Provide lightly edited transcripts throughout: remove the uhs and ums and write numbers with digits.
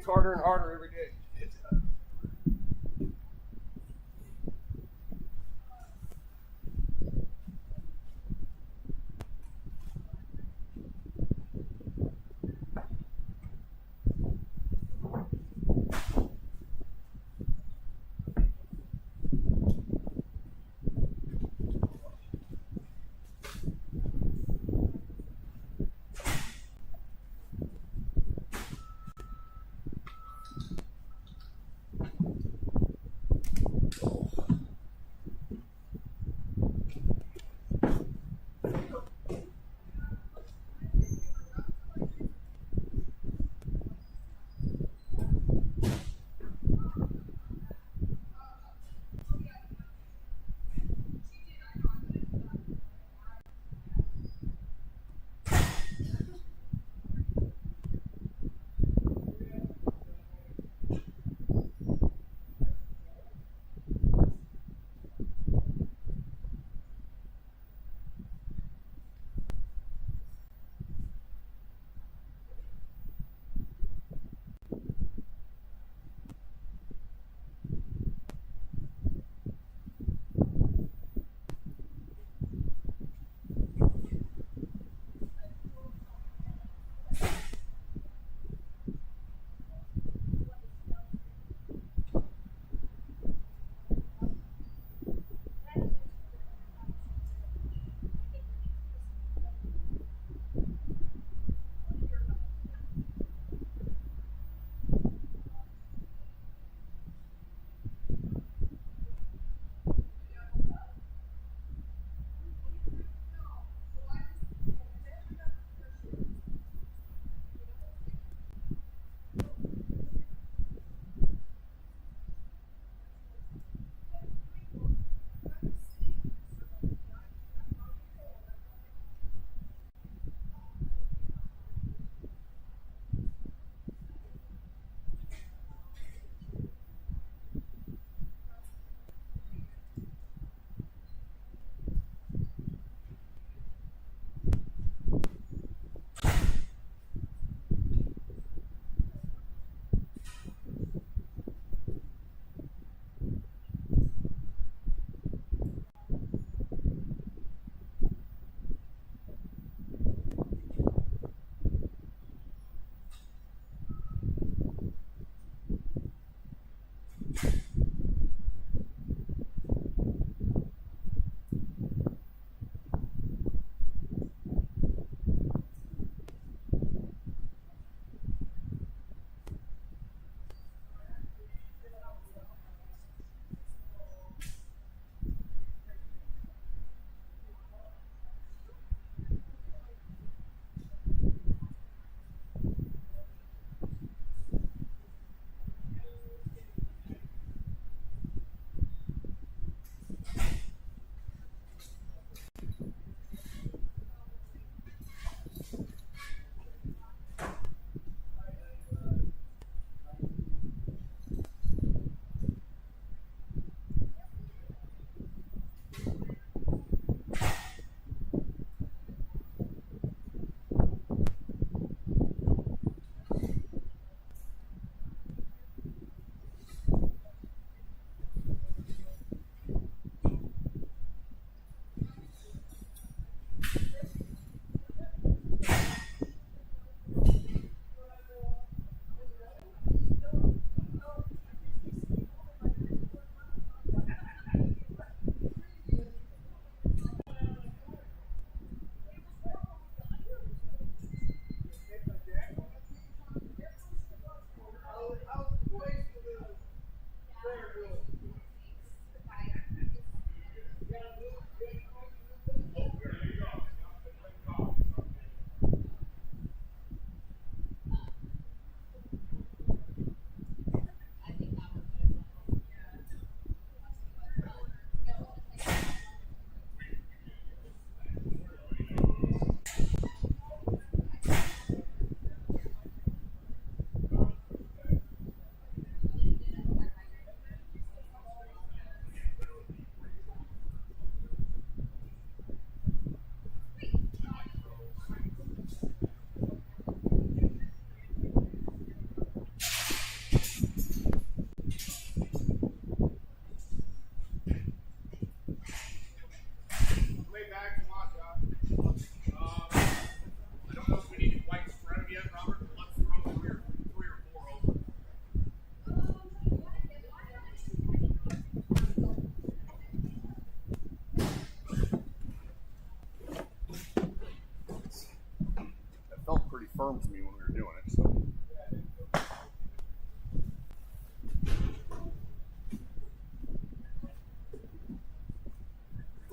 gets harder and harder every day. confirmed to me when we were doing it. So.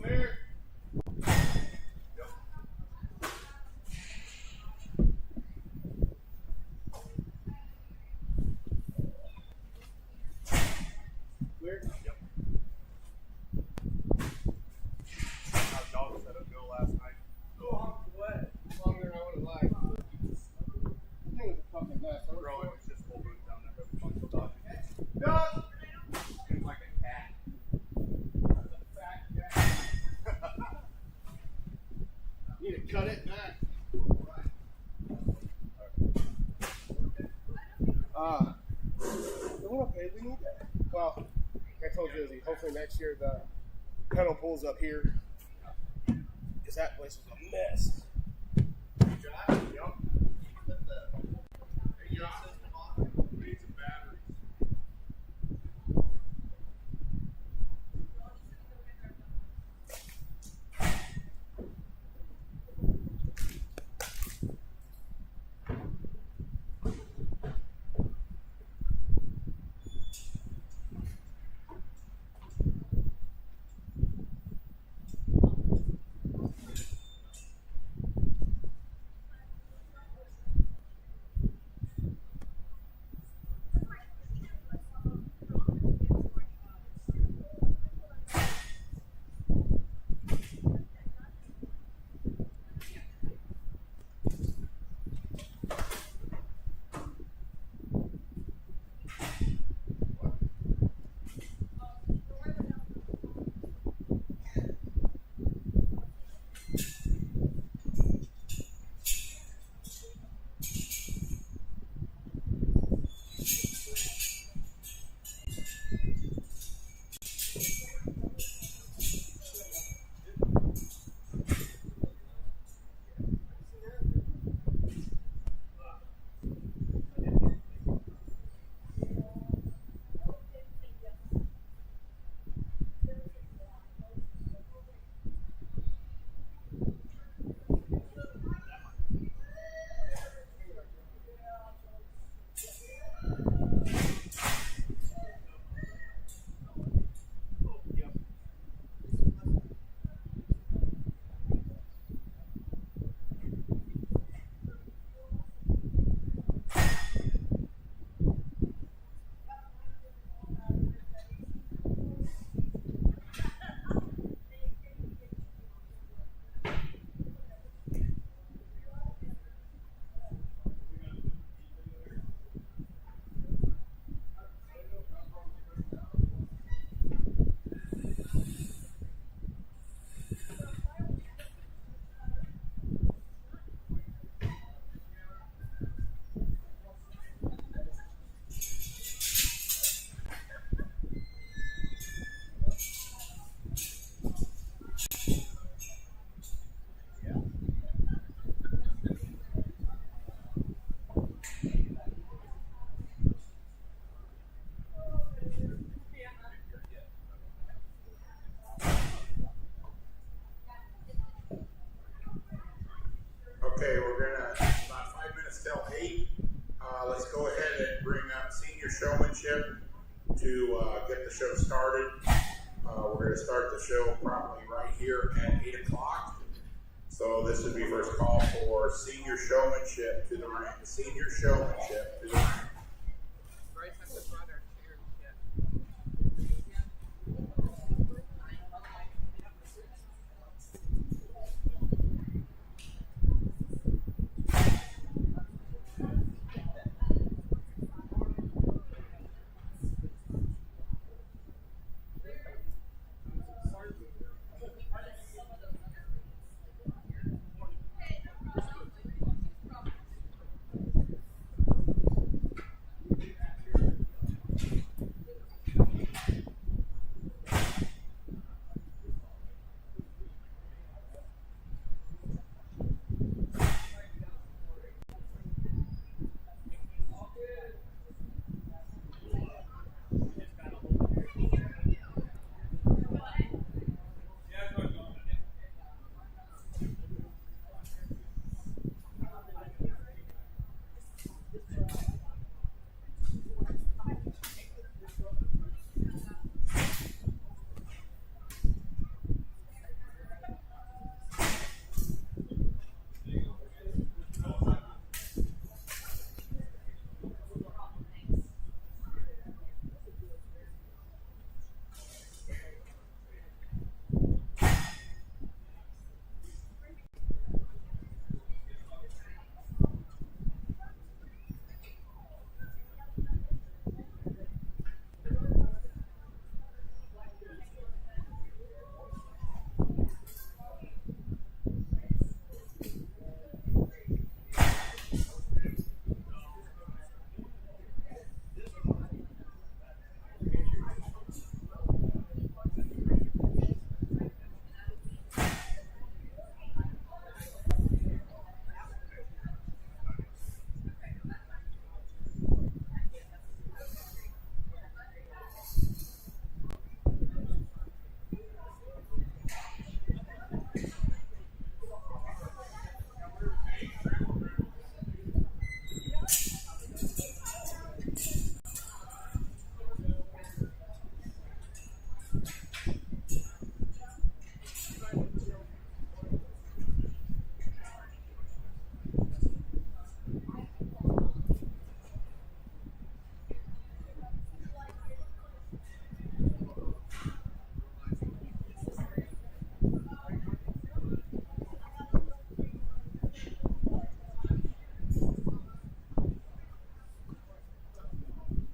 Clear. Clear? Yep. How dog setup go last night? Oh, what? Longer than I would have liked. I think it was a fucking mess. Bro, it was just full moon down there. It was fun to dodge. Dog! Seems like a cat. That's a fat cat. You need to cut it back. Okay, we need that. Well, like I told Josie, hopefully next year the pedal pulls up here. Because that place was a mess. Okay, we're gonna, about 5 minutes till 8. Let's go ahead and bring up senior showmanship to get the show started. We're gonna start the show probably right here at 8 o'clock. So this would be first call for senior showmanship to the ring. Senior showmanship to the ring.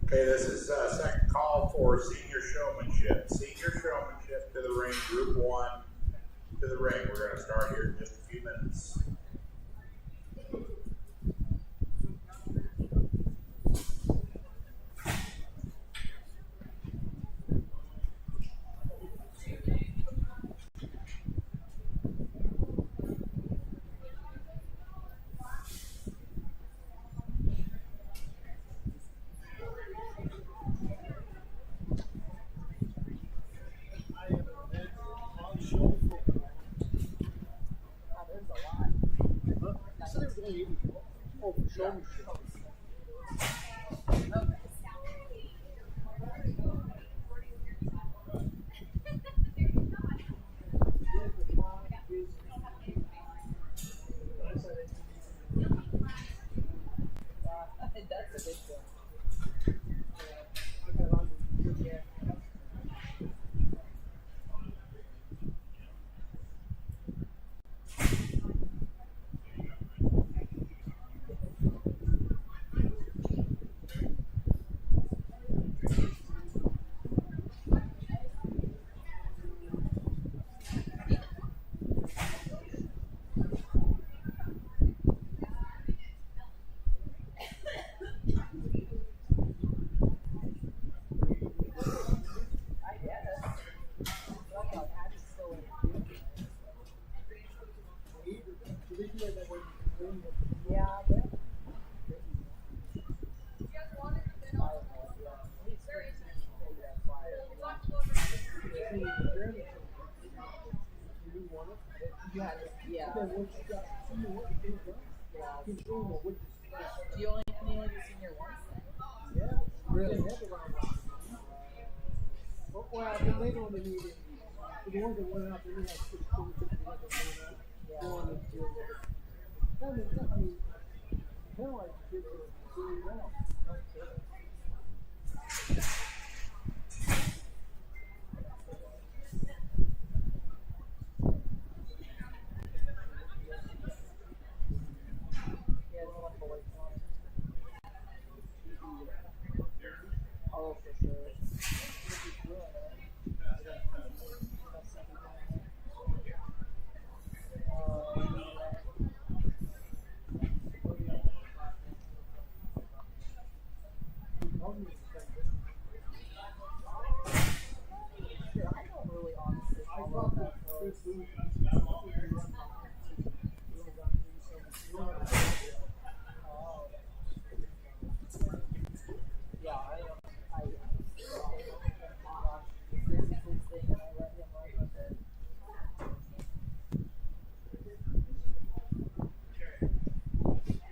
Okay, this is second call for senior showmanship. Senior showmanship to the ring, group 1 to the ring. We're going to start here in just a few minutes. Do you only need the senior once? Yeah, really heavy on that. Well, I think later on they needed the ones that went out, they had 6 points that went out. Going into it. I mean, kind of like kids are doing well. Oh, for sure. I don't really honestly follow that post. Yeah, I this is his thing and I let him run with it. No kidding.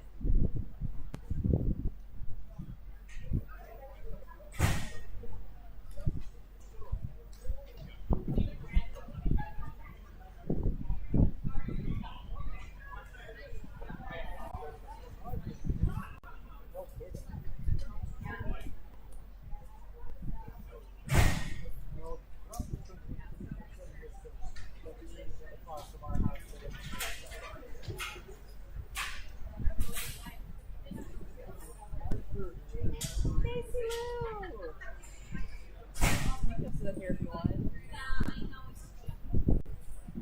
You can sit here if you wanted.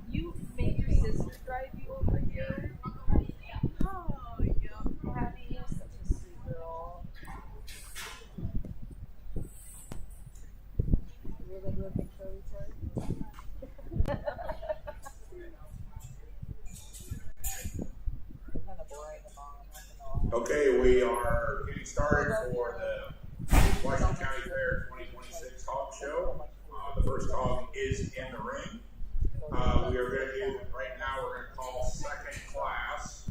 You made your sister drive you over here? Oh, yeah. Abby, you're such a sweet girl. You're gonna do a big show report? Kind of boring them all, I'm not gonna lie. Okay, we are getting started for the Washington County Fair 2026 Hog Show. The first hog is in the ring. We are going to do, right now, we're going to call second class,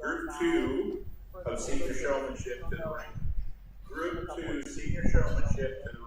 group 2 of senior showmanship to the ring. Group 2 senior showmanship to the ring.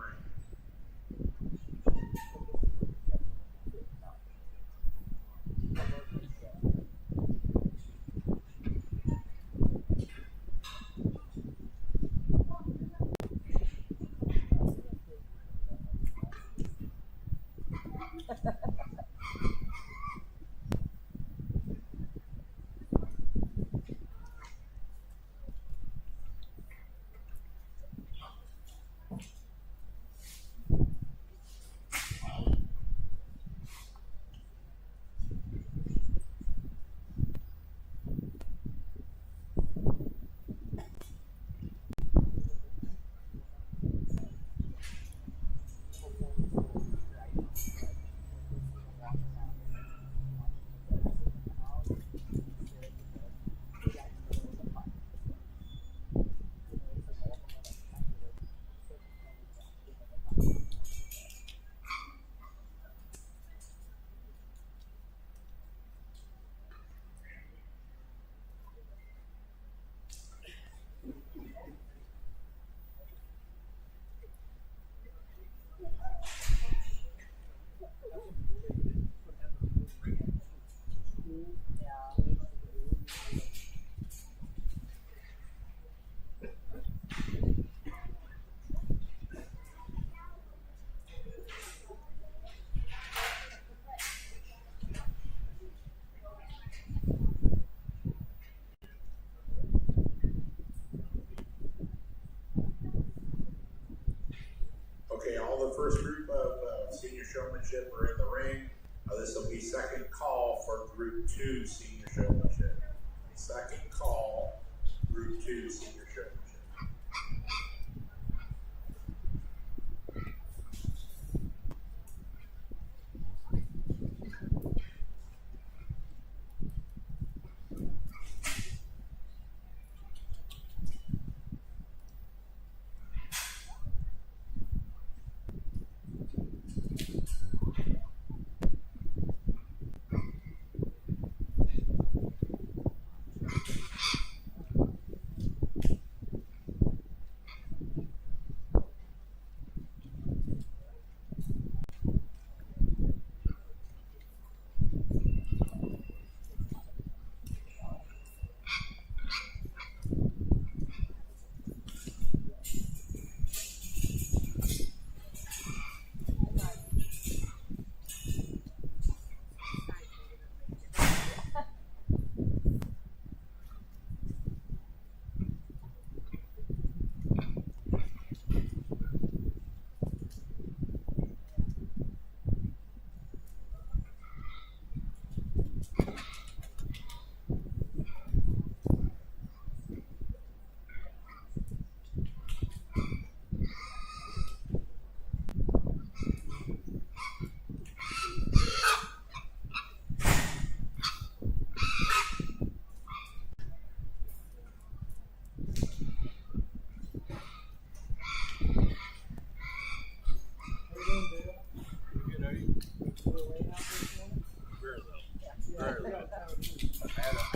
first group of senior showmanship are in the ring. This will be second call for Group 2 senior showmanship. Second call, Group 2 senior showmanship. I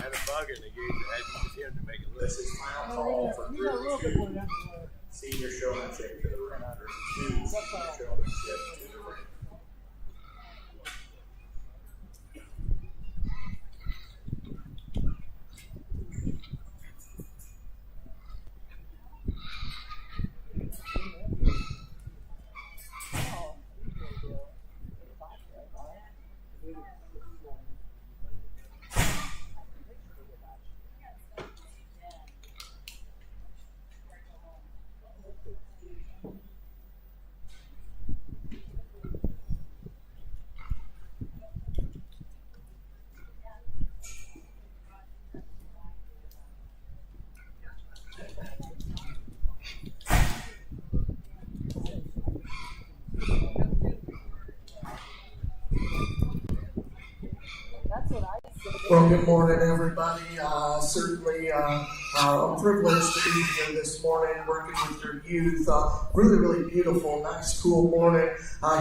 had a bug in the gate that had to use him to make it look. This is final call for Group 2 senior showmanship to the ring. Group 2 senior showmanship to the ring. That's what I said. Well, good morning, everybody. Certainly, I'm privileged to be here this morning working with your youth. Really beautiful, nice, cool morning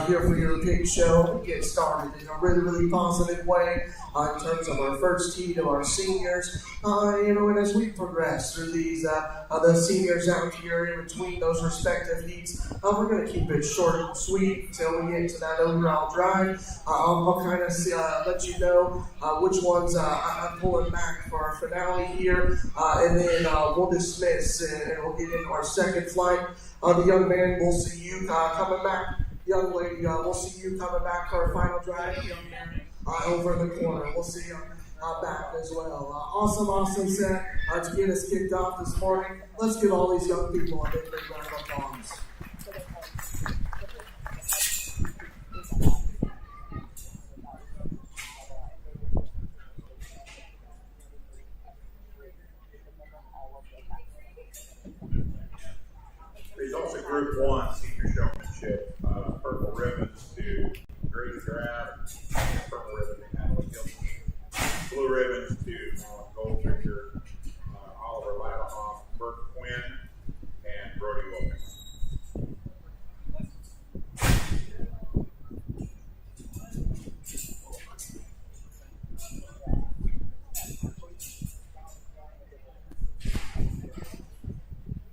here for your big show. We get started in a really positive way in terms of our first heat of our seniors. And as we progress through these, the seniors out here in between those respective heats, we're going to keep it short and sweet until we get to that overall drive. I'll kind of let you know which ones I'm pulling back for our finale here, and then we'll dismiss and we'll get into our second flight. The young man, we'll see you coming back. Young lady, we'll see you coming back for our final drive. Young man, over in the corner, we'll see you back as well. Awesome set to get us kicked off this morning. Let's give all these young people a big round of applause. Results of Group 1 senior showmanship. Purple ribbons to Grady Drab, purple ribbon to Natalie Gilson. Blue ribbons to Goldfinger, Oliver Ladahoff, Burke Quinn, and Brody Wilkins.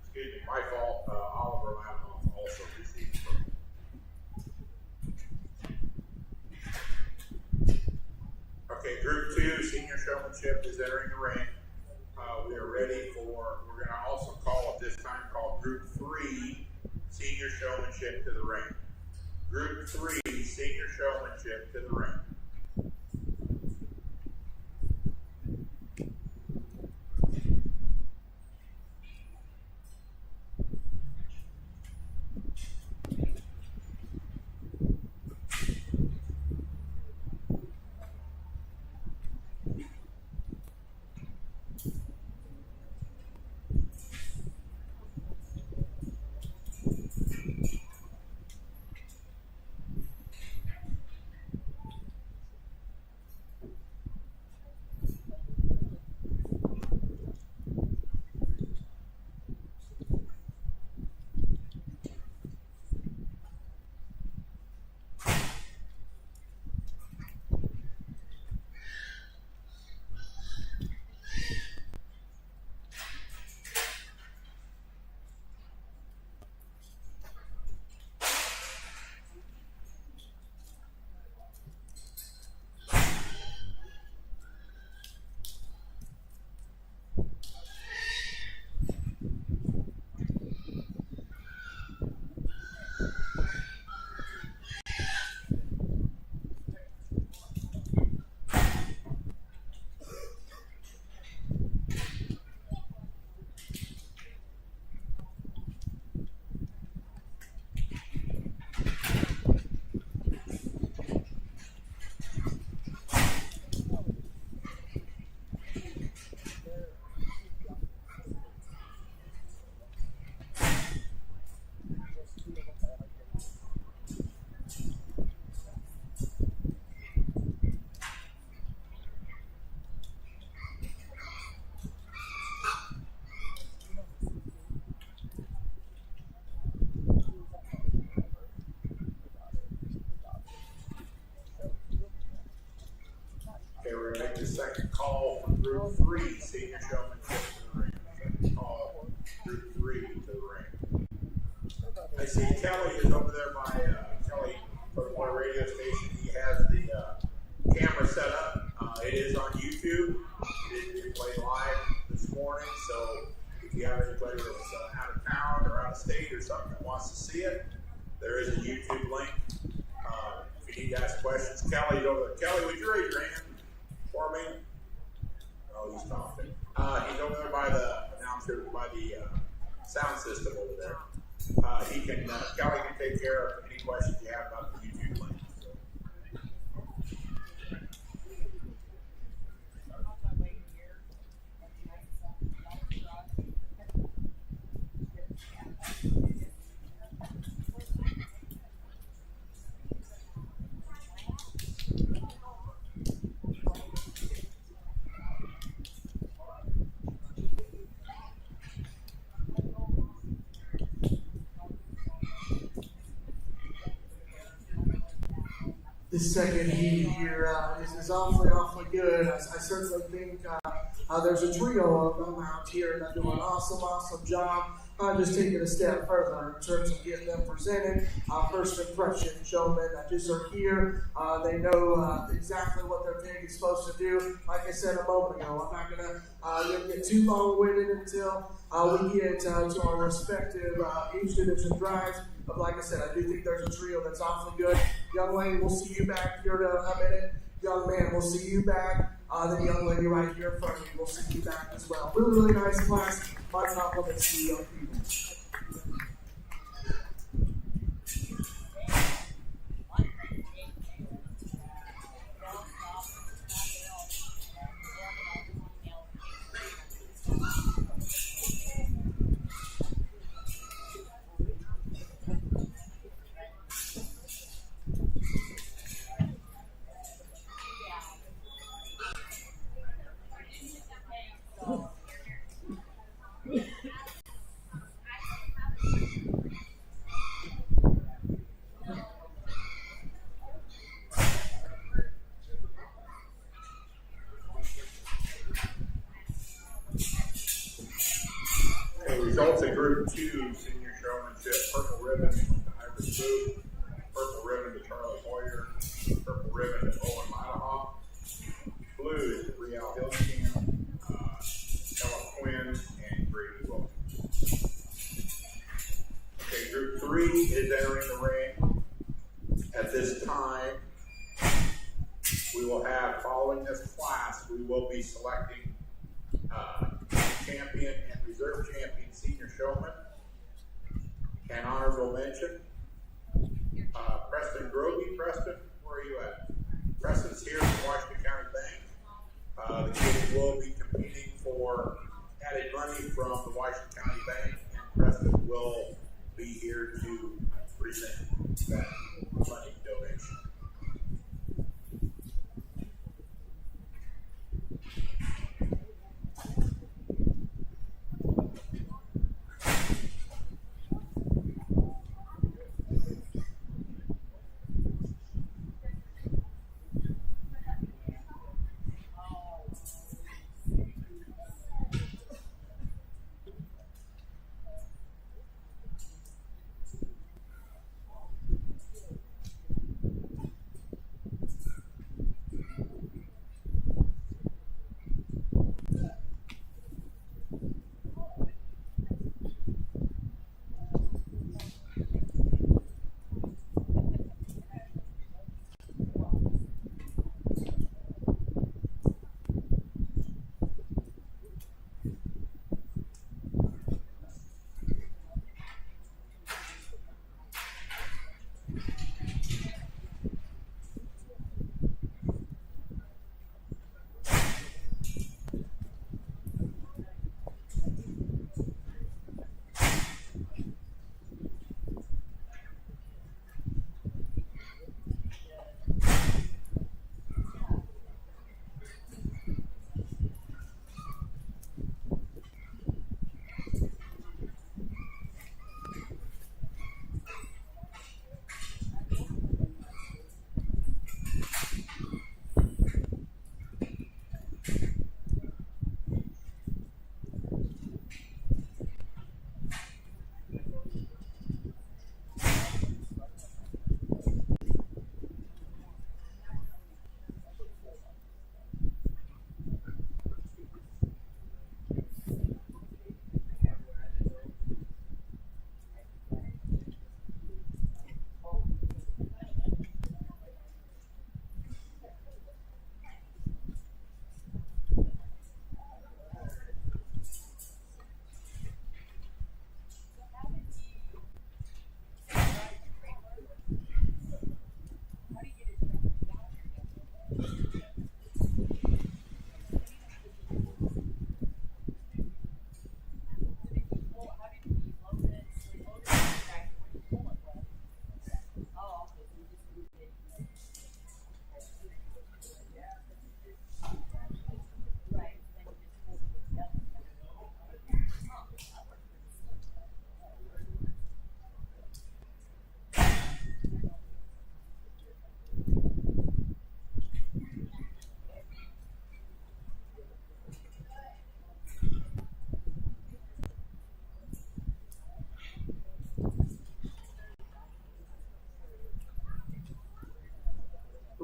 Excuse me, my fault. Oliver Ladahoff also received purple. Okay, Group 2 senior showmanship is entering the ring. We are ready for, we're going to also call at this time, call Group 3 senior showmanship to the ring. Group 3 senior showmanship to the ring. Group 3 senior showmanship to the ring. So call Group 3 to the ring. I see Kelly is over there by Kelly for the radio station. He has the camera set up. It is on YouTube. It didn't play live this morning, so if you have anybody that's out of town or out of state or something that wants to see it, there is a YouTube link. If you need to ask questions, Kelly's over there. Kelly, would you raise your hand for me? Oh, he's talking. He's over there by the announcer, by the sound system over there. Kelly can take care of any questions you have about the YouTube link. This second heat here is awfully good. I certainly think there's a trio of them out here that do an awesome job. Just taking a step further in terms of getting them presented. First impression showmen that just are here. They know exactly what their pig is supposed to do. Like I said a moment ago, I'm not going to get too long-winded until we get to our respective age division drives. But like I said, I do think there's a trio that's awfully good. Young lady, we'll see you back here in a minute. Young man, we'll see you back. The young lady right here in front of me, we'll see you back as well. Really nice class. My compliments to the young people. Results in Group 2 senior showmanship: purple ribbon to Iris Booth, purple ribbon to Charlie Hoyer, purple ribbon to Owen Madahoff, blue is to Real Hillscamp, Ella Quinn, and Grady Wilkins. Okay, Group 3 is entering the ring. At this time, we will have, following this class, we will be selecting champion and reserve champion senior showman. An honorable mention, Preston Groby. Preston, where are you at? Preston's here from Washington County Bank. The kids will be competing for added money from the Washington County Bank, and Preston will be here to present that money donation.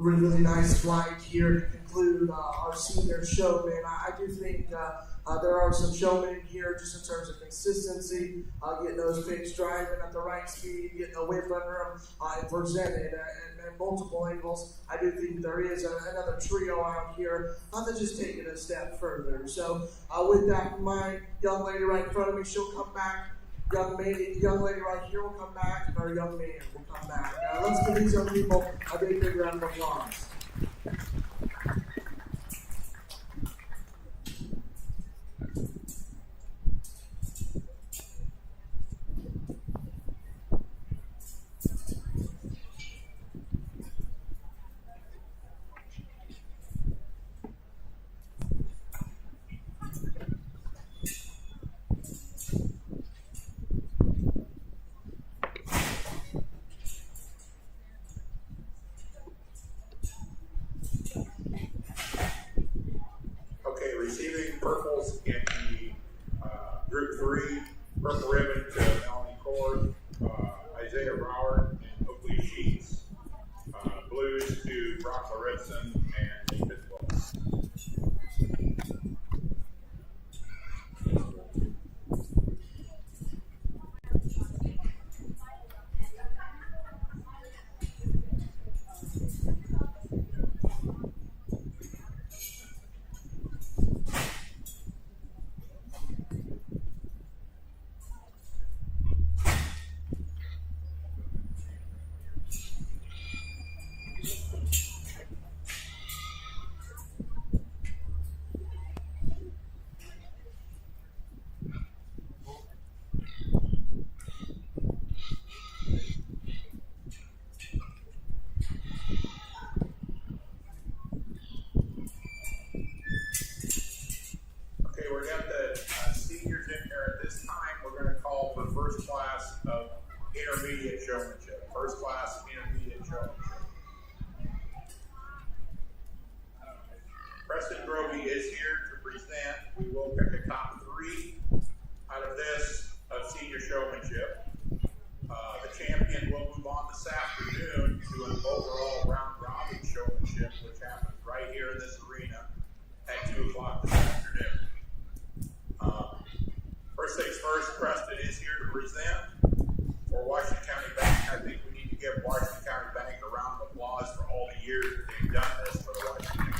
really, really nice flight here to conclude our senior showman. I do think there are some showmen in here just in terms of consistency, getting those pigs driving at the right speed, getting a whip under them, and presented at multiple angles. I do think there is another trio out here that just take it a step further. So with that in mind, young lady right in front of me, she'll come back. Young lady right here will come back, and our young man will come back. Let's give these young people a big round of applause. Okay, receiving purples in the Group 3, purple ribbon to Melanie Cord, Isaiah Brower, and Oakley Sheets. Blues to Brock Lorenzen and Nathan Willis. We got the seniors in here at this time. We're going to call for first class of intermediate showmanship. First class intermediate showmanship. Preston Grovey is here to present. We will pick a top 3 out of this of senior showmanship. The champion will move on this afternoon to an overall round robin showmanship, which happens right here in this arena at 2 o'clock this afternoon. First things first, Preston is here to present for Washington County Bank. I think we need to give Washington County Bank a round of applause for all the years that they've done this for the Washington County.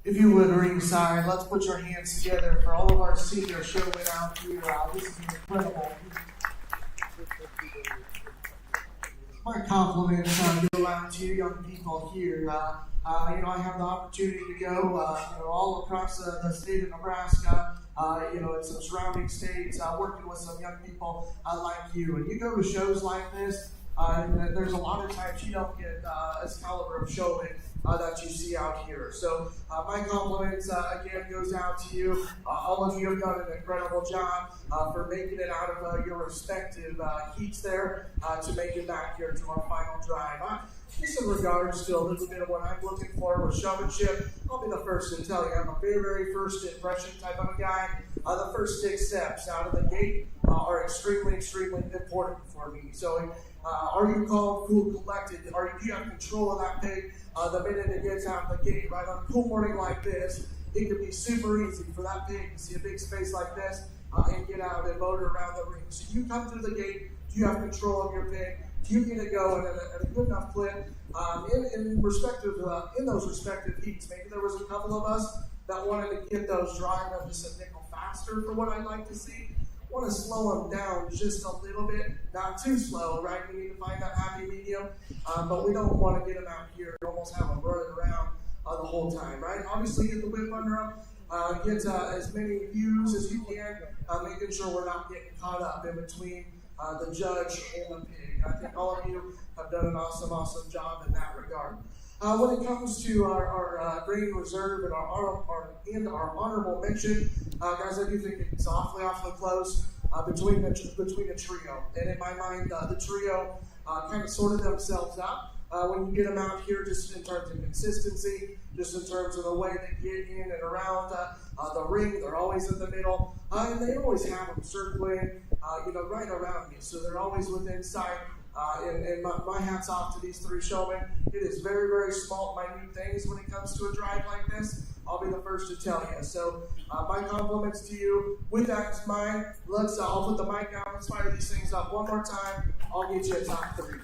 If you would, ringside, let's put your hands together for all of our senior showmen out here. This is incredible. My compliments go out to you young people here. I have the opportunity to go all across the state of Nebraska, in some surrounding states, working with some young people like you. And you go to shows like this, and there's a lot of times you don't get this caliber of showman that you see out here. So my compliments again goes out to you. All of you have done an incredible job for making it out of your respective heats there to make it back here to our final drive. Just in regards to a little bit of what I'm looking for with showmanship, I'll be the first to tell you I'm a very, very first impression type of a guy. The first 6 steps out of the gate are extremely, extremely important for me. So are you calm, cool, collected? Do you have control of that pig the minute it gets out of the gate? Right, on a cool morning like this, it can be super easy for that pig to see a big space like this and get out and motor around the ring. So you come through the gate, do you have control of your pig? Do you get it going at a good enough clip? In those respective heats, maybe there was a couple of us that wanted to get those driving just a nickel faster for what I'd like to see. Want to slow them down just a little bit, not too slow, right? We need to find that happy medium, but we don't want to get them out here and almost have them running around the whole time, right? Obviously, get the whip under them, get as many views as you can, making sure we're not getting caught up in between the judge and the pig. I think all of you have done an awesome, awesome job in that regard. When it comes to our green reserve and our honorable mention, guys, I do think it's awfully close between the trio. And in my mind, the trio kind of sorted themselves out when you get them out here, just in terms of consistency, just in terms of the way they get in and around the ring. They're always in the middle, and they always have them circling, right around you. So they're always within sight. And my hat's off to these 3 showmen. It is very, very small, minute things when it comes to a drive like this. I'll be the first to tell you. So my compliments to you. With that in mind, I'll put the mic down. Let's fire these things up one more time. I'll get you a top 3.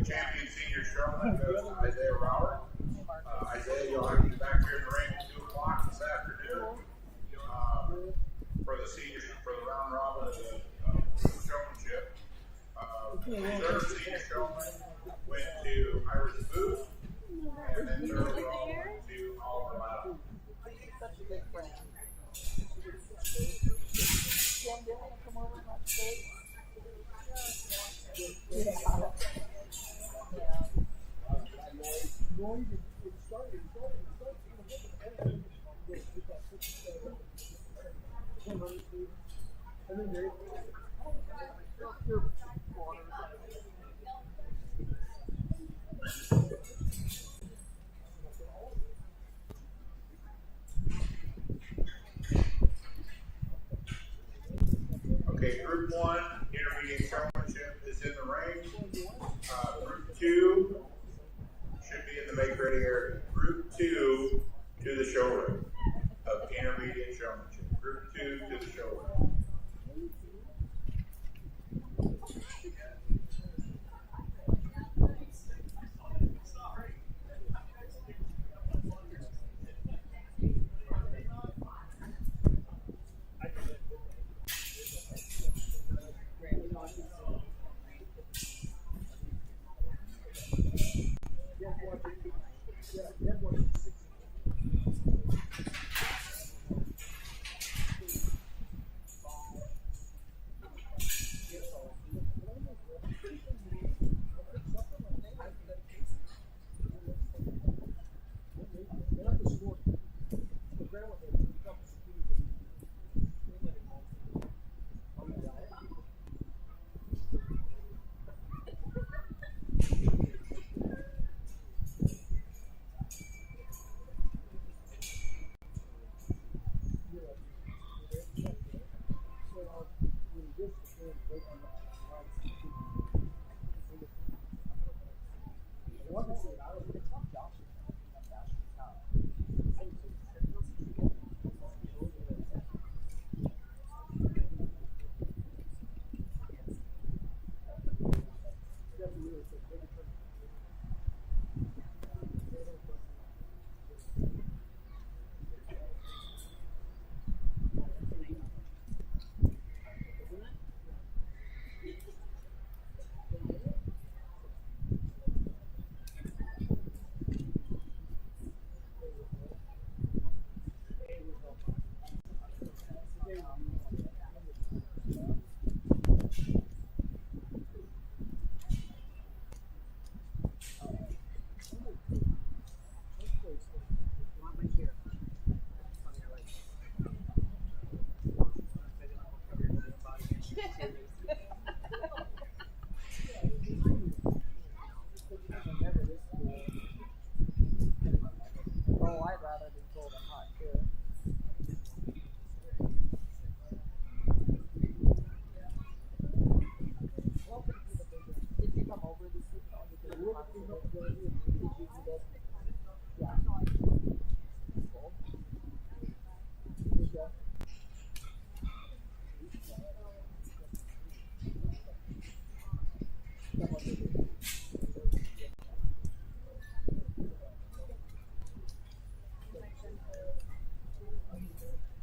Champion senior showman goes to Isaiah Rauer. Isaiah, you'll have to be back here in the ring at 2 o'clock this afternoon for the round robin of the showmanship. Third senior showman went to Irish Booth, and then third robin went to Oliver Loud. Such a good friend. Jen, do you want to come over and watch this? Okay, Group 1, intermediate showmanship is in the ring. Group 2 should be in the make-ready area. Group 2 to the show ring of intermediate showmanship. Group 2 to the show ring.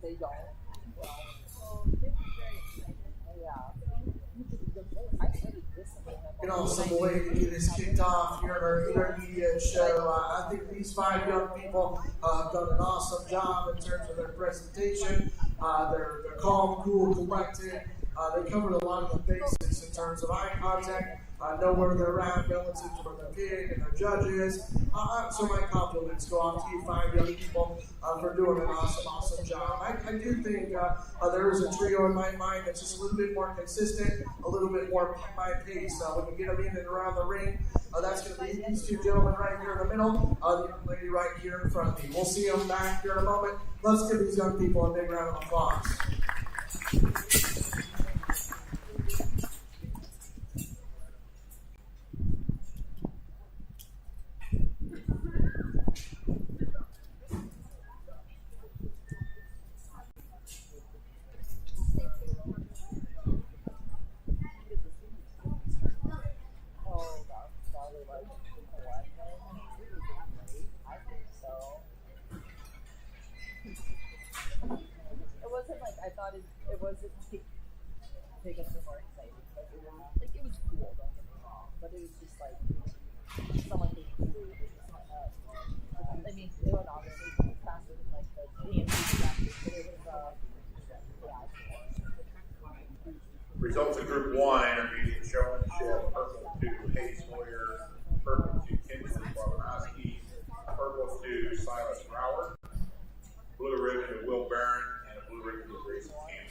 They don't. Yeah. I started listening. An awesome way to get us kicked off here at our intermediate show. I think these 5 young people have done an awesome job in terms of their presentation. They're calm, cool, collected. They covered a lot of the basics in terms of eye contact, know where they're at relative to where their kid and their judges. So my compliments go off to you 5 young people for doing an awesome job. I do think there is a trio in my mind that's just a little bit more consistent, a little bit more my pace. We can get them in and around the ring. That's going to be these 2 gentlemen right here in the middle, the young lady right here in front of me. We'll see them back here in a moment. Let's give these young people a big round of applause. It wasn't make us more excited. Like it was cool, don't get me wrong, but it was just like someone being cool. I mean, it went obviously faster than like the DMV practice, but it was Results in Group 1, intermediate showmanship, purple to Hayes Lawyer, purple to Kinsley Bobrovsky, purple to Silas Brower, blue ribbon to Will Barron, and a blue ribbon to Grayson Camp.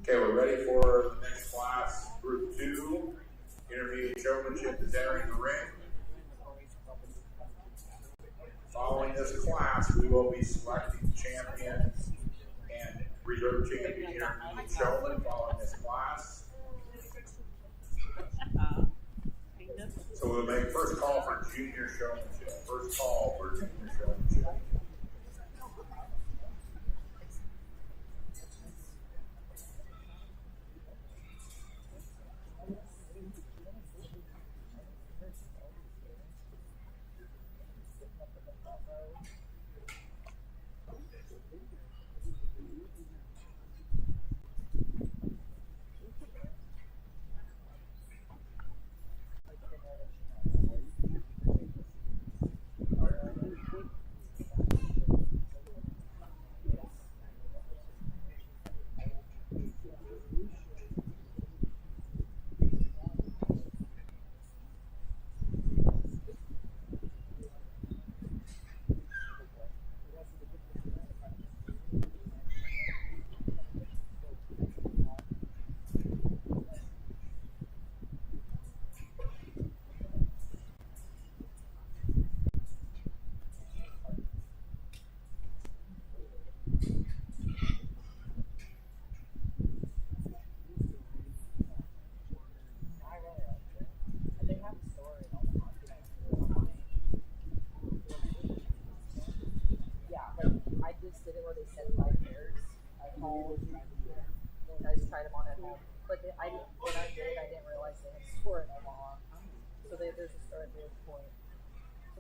Okay, we're ready for the next class, Group 2. Intermediate showmanship is entering the ring. Following this class, we will be selecting champions and reserve champion intermediate showman following this class. So we'll make first call for junior showmanship. First call for junior showmanship.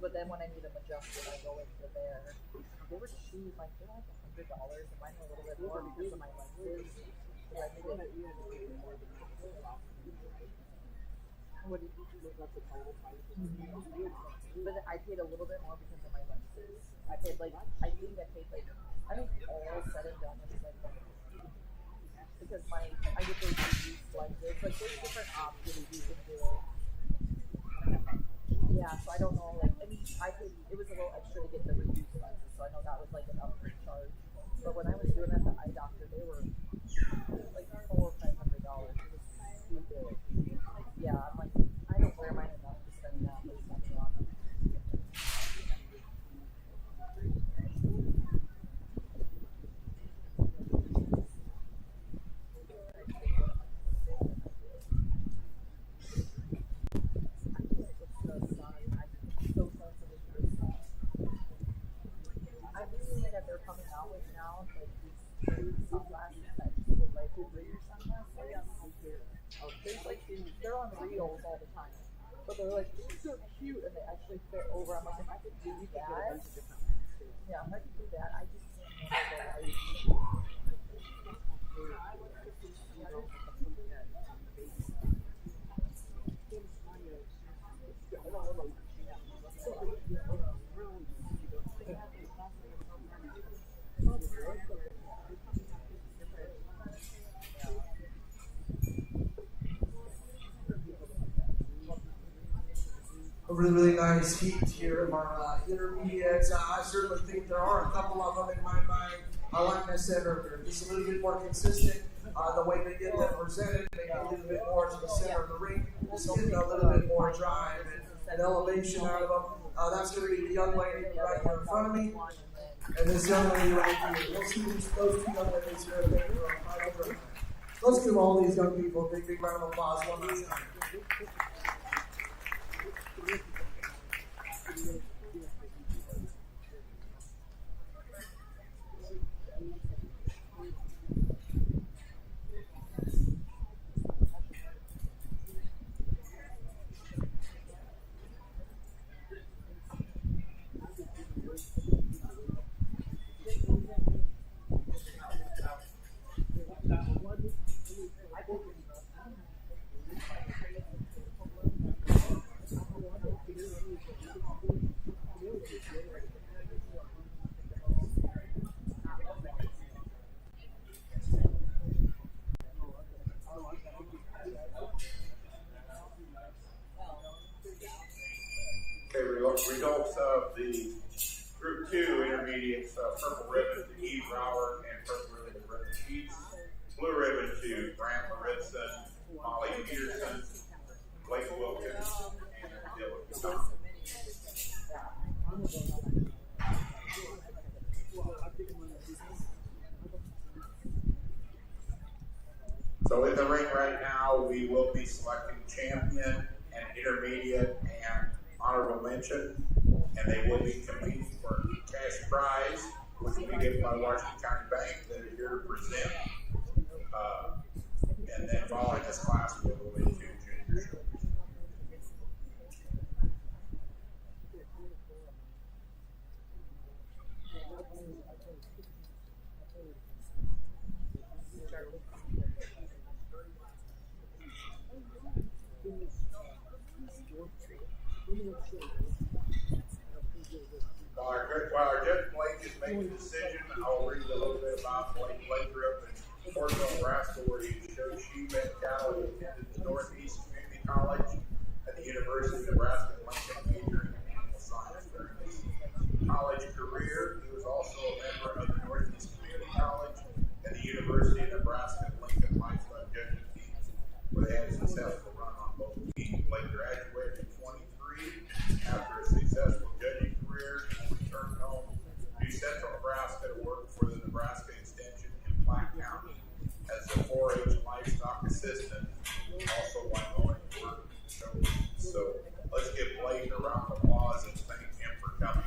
But then when I need them adjusted, I go into there. They were cheap, like they're like $100, and mine were a little bit more because of my lenses. I needed. What did you look up the total price? But I paid a little bit more because of my lenses. I think all said and done, it's like because I get those used lenses. Like there's different options you can do. Yeah, so I don't know, like, I mean, it was a little extra to get the reduced lenses, so I know that was like an upgrade charge. But when I was doing it at the eye doctor, they were like $400 or $500. It was stupid. Yeah, I'm like, I don't wear mine enough to spend that much money on them. They're on reels all the time. But they're like, these are cute, and they actually fit over. I'm like, if I could do that, yeah, if I could do that, I just can't handle the life. A really, really nice heat here of our intermediates. I certainly think there are a couple of them in my mind. Like I said earlier, just a little bit more consistent. The way they get them presented, maybe a little bit more to the center of the ring, just getting a little bit more drive and elevation out of them. That's going to be the young lady right here in front of me, and this young lady right here. We'll see those two young ladies here. Let's give all these young people a big, big round of applause one last time. Results of the Group 2 intermediates, purple ribbon to Eve Brower and purple ribbon to Brenda Sheets, blue ribbon to Grant Maritson, Molly Peterson, Blake Wilkins, and Dylan Thompson. So in the ring right now, we will be selecting champion and intermediate and honorable mention, and they will be competing for a cash prize, which will be given by Washington County Bank that are here to present. And then following this class, we'll go into junior shows. While our Judge Blake is making the decision, I'll read a little bit about Blake. Blake grew up in Ortonville, Nebraska, where he showed sheep and cattle. He attended the Northeast Community College at the University of Nebraska Lincoln, majoring in animal science. During his college career, he was also a member of the Northeast Community College and the University of Nebraska Lincoln livestock judging teams, where they had a successful run on both teams. Blake graduated in 23 after a successful judging career and returned home to Central Nebraska to work for the Nebraska Extension in Platte County as a 4-H livestock assistant, also while going to work with shows. So let's give Blake a round of applause and thank him for coming.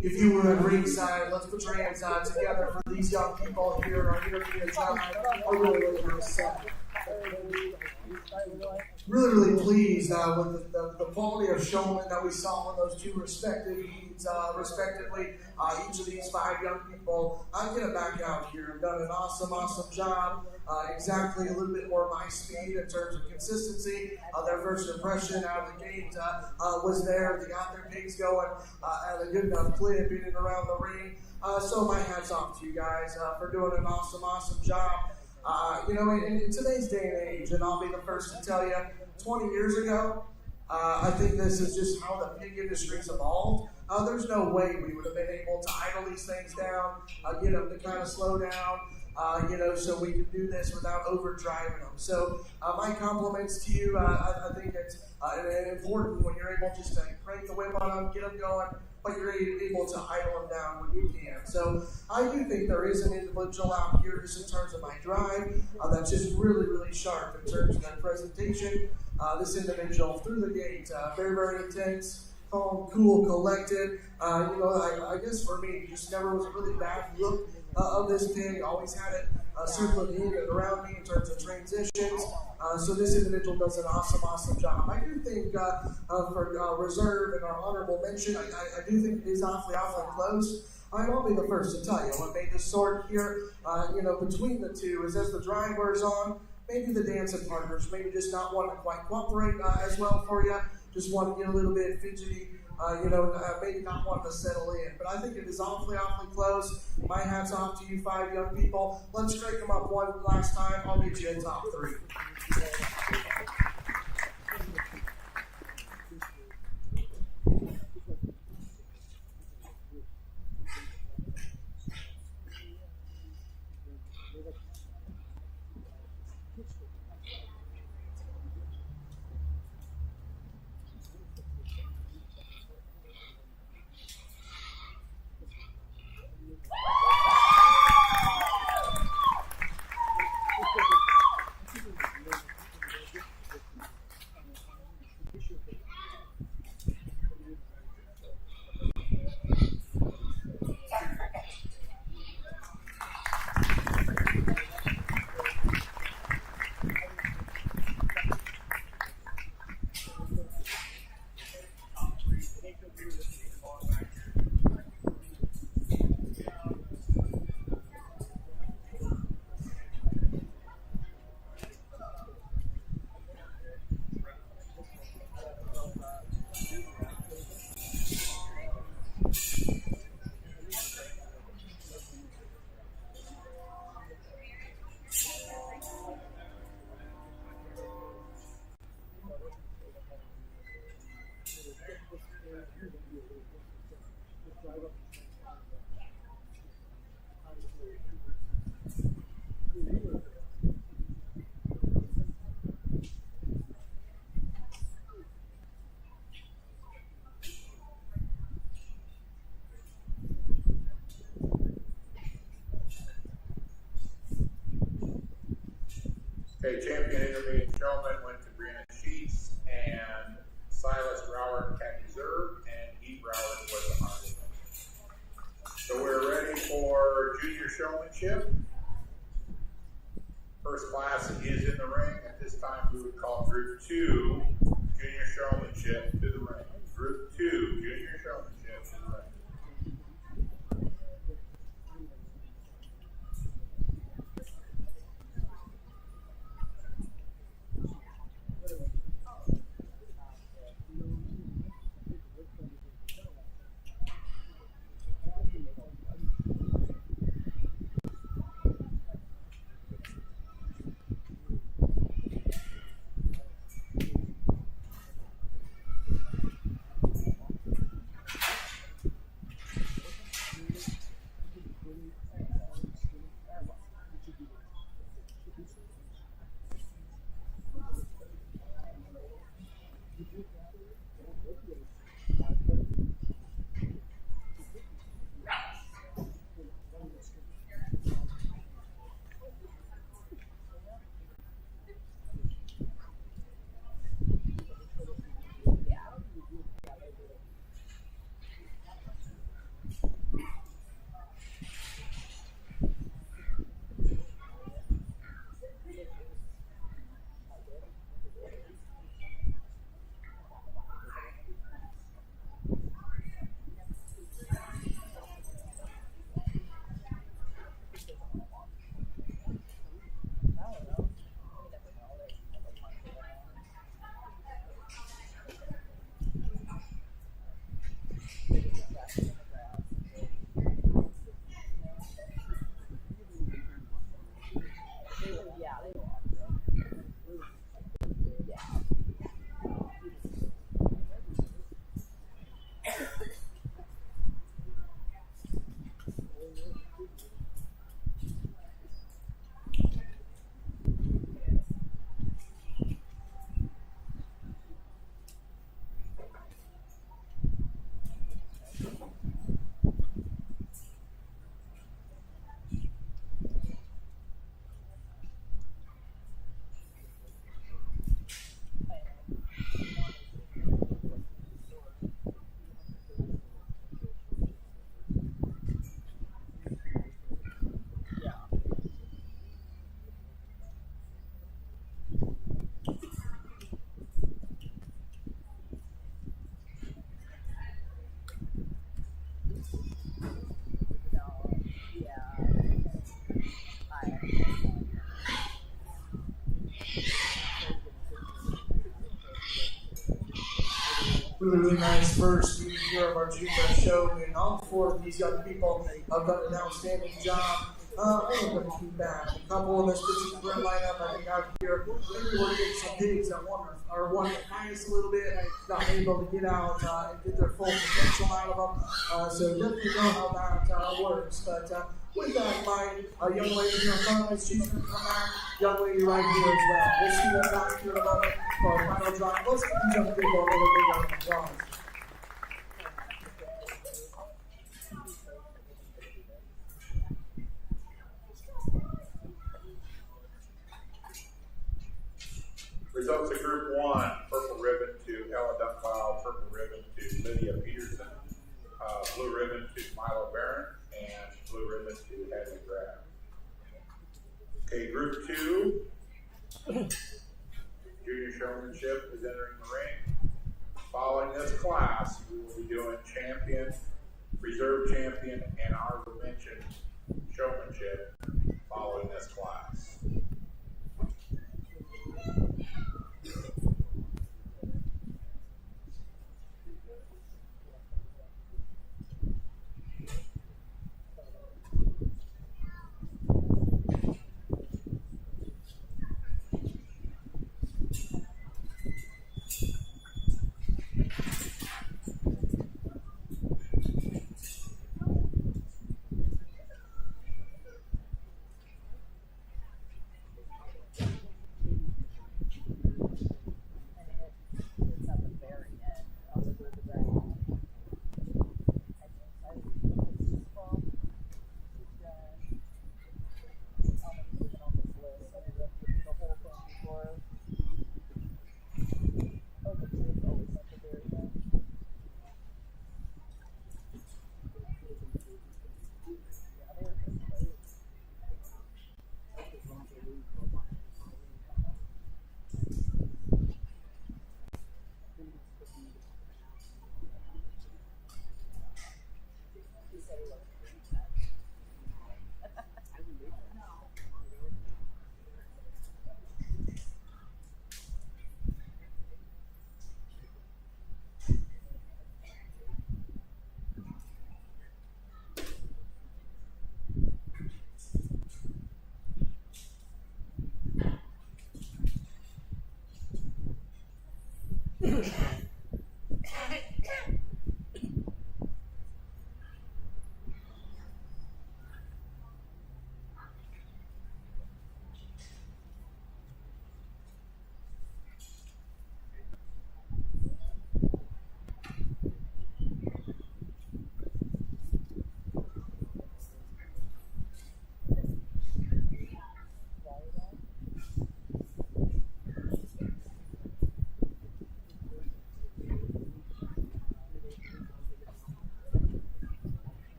If you were at ringside, let's put your hands out together for these young people here on intermediate time. A really, really nice set. Really, really pleased with the quality of showman that we saw in those two respective heats, respectively. Each of these 5 young people, get it back out here. Have done an awesome, awesome job. Exactly a little bit more my speed in terms of consistency. Their first impression out of the gate was there. They got their pigs going at a good enough clip in and around the ring. So my hat's off to you guys for doing an awesome, awesome job. In today's day and age, and I'll be the first to tell you, 20 years ago, I think this is just how the pig industry's evolved. There's no way we would have been able to idle these things down, get them to kind of slow down. so we can do this without overdriving them. So my compliments to you. I think it's important when you're able just to crank the whip on them, get them going, but you're able to idle them down when you can. So I do think there is an individual out here just in terms of my drive that's just really, really sharp in terms of their presentation. This individual through the gate, very, very intense, calm, cool, collected. I guess for me, just never was a really bad look of this pig. Always had it circling in and around me in terms of transitions. So this individual does an awesome, awesome job. I do think for reserve and our honorable mention, I do think it is awfully close. I'll be the first to tell you what made this sort here, between the two is as the drive wears on, maybe the dancing partners maybe just not want to quite cooperate as well for you, just want to get a little bit fidgety, maybe not want to settle in. But I think it is awfully close. My hat's off to you 5 young people. Let's crank them up one last time. I'll get you a top 3. Okay, champion intermediate showman went to Brianna Sheets, and Silas Brower and Kathy Zerb, and E. Brower was the honorable. So we're ready for junior showmanship. First class is in the ring. At this time, we would call Group 2 junior showmanship to the ring. Group 2 junior showmanship to the ring. really nice first meeting here of our junior show, and all four of these young people have done an outstanding job. All of them came back. A couple of this particular lineup, I think out here, maybe we're getting some pigs that want to minus a little bit, not able to get out and get their full potential out of them. So definitely know how that works. But with that in mind, a young lady here in front of us, she's going to come back. Young lady right here as well. We'll see that back here in a moment for our final drive. Let's give these young people a little bit of applause. Results of Group 1, purple ribbon to Ella Duckfile, purple ribbon to Lydia Peterson, blue ribbon to Milo Barron, and blue ribbon to Hadley Grab. Okay, Group 2, junior showmanship is entering the ring. Following this class, we will be doing champion, reserve champion, and honorable mention showmanship following this class.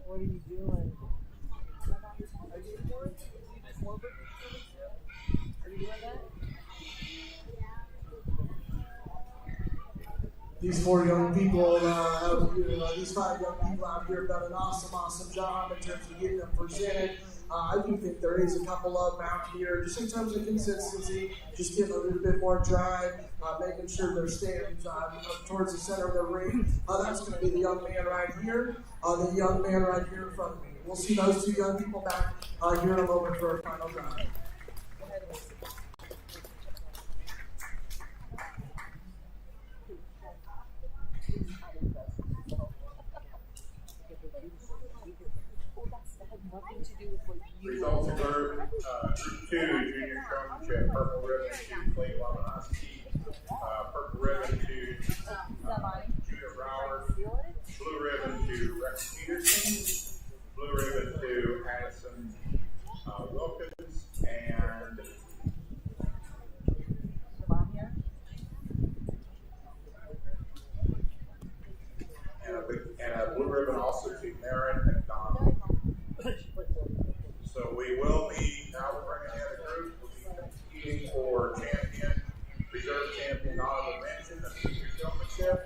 What are you doing? Are you doing that? These four young people, these five young people out here have done an awesome job in terms of getting them presented. I do think there is a couple of them out here, just in terms of consistency, just getting a little bit more drive, making sure they're staying towards the center of the ring. That's going to be the young man right here, the young man right here in front of me. We'll see those two young people back here in a moment for a final drive. Results of Group 2 Junior Showmanship, purple ribbon to Clay Wabanowski, purple ribbon to Judah Broward, blue ribbon to Rex Peterson, blue ribbon to Addison Wilkins, and a blue ribbon also to Marin McDonald. So we will be, now we're bringing in a group, we'll be competing for champion, reserve champion, honorable mention, and senior showmanship.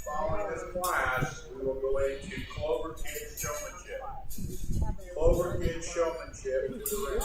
Following this class, we will go into Clover Kids Showmanship. Clover Kids Showmanship to the ring.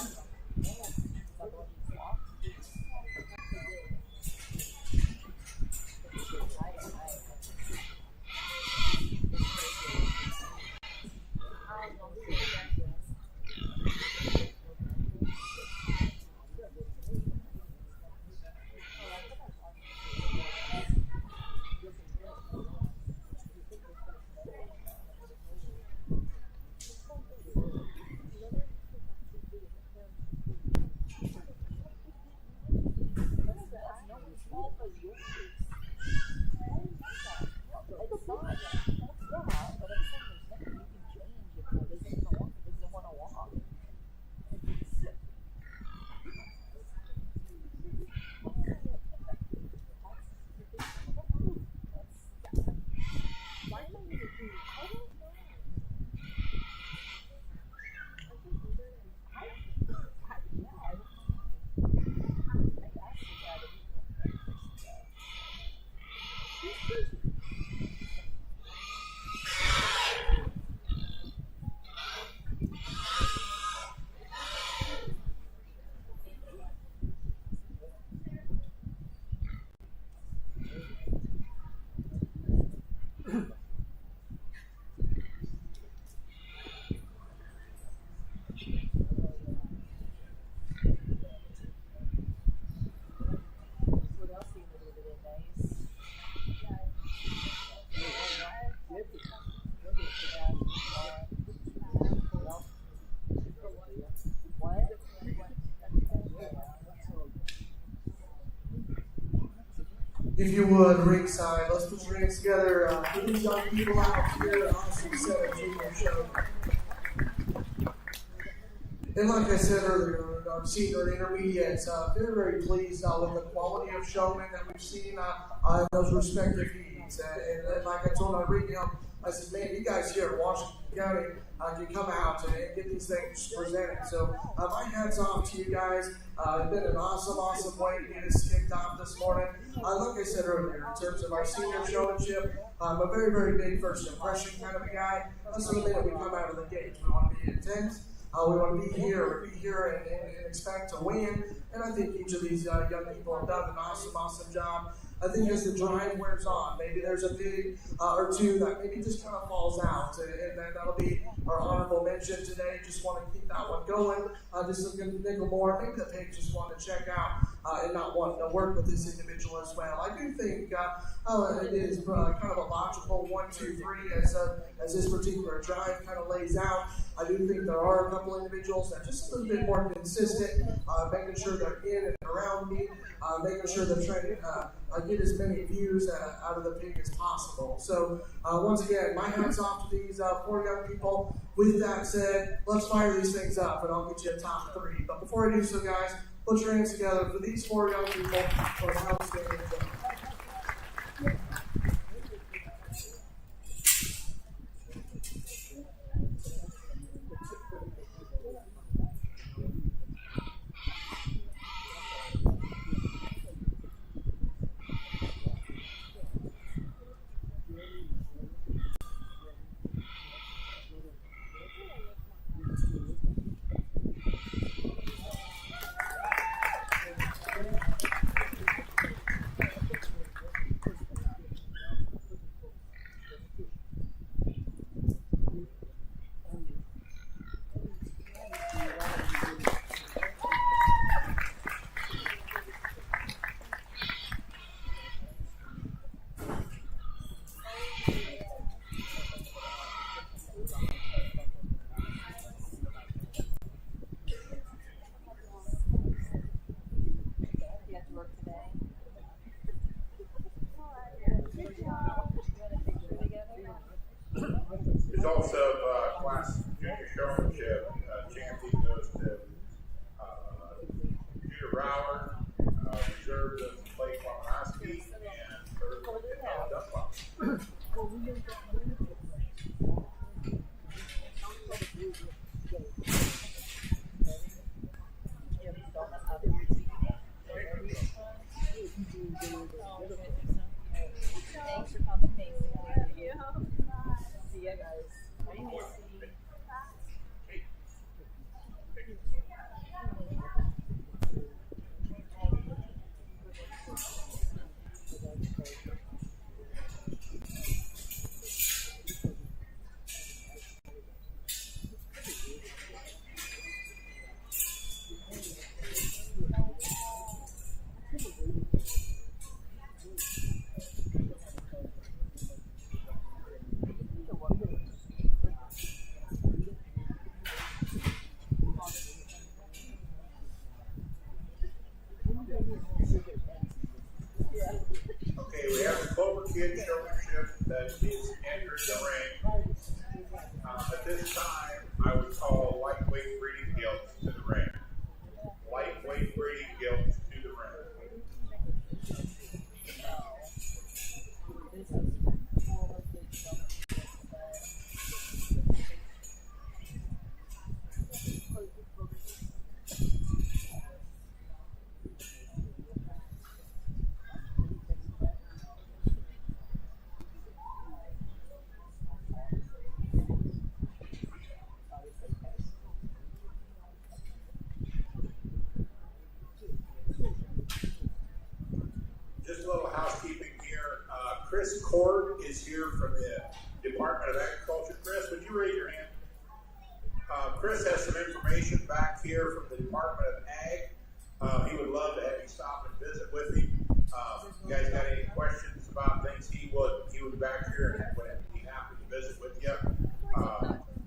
If you would, ringside, let's put your hands together for these young people out here at Austin Center Junior Show. And like I said earlier, our senior and intermediates, very, very pleased with the quality of showmen that we've seen in those respective heats. And like I told our him, I said, man, you guys here in Washington County can come out and get these things presented. So my hat's off to you guys. It's been an awesome way to get us kicked off this morning. Like I said earlier, in terms of our senior showmanship, I'm a very, very big first impression kind of a guy. That's the minute we come out of the gates. We want to be intense. We want to be here and expect to win. And I think each of these young people have done an awesome job. I think as the drive wears on, maybe there's a pig or two that maybe just kind of falls out. And then that'll be our honorable mention today. Just want to keep that one going. Just looking at nickel more. Maybe the pig just want to check out and not want to work with this individual as well. I do think it is kind of a logical 1, 2, 3 as this particular drive kind of lays out. I do think there are a couple individuals that are just a little bit more consistent, making sure they're in and around me, making sure they're trying to get as many views out of the pig as possible. So once again, my hat's off to these 4 young people. With that said, let's fire these things up and I'll get you a top 3. But before I do so, guys, put your hands together for these 4 young people for an outstanding job. Results of Class Junior Showmanship. Champion goes to Judah Rauer, reserve goes to Blake Wamanoski, and third goes to Ella Dunlop. Thanks for coming, Macy. See ya, guys. Bye, Macy. Okay, we have the Clover Kid Showmanship that is entering the ring. At this time, I would call lightweight breeding gilts to the ring. Lightweight breeding gilts to the ring. Just a little housekeeping here. Chris Cord is here from the Department of Agriculture. Chris, would you raise your hand? Chris has some information back here from the Department of Ag. He would love to have you stop and visit with him. You guys got any questions about things? He would be back here and would be happy to visit with you,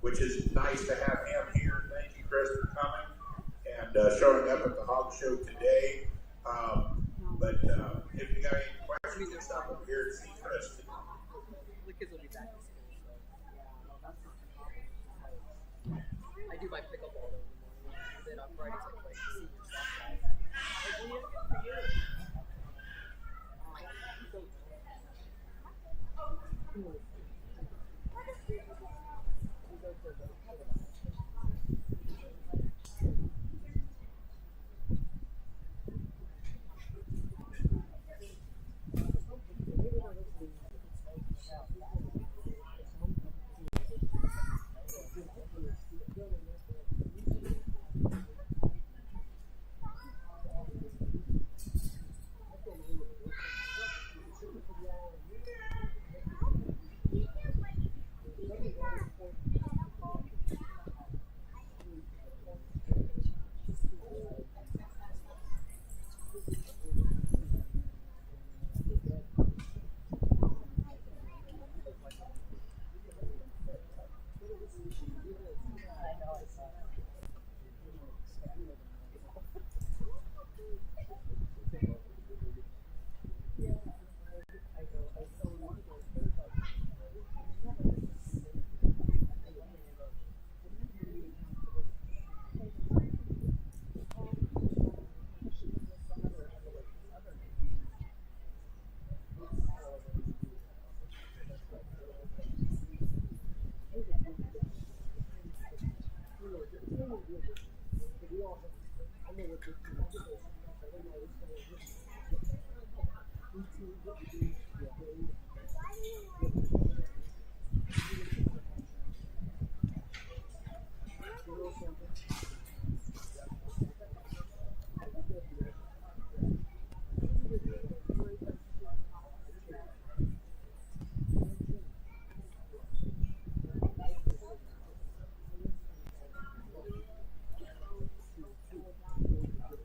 which is nice to have him here. Thank you, Chris, for coming and showing up at the Hog Show today. But if you got any questions, just stop over here and see Chris. The kids will be back to school, so yeah, that's not a problem. I do my pickleball in the morning, then on Fridays I play senior softball. Like, well, good for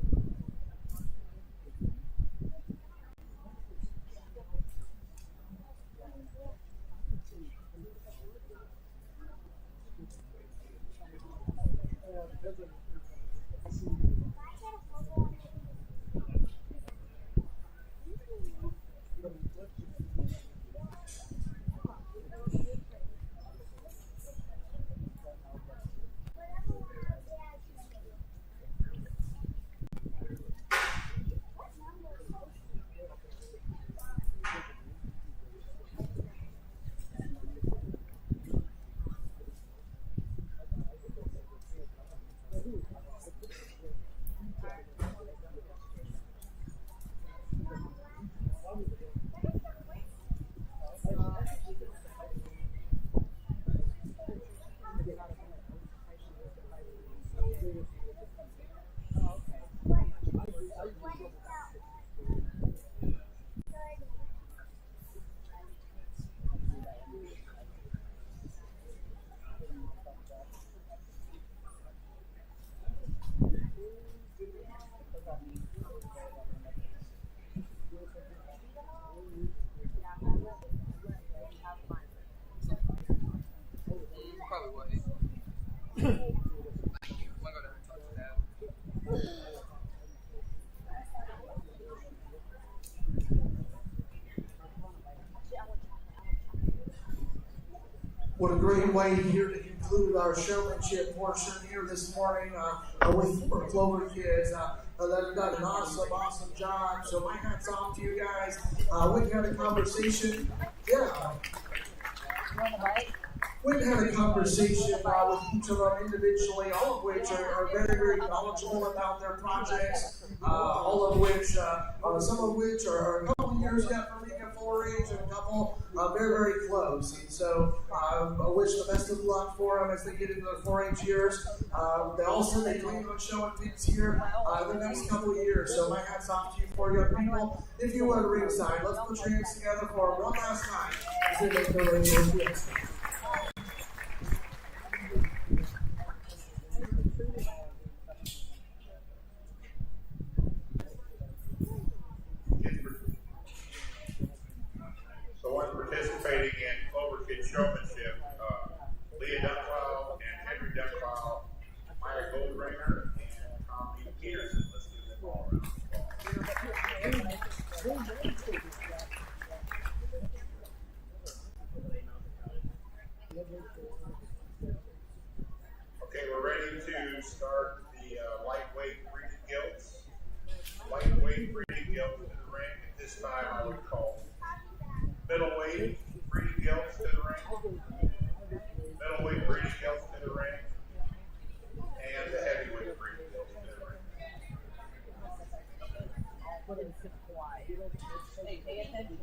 you. Probably would. Thank you. Want to go down and talk to Dad? What a great way here to conclude our showmanship portion here this morning with our Clover kids. They've done an awesome job. So my hat's off to you guys. We've had a conversation. Yeah. We've had a conversation with each of them individually, all of which are very knowledgeable about their projects, all of which, some of which are a couple years yet from being at 4-H and a couple very close. And so I wish the best of luck for them as they get into their 4-H years. They also they plan on showing pigs here the next couple of years. So my hat's off to you for young people. If you want to ringside, let's put your hands together for one last time as they make their way to the field. So one participating in Clover Kid Showmanship, Leah Duckwell and Henry Duckwell, Maya Goldringer, and Tommy Peterson. Let's give them all a round of applause. Okay, we're ready to start the lightweight breeding gilts. Lightweight breeding gilts to the ring. At this time, I would call middleweight breeding gilts to the ring. Middleweight breeding gilts to the ring. And the heavyweight breeding gilts to the ring. Hey, pay attention.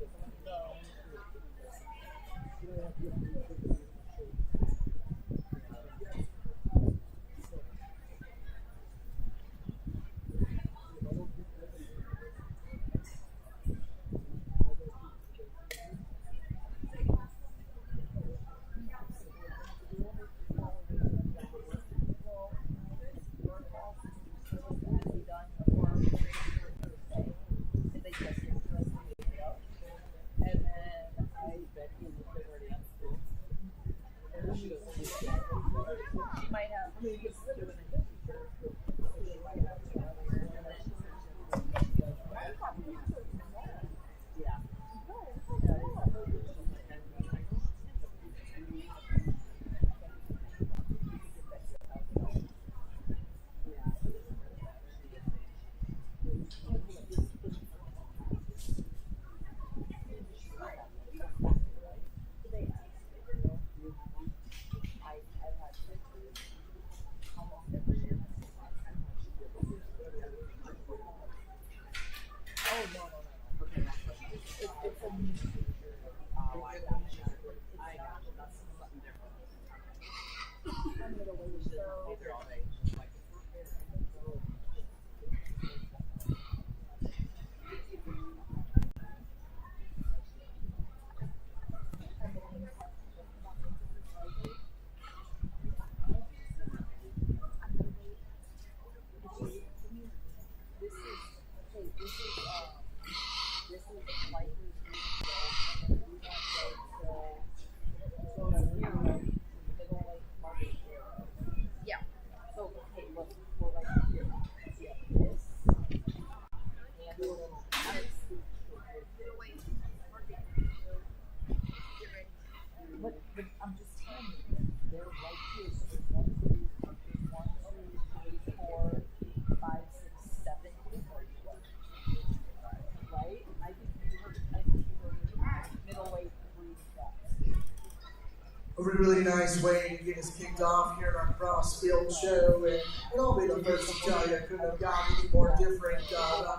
A really nice way to get us kicked off here at our Crossfield show, and I'll be the first to tell you I couldn't have gotten any more different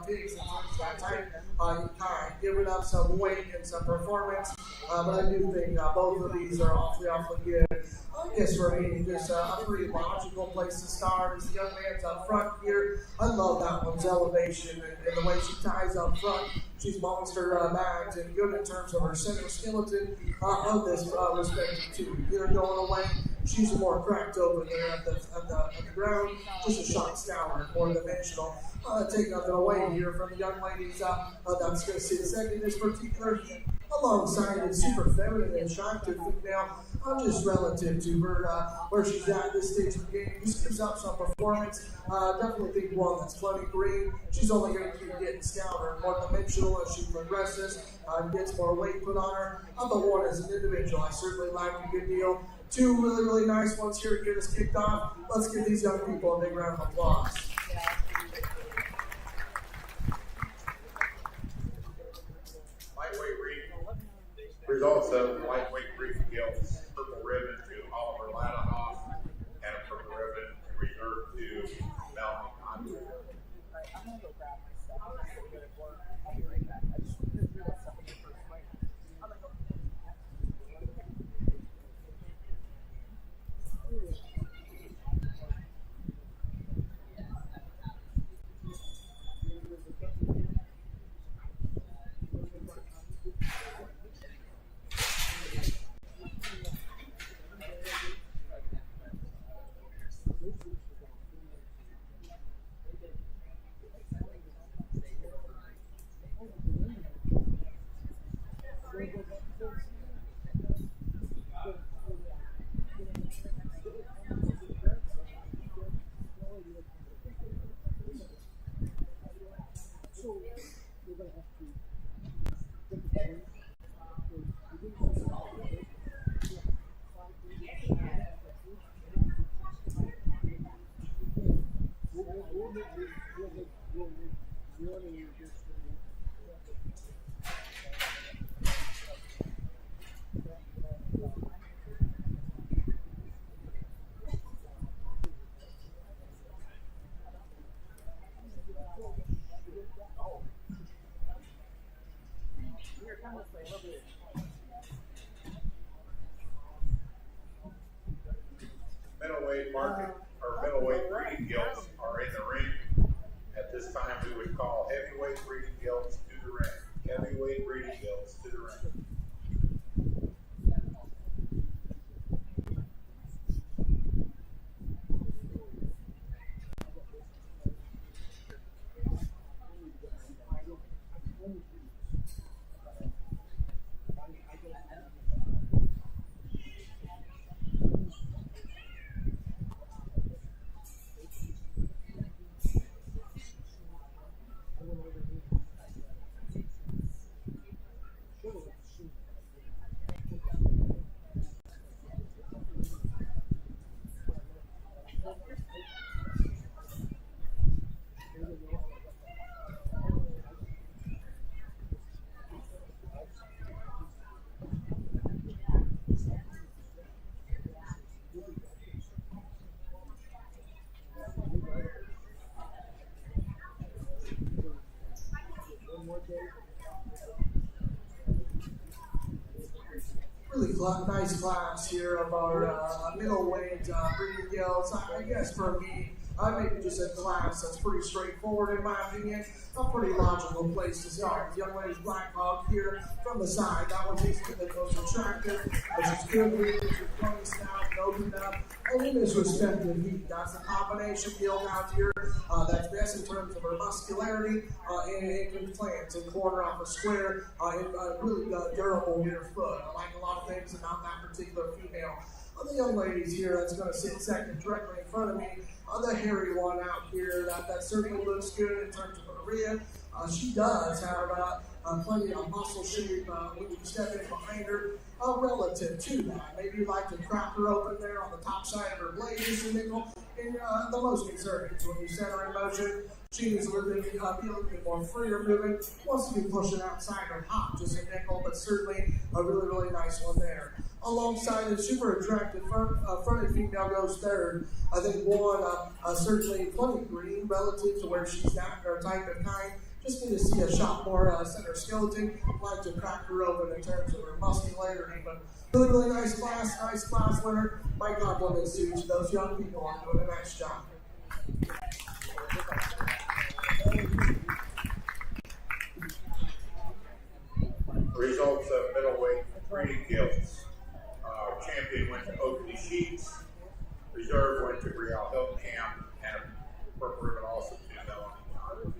pigs in terms of that time. You kind of give it up some weight and some performance, but I do think both of these are awfully good. I guess for me, just a pretty logical place to start is the young man's up front here. I love that one's elevation and the way she ties up front. She's monster bagged and good in terms of her center skeleton of this respect too. Get her going away. She's more cracked open there at the ground. Just a shot stouter, more dimensional. Take nothing away here from the young ladies that's going to sit second in this particular heat. Alongside a super feminine and attractive female, just relative to her, where she's at this stage of the game. Just gives up some performance. Definitely think one that's plenty green. She's only going to keep getting stouter and more dimensional as she progresses, gets more weight put on her. But one as an individual, I certainly like a good deal. Two really, really nice ones here to get us kicked off. Let's give these young people a big round of applause. Lightweight reef. Results of lightweight reef gilts. Purple ribbon to Oliver Ladanoff and a purple ribbon reserved to Melanie Andre. Alright, I'm gonna go grab my stuff. I'm gonna go to work. I'll be right back. I just want to do that stuff in the first place. I'm gonna go. Middleweight market or middleweight breeding gilts are in the ring. At this time, we would call heavyweight breeding gilts to the ring. Heavyweight breeding gilts to the ring. Really nice class here of our middleweight breeding gilts. I guess for me, maybe just a class that's pretty straightforward in my opinion. A pretty logical place to start. The young lady's Black Hawk here from the side. That one's the most attractive, but she's good with her funny snout and opened up. And in this respective heat, that's the combination build out here. That's best in terms of her muscularity and can plant and corner off a square and really durable rear foot. I like a lot of things about that particular female. The young ladies here that's going to sit second directly in front of me. The hairy one out here, that certainly looks good in terms of her rear. She does have plenty of muscle shape when you step in behind her relative to that. Maybe you'd like to crack her open there on the top side of her blade just a nickel. And the most concerning is when you set her in motion, she needs a little bit more freer movement. Wants to be pushing outside her hop just a nickel, but certainly a really, really nice one there. Alongside the super attractive fronted female goes third. I think one certainly plenty green relative to where she's at, her type of kind. just need to see a shot more center skeleton. Like to crack her open in terms of her muscularity, but really, really nice class winner. My compliments to each of those young people on doing a nice job. Results of middleweight breeding guilds. Champion went to Oakley Sheets. Reserve went to Brielle Hilton Camp, and purple ribbon also to Melanie John.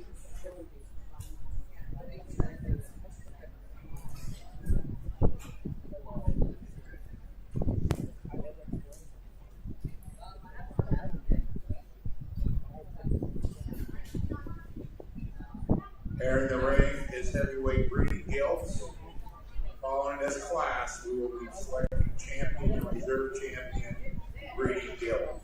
Entering the ring is heavyweight breeding guilds. Following this class, we will be selecting champion and reserve champion breeding guild.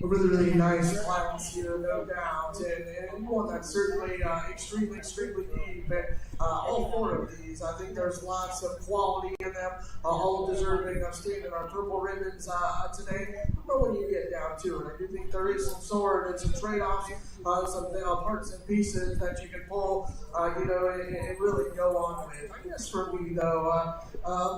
A really, really nice class here, no doubt, and one that's certainly extremely deep. And all four of these, I think there's lots of quality in them, all deserving of standing our purple ribbons today. But when you get down to it, I do think there is some sort and some trade-offs, some parts and pieces that you can pull, and really go on with. I guess for me, though,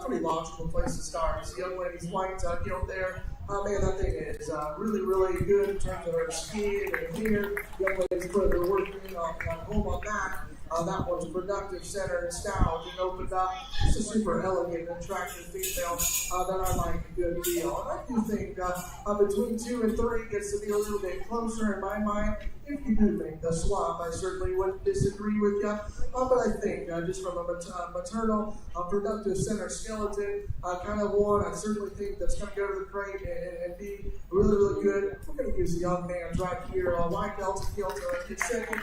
pretty logical place to start. It's the young lady's white guilt there. Man, that thing is really, really good in terms of her speed and here. Young ladies put their work in on home on that. That one's productive, center, and stout, and opened up. It's a super elegant and attractive female that I like a good deal. And I do think between 2 and 3 gets to be a little bit closer in my mind. If you do make the swap, I certainly wouldn't disagree with you. But I think just from a maternal, productive center skeleton kind of one, I certainly think that's going to go to the crate and be really, really good. We're going to use the young man's right here. White belt to kill to his second.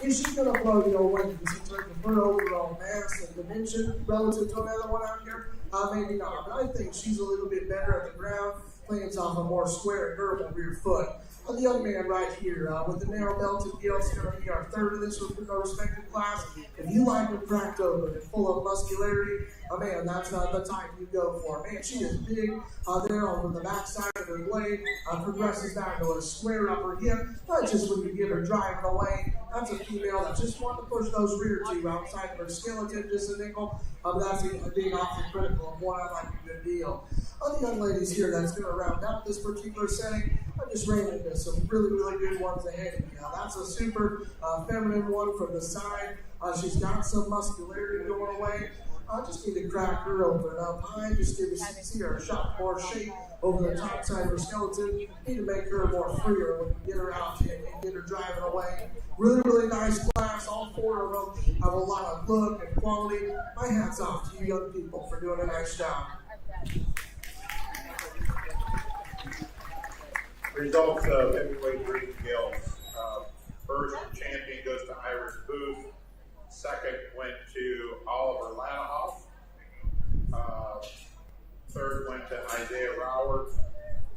Is she going to blow the old wings in terms of her overall mass and dimension relative to another one out here? Maybe not. But I think she's a little bit better at the ground, plans off a more square and durable rear foot. The young man right here with the narrow belted gill is going to be our third of this respective class. If you like them cracked open and full of muscularity, man, that's the type you go for. Man, she is big there over the backside of her blade, progresses down to a square upper hip. Not just when you get her driving away. That's a female that just wants to push those rear two outside of her skeleton just a nickel. That's being awfully critical of one I like a good deal. The young ladies here that's going to round out this particular setting, I just ran into some really, really good ones ahead of you. That's a super feminine one from the side. She's got some muscularity going away. I just need to crack her open up high, just give us see her a shot more shape over the top side of her skeleton. Need to make her more freer when we get her out and get her driving away. Really, really nice class. All 4 of them have a lot of look and quality. My hat's off to you young people for doing a nice job. Results of heavyweight breeding gills. First champion goes to Iris Booth. Second went to Oliver Lanahoff. Third went to Isaiah Rauer.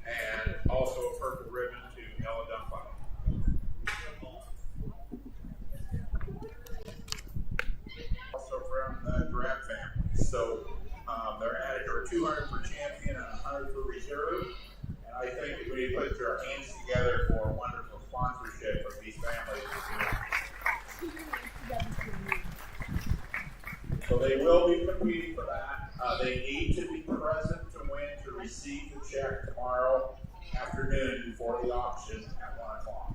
And also a purple ribbon to Ella Dunbar. Also from the Grab family. So they're added to our 200 for champion and 100 for reserve. I think that we put our hands together for a wonderful sponsorship of these families. So they will be competing for that. They need to be present to win to receive the check tomorrow afternoon before the auction at 1 o'clock.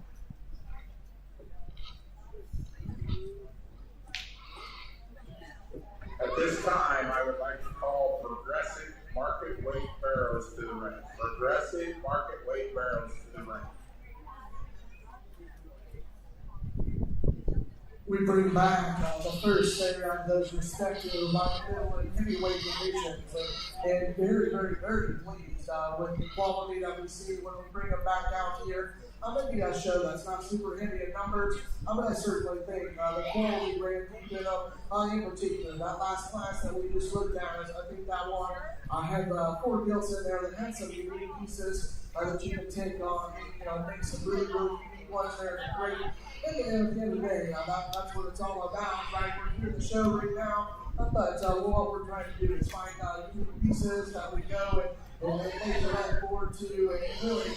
At this time, I would like to call progressive market weight barrels to the ring. Progressive market weight barrels to the ring. We bring back the first there of those respective light, middle, and heavyweight divisions, and very, very, very pleased with the quality that we see when we bring them back out here. Maybe a show that's not super heavy in numbers, but I certainly think the quality ran deep in them, in particular. That last class that we just looked at, I think that one had 4 gilts in there that had some unique pieces that you can take on, make some really, really unique ones there. Great. And at the end of the day, that's what it's all about, right? We're here at the show right now, but what we're trying to do is find unique pieces that we go and make the right forward to, and really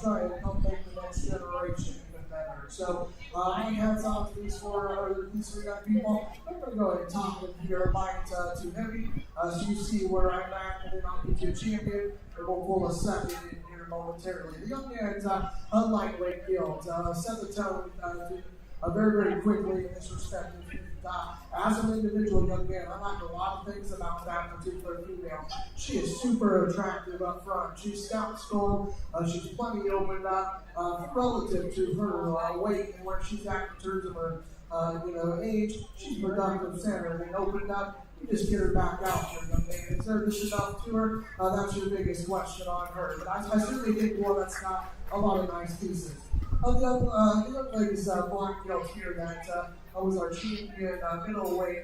try and help make the next generation even better. So, my hats off to these 4 young people. I'm going to go ahead and talk them here light to heavy, so you see where I'm at, and then I'll get you a champion, and we'll pull a second in here momentarily. The young man's lightweight guild set the tone very, very quickly in this respect. As an individual young man, I like a lot of things about that particular female. She is super attractive up front. She's stout skull. She's plenty opened up relative to her weight and where she's at in terms of her age. She's productive center and opened up. You just get her back out here, young man. Is there just enough to her? That's your biggest question on her. But I certainly think one that's got a lot of nice pieces. The young lady's black belt here that was our champion middleweight.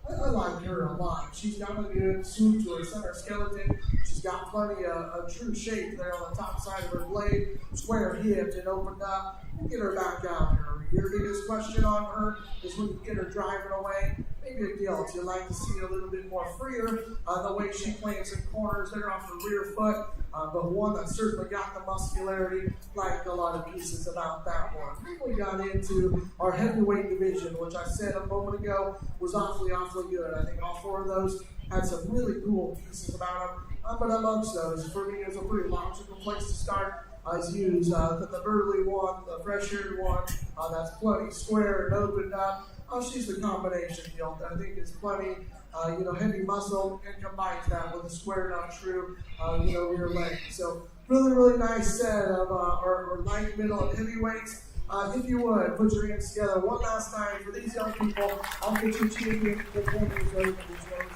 I like her a lot. She's got a good swoop to her center skeleton. She's got plenty of true shape there on the top side of her blade, square hipped and opened up. You get her back out here. Your biggest question on her is when you get her driving away. Maybe a gilt. You'd like to see a little bit more freer. The way she plants in corners there off her rear foot. But one that certainly got the muscularity, like a lot of pieces about that one. Then we got into our heavyweight division, which I said a moment ago was awfully good. I think all 4 of those had some really cool pieces about them. But amongst those, for me, it was a pretty logical place to start. I use the burly one, the fresh-haired one, that's plenty square and opened up. she's the combination deal that I think is plenty, heavy muscle and combines that with a squared up true, rear leg. So really, really nice set of our light, middle, and heavyweights. If you would, put your hands together one last time for these young people. I'll get you champion the corners ready for these young men.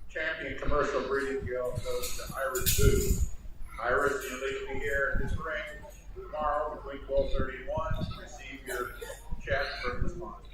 Champion commercial breeding goes to Iris Booth. Iris, you need to be here at this ring tomorrow between 12:30 and 1 to receive your check from the sponsor.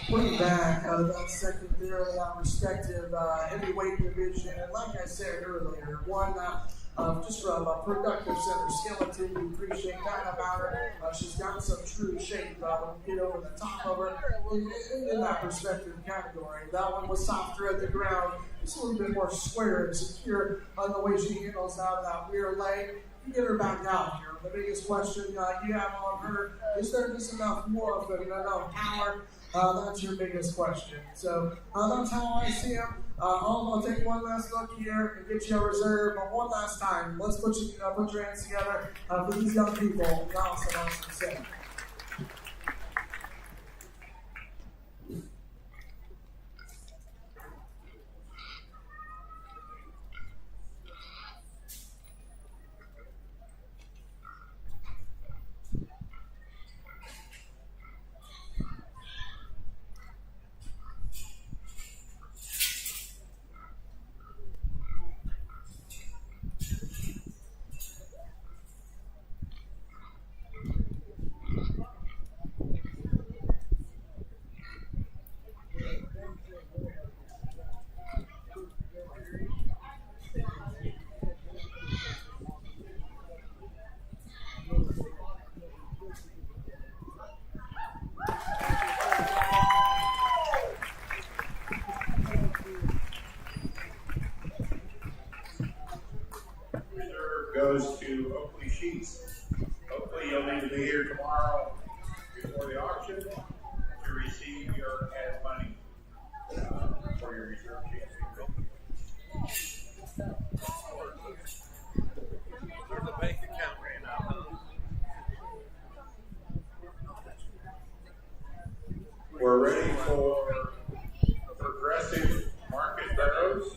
Putting back that secondary, respective heavyweight division, and like I said earlier, one just from a productive center skeleton, we appreciate that about her. She's got some true shape. Get over the top of her in that respective category. That one was softer at the ground. It's a little bit more square and secure on the way she handles out of that rear leg. You get her back out here. The biggest question you have on her, is there just enough warmth and enough power? That's your biggest question. So that's how I see him. I'll take one last look here and get you a reserve. But one last time, let's put your hands together for these young people. Awesome set. Goes to Oakley Sheets. Oakley, you'll need to be here tomorrow before the auction to receive your ad money for your reserve championship. There's a bank account right now. We're ready for progressive market barrows.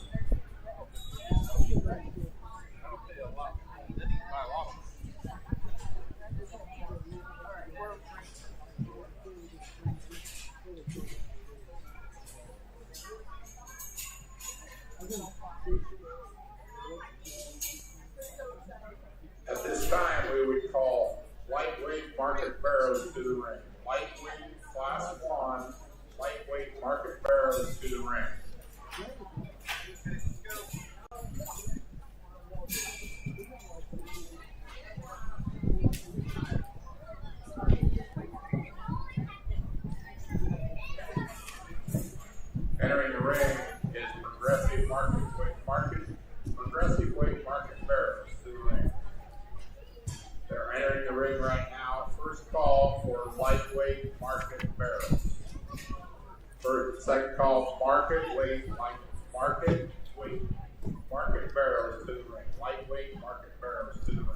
At this time, we would call lightweight market barrows to the ring. Lightweight class 1, lightweight market barrows to the ring. Entering the ring is progressive weight market barrows to the ring. They're entering the ring right now. First call for lightweight market barrows. second call, market weight, market barrels to the ring. Lightweight market barrels to the ring.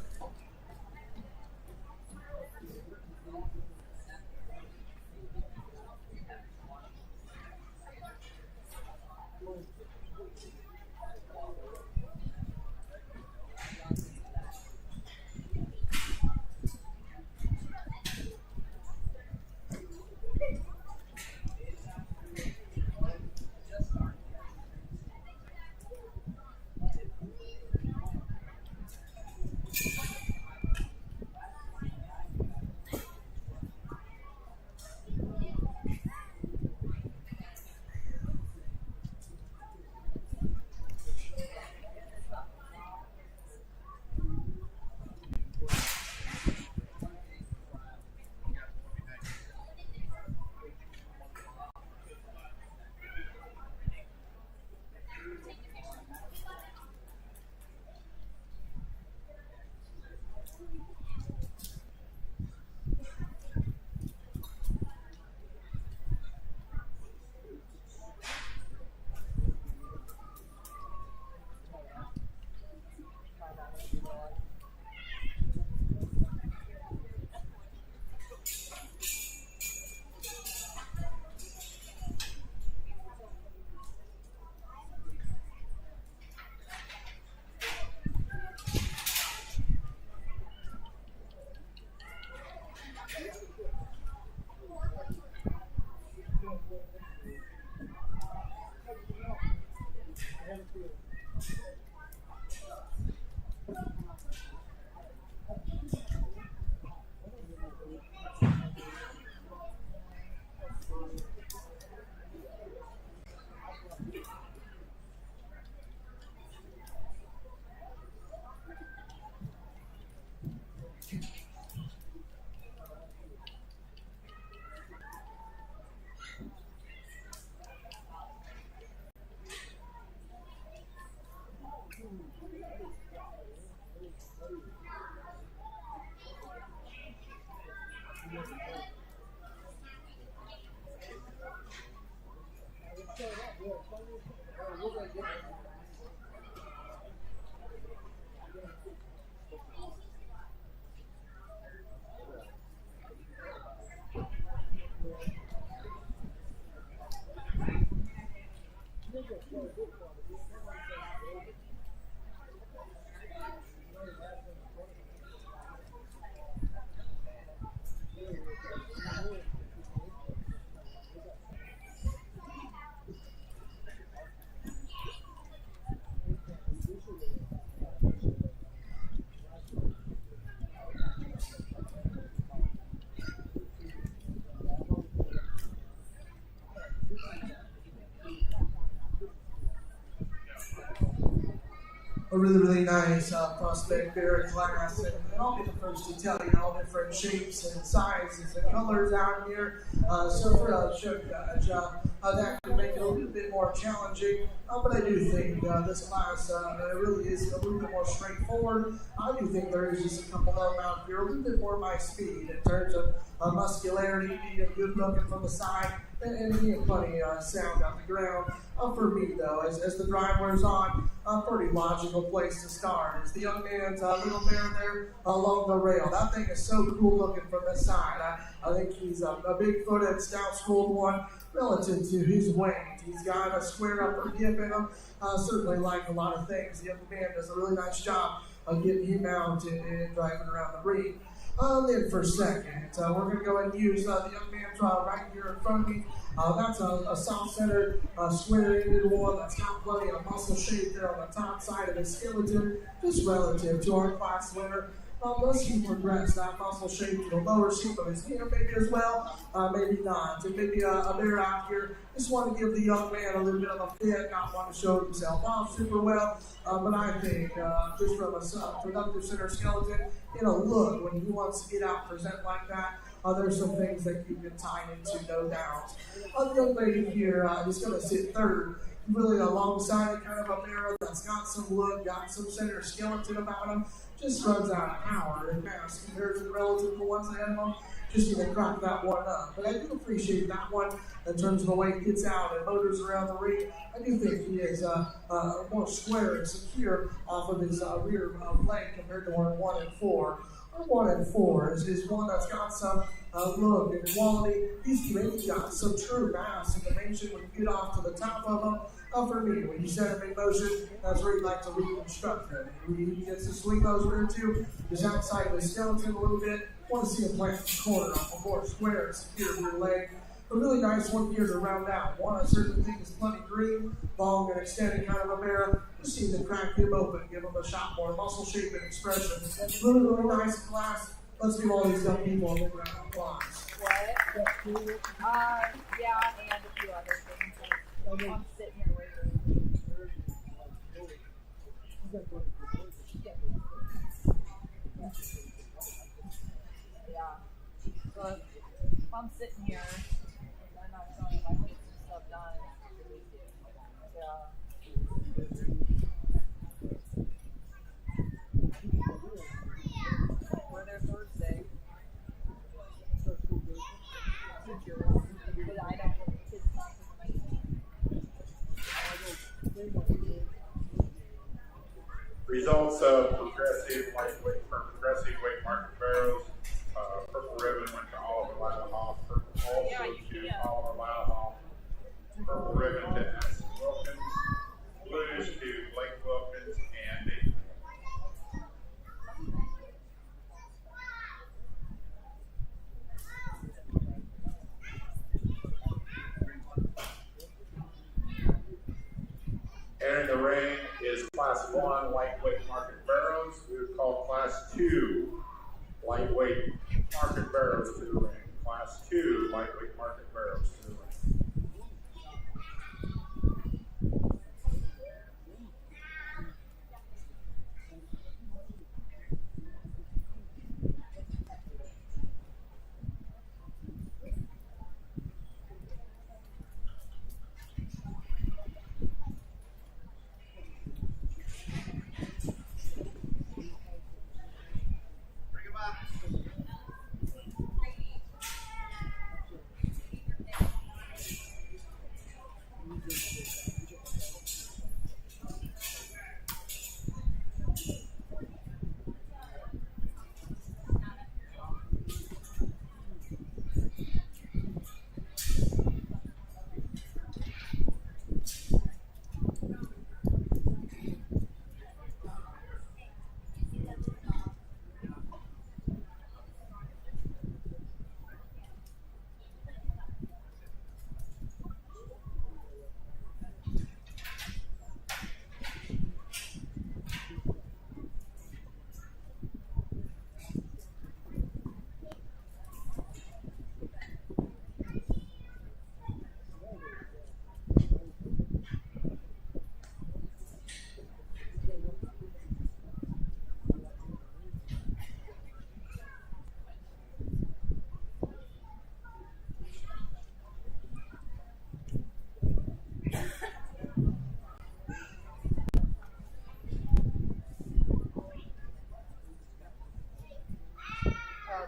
A really, really nice prospect bear class, and I'll be the first to tell you all different shapes and sizes and colors out here. So for a show judge, that could make it a little bit more challenging, but I do think this class really is a little bit more straightforward. I do think there is just a couple of them out here a little bit more my speed in terms of muscularity, being good looking from the side, and being plenty sound on the ground. For me, though, as the drive wears on, a pretty logical place to start is the young man's little bear there along the rail. That thing is so cool looking from this side. I think he's a big-footed, stout-schooled one relative to his weight. He's got a square upper hip in him. Certainly like a lot of things. The young man does a really nice job of getting him out and driving around the ring. Then for second, we're going to go ahead and use the young man's right here in front of me. That's a soft-centered, square-ended one that's got plenty of muscle shape there on the top side of his skeleton, just relative to our class winner. Let's he progress that muscle shape to the lower shape of his hand maybe as well, maybe not. And maybe a bear out here just want to give the young man a little bit of a fit, not want to show himself off super well. But I think just from a productive center skeleton, look, when he wants to get out and present like that, there's some things that you can tie into, no doubt. The young lady here is going to sit third, really alongside kind of a bear that's got some look, got some center skeleton about him. Just runs out of power and mass compared to the relative to ones ahead of him. just need to crack that one up. But I do appreciate that one in terms of the way he gets out and motors around the ring. I do think he is more square and secure off of his rear leg compared to one 1 and 4. Our 1 and 4 is one that's got some look and quality. He's maybe got some true mass information when you get off to the top of him. For me, when you set him in motion, that's where you like to reconstruct him. He gets to swing those rear two, just outside the skeleton a little bit. Want to see him plant the corner off a more square and secure rear leg. A really nice one here to round out. One I certainly think is plenty green, long and extended kind of a mare. Just need to crack him open, give him a shot more muscle shape and expression. Really, really nice class. Let's give all these young people a big round of applause. What? Yeah, and a few other things. Like, I'm sitting here waiting. Yeah. So if I'm sitting here and I'm not showing my kids and stuff done, we're there Thursday. Teachers. But I don't want the kids not Results of progressive weight market barrels. Purple ribbon went to Oliver Lidehoff. Purple also to Oliver Lidehoff. Purple ribbon to Addison Wilkins. Blues to Blake Wilkins and Nathan. Entering the ring is Class 1 lightweight market barrels. We would call Class 2 lightweight market barrels to the ring. Class 2 lightweight market barrels to the ring.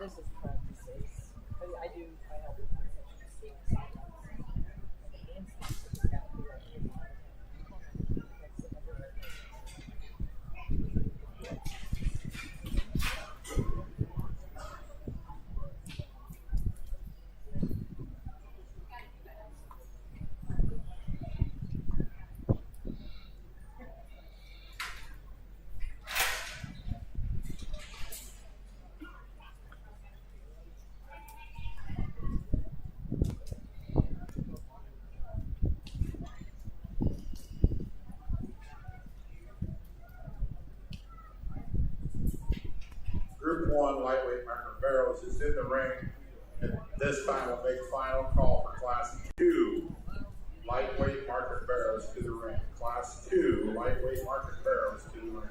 this is practices. I help with mistakes sometimes. The instincts of the gotta be right here. Group 1 lightweight marker barrels is in the ring. And this time we'll make a final call for Class 2 lightweight marker barrels to the ring. Class 2 lightweight marker barrels to the ring.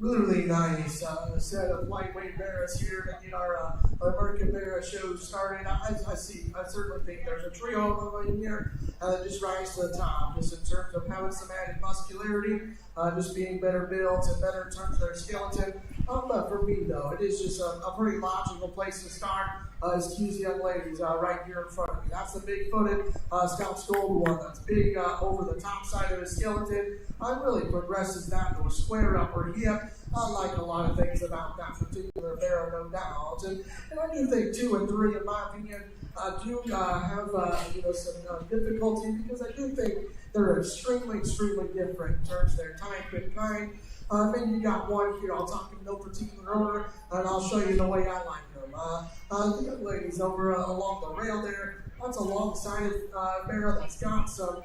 really nice set of lightweight barras here to get our American Barra show started. I certainly think there's a trio of them in here that just rise to the top, just in terms of having some added muscularity, just being better built and better in terms of their skeleton. For me, though, it is just a pretty logical place to start. Is these young ladies right here in front of me. That's the big-footed Scout's Gold one. That's big over the top side of his skeleton. Really progresses that to a square upper hip. I like a lot of things about that particular barrel, no doubt. And I do think 2 and 3, in my opinion, do have some difficulty, because I do think they're extremely, extremely different in terms of their type and kind. Maybe you got one here. I'll talk in no particular order, and I'll show you the way I like them. The young ladies over along the rail there, that's a long-sided barrel that's got some,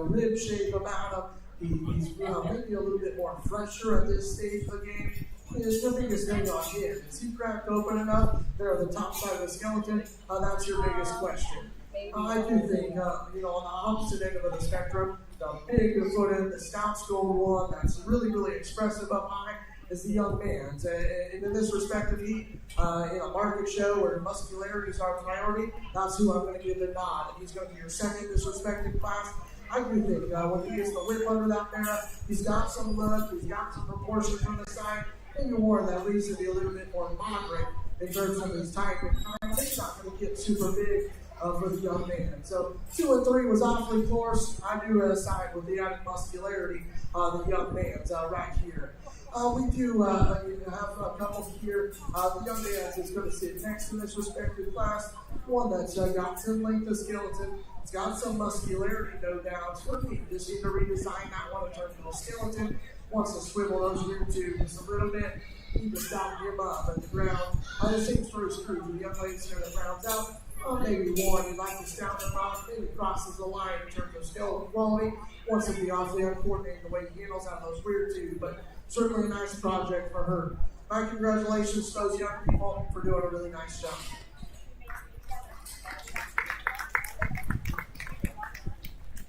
rib shape about him. He's maybe a little bit more fresher at this stage of the game. The biggest thing on him is he cracked open enough there at the top side of the skeleton. That's your biggest question. I do think, on the opposite end of the spectrum, the big-footed, the Scout's Gold one that's really, really expressive up high is the young man's. And in this respect of heat, in a market show where muscularity is our priority, that's who I'm going to give the nod. And he's going to be your second in this respective class. I do think when he gets the whip under that barrel, he's got some look, he's got some proportion from the side. Maybe one that leads to be a little bit more moderate in terms of his type and kind. He's not going to get super big for the young man. So 2 and 3 was awfully close. I do side with the added muscularity the young man's right here. We do have a couple here. The young man is going to sit next to this respective class. One that's got some length of skeleton. It's got some muscularity, no doubt. For me, just need to redesign that one in terms of the skeleton. Wants to swivel those rear tubes just a little bit. Need to stop him up at the ground. The same sort of screw. The young lady's going to round out. Maybe one, you'd like to sound him off, maybe crosses the line in terms of skeleton quality. Wants to be awfully uncoordinated the way he handles out those rear tubes, but certainly a nice project for her. My congratulations to those young people for doing a really nice job.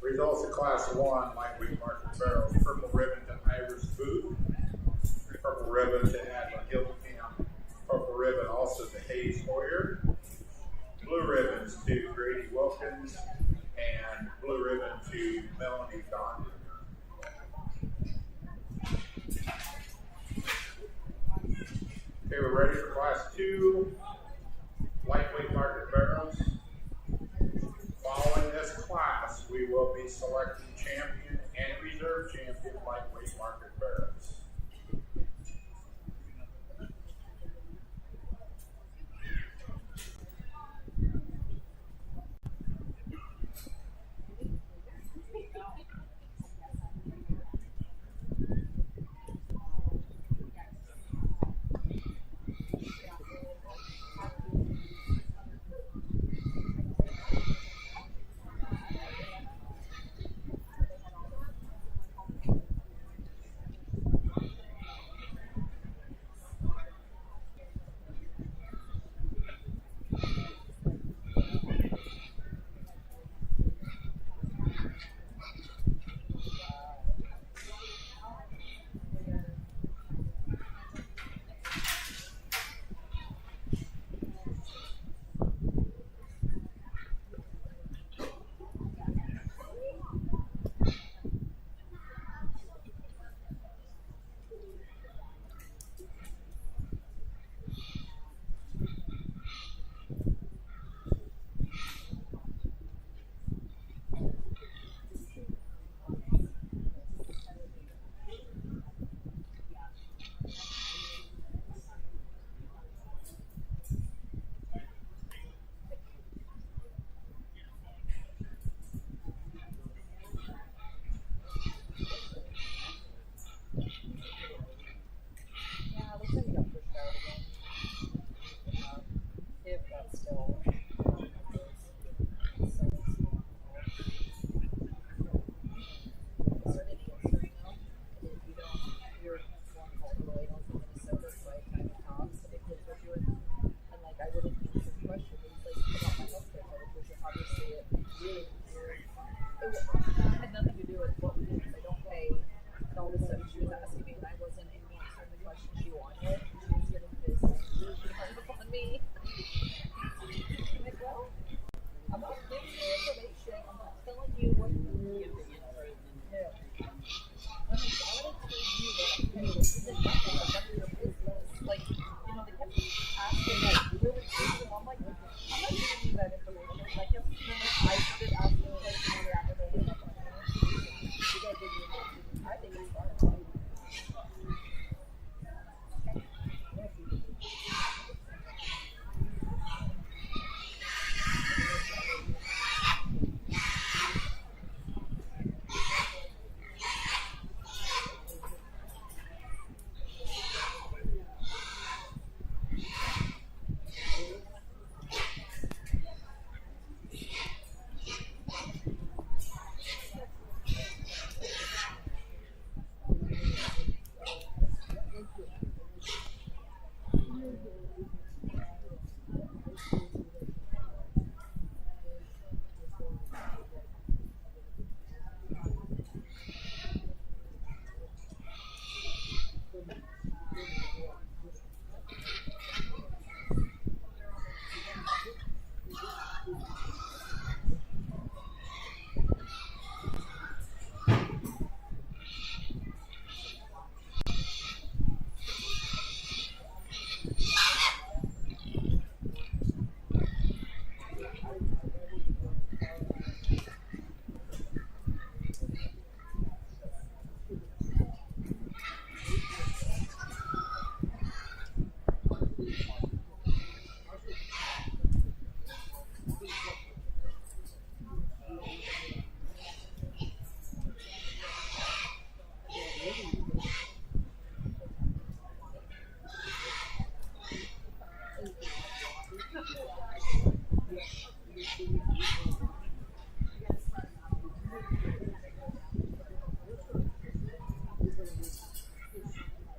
Results of Class 1, lightweight market barrels, purple ribbon to Iris Booth, purple ribbon to Adela Hildekamp, purple ribbon also to Hayes Hoyer, blue ribbons to Grady Wilkins, and blue ribbon to Melanie Gandhi. Okay, we're ready for Class 2, lightweight market barrels. Following this class, we will be selecting champion and reserve champion lightweight market barrels. asking like really questions. I'm like, I'm not giving you that information. Like, if I started asking questions after they hit up on me, you guys give me information. I think it's fine.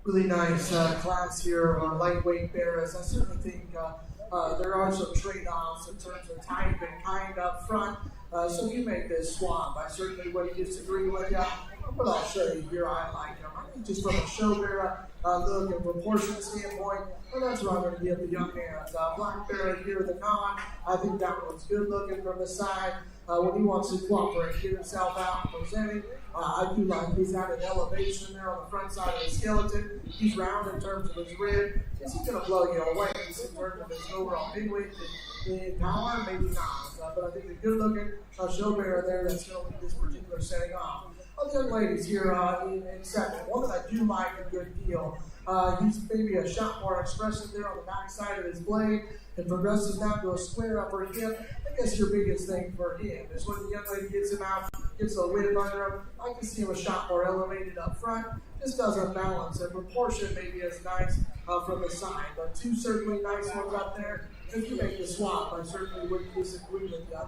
Really nice class here, lightweight bearers. I certainly think there are some trade-offs in terms of type and kind up front. So you make this swap. I certainly wouldn't disagree with you, but I'll show you here. I like them. I think just from a show bearer look and proportion standpoint, well, that's what I'm going to give the young man's. Black bear here, the non. I think that one's good looking from the side. When he wants to cooperate, get himself out and presenting. I do like he's got an elevation there on the front side of the skeleton. He's round in terms of his rib. Is he going to blow you away in terms of his overall big weight and power? Maybe not. But I think a good looking show bearer there that's going to lead this particular setting off. The young ladies here in second. One that I do like a good deal. He's maybe a shot more expressive there on the back side of his blade and progresses down to a square upper hip. I guess your biggest thing for him is when the young lady gets him out, gets a wind under him. I can see him a shot more elevated up front. Just doesn't balance. And proportion maybe is nice from the side. But two certainly nice ones up there. If you make the swap, I certainly wouldn't disagree with you.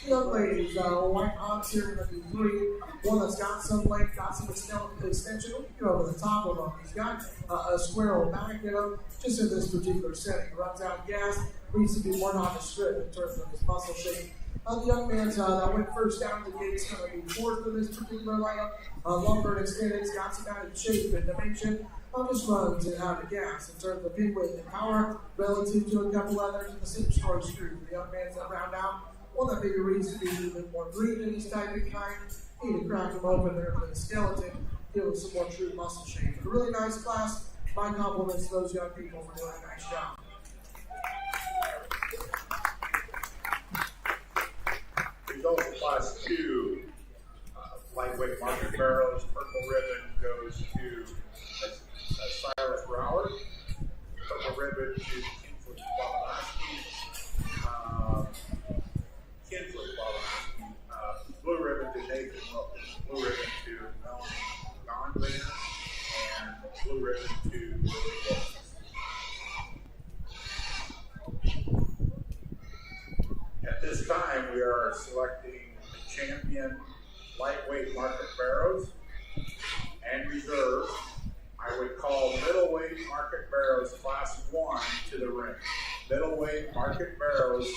Young ladies, white odds here are going to be three. One that's got some length, got some extension. We can go over the top of him. He's got a squirrel back in him. Just in this particular setting, runs out gas. Needs to be more nondescript in terms of his muscle shape. The young man's that went first down the gate is going to be fourth in this particular lineup. Lumber and extended, got some kind of shape and dimension. Just runs and out of gas in terms of pin width and power relative to a couple others in the same story screw. The young man's that round out. One that maybe reads to be a little bit more green in his type of kind. Need to crack him open there for the skeleton, give him some more true muscle shape. But a really nice class. My compliments to those young people for doing a nice job. Results of class 2, lightweight market barrels. Purple ribbon goes to Cyrus Brower. Purple ribbon to Kinsley Kinsley blue ribbon to Nathan Wilkins. Blue ribbon to Don Gardner. And blue ribbon to Willie Wilkins. At this time, we are selecting the champion lightweight market barrows and reserve. I would call middleweight market barrows class 1 to the ring. Middleweight market barrows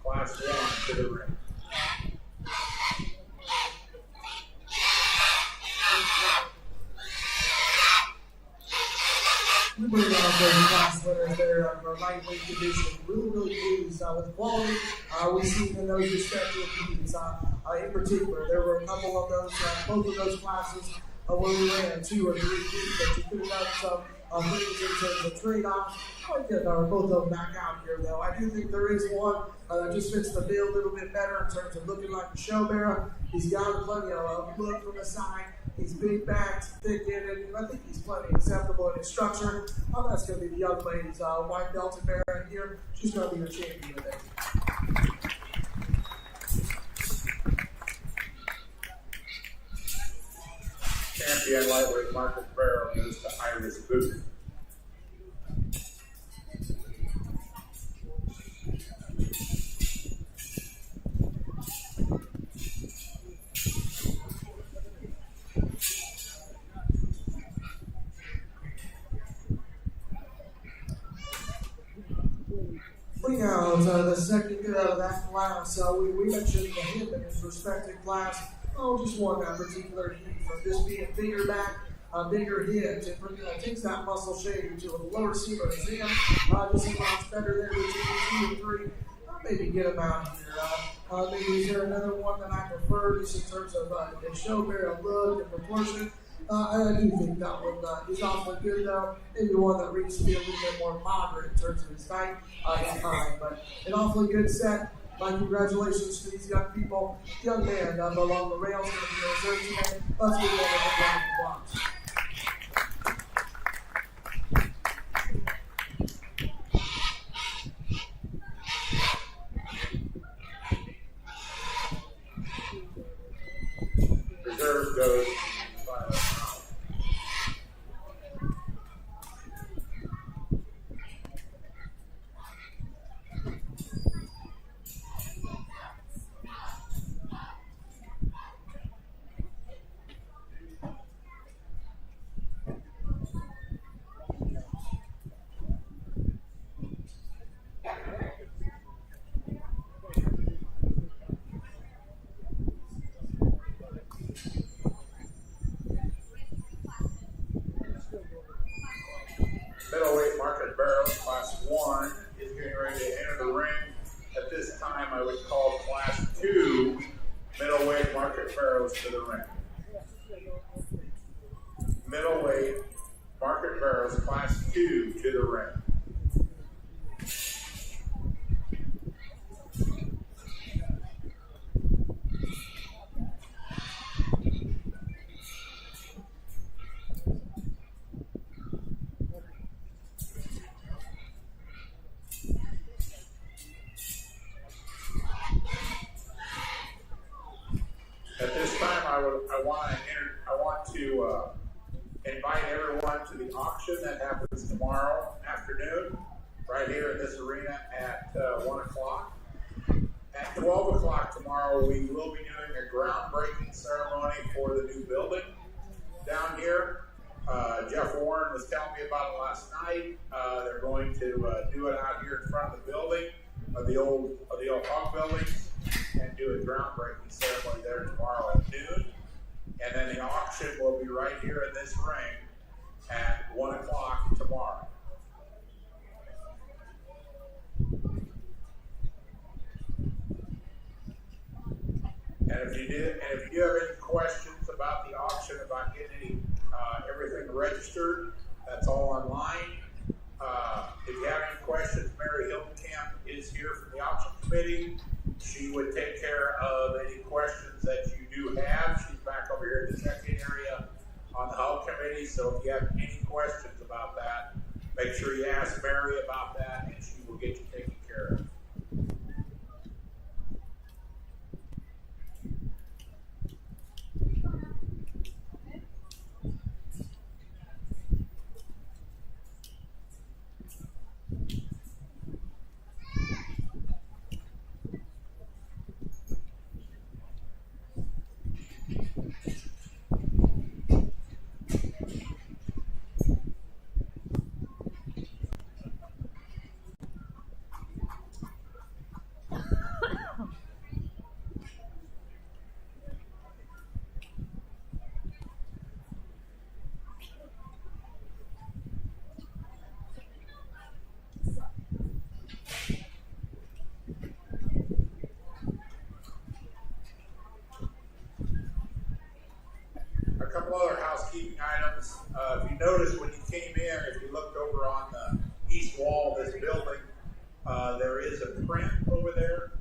class 1 to the ring. We bring on the class winners there for lightweight division. Really pleased with the quality we see in those respective meets. In particular, there were a couple of those, both of those classes where we ran 2 or 3 feet, but you could have done some things in terms of trade-offs. I like that both of them back out here, though. I do think there is one that just fits the bill a little bit better in terms of looking like a show barrel. He's got plenty of look from the side. He's big backed, thick-headed, and I think he's plenty acceptable in his structure. That's going to be the young lady's white belted bear right here. She's going to be your champion today. Champion lightweight Marcus Barrow goes to Iris Booth. Now, the second good out of that class, we mentioned him in his respective class. Just one that particular heat from just being bigger back, bigger hit. It takes that muscle shape to a lower seam of his hand. Just a lot better there between 2 and 3. Maybe get him out here. Maybe is there another one that I prefer just in terms of the show barrel look and proportion? I do think that one is awfully good, though. Maybe one that reads to be a little bit more moderate in terms of his height and time. But an awfully good set. My congratulations to these young people. Young man along the rails going to be reserved today. Let's give them a round of applause. Reserve goes. Middleweight Marcus Barrow, Class 1, is getting ready to enter the ring. At this time, I would call Class 2 Middleweight Marcus Barrows to the ring. Middleweight Marcus Barrows, Class 2 to the ring. At this time, I want to invite everyone to the auction that happens tomorrow afternoon, right here in this arena at 1 o'clock. At 12 o'clock tomorrow, we will be doing a groundbreaking ceremony for the new building down here. Jeff Warren was telling me about it last night. They're going to do it out here in front of the building, of the old hog buildings, and do a groundbreaking ceremony there tomorrow at noon. And then the auction will be right here in this ring at 1 o'clock tomorrow. And if you do have any questions about the auction, about getting everything registered, that's all online. If you have any questions, Mary Hildenkamp is here from the auction committee. She would take care of any questions that you do have. She's back over here in the check-in area on the hub committee. So if you have any questions about that, make sure you ask Mary about that, and she will get you taken care of. is a print over there.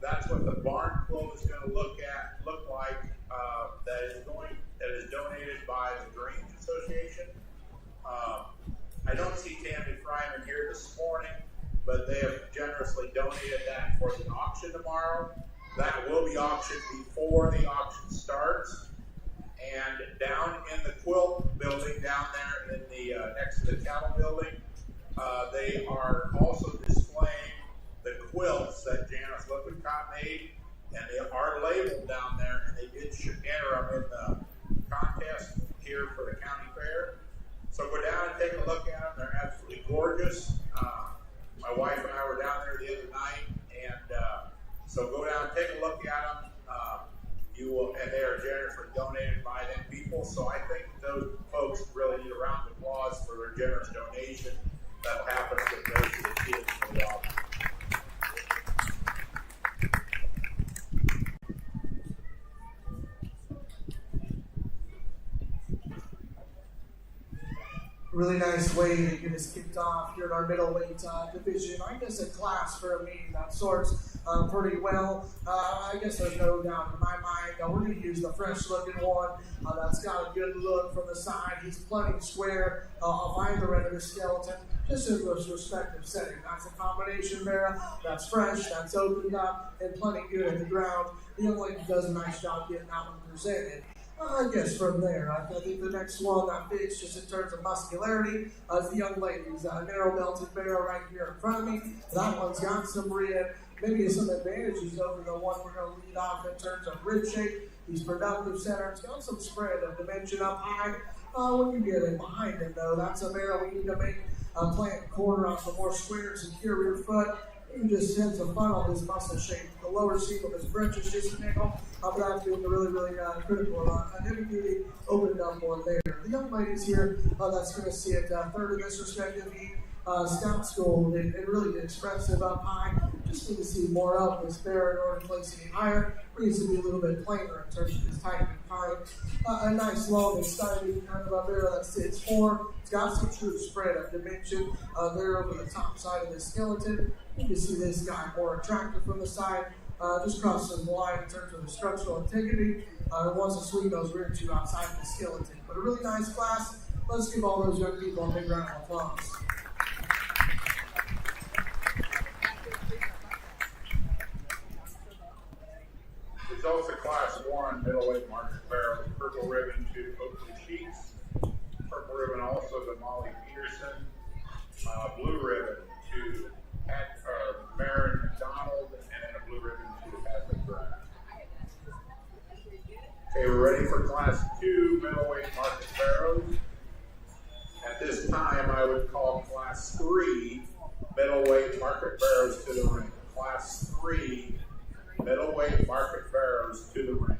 That's what the barn quilt is going to look like. That is donated by the Greens Association. I don't see Tammy Fryman here this morning, but they have generously donated that for the auction tomorrow. That will be auctioned before the auction starts. And down in the quilt building down there in the next to the cattle building, they are also displaying the quilts that Janice Lippincott made, and they are labeled down there, and they did enter them in the contest here for the county fair. So go down and take a look at them. They're absolutely gorgeous. My wife and I were down there the other night, and so go down and take a look at them. You will, and they are generously donated by them people. So I think those folks really need a round of applause for their generous donation. That'll happen if it goes to the kids for the auction. Really nice way to get us kicked off here in our middleweight division. I guess a class for a meeting that sorts pretty well. I guess there's no doubt in my mind. We're going to use the fresh looking one that's got a good look from the side. He's plenty square of either end of the skeleton, just in those respective settings. That's a combination barrel, that's fresh, that's opened up, and plenty good at the ground. The young lady does a nice job getting that one presented. I guess from there, I think the next one that fits just in terms of muscularity is the young lady's narrow belted barrel right here in front of me. That one's got some rib, maybe some advantages over the one we're going to lead off in terms of rib shape. He's productive center. It's got some spread of dimension up high. When you get it behind him, though, that's a barrel we need to make plant corner on some more square and secure rear foot. You can just sense a funnel his muscle shape. The lower seat of his bridge is just a nickel. But that's being really critical. Heavy duty opened up one there. The young ladies here that's going to see it third in this respective heat. Scout school, and really expressive up high. Just need to see more of this barrel in order to place any higher. It needs to be a little bit plainer in terms of his type and kind. A nice long and stylish kind of a barrel that sits four. It's got some true spread of dimension there over the top side of the skeleton. You can see this guy more attractive from the side. Just crosses the line in terms of the structural integrity. It wants to swing those rear two outside of the skeleton. But a really nice class. Let's give all those young people a big round of applause. Results of Class 1 middleweight market barrel, purple ribbon to Oakley Sheets, purple ribbon also to Molly Peterson, blue ribbon to Maren McDonald, and then a blue ribbon to Patrick Brown. Okay, we're ready for Class 2 middleweight market barrels. At this time, I would call Class 3 middleweight market barrels to the ring. Class 3 middleweight market barrels to the ring.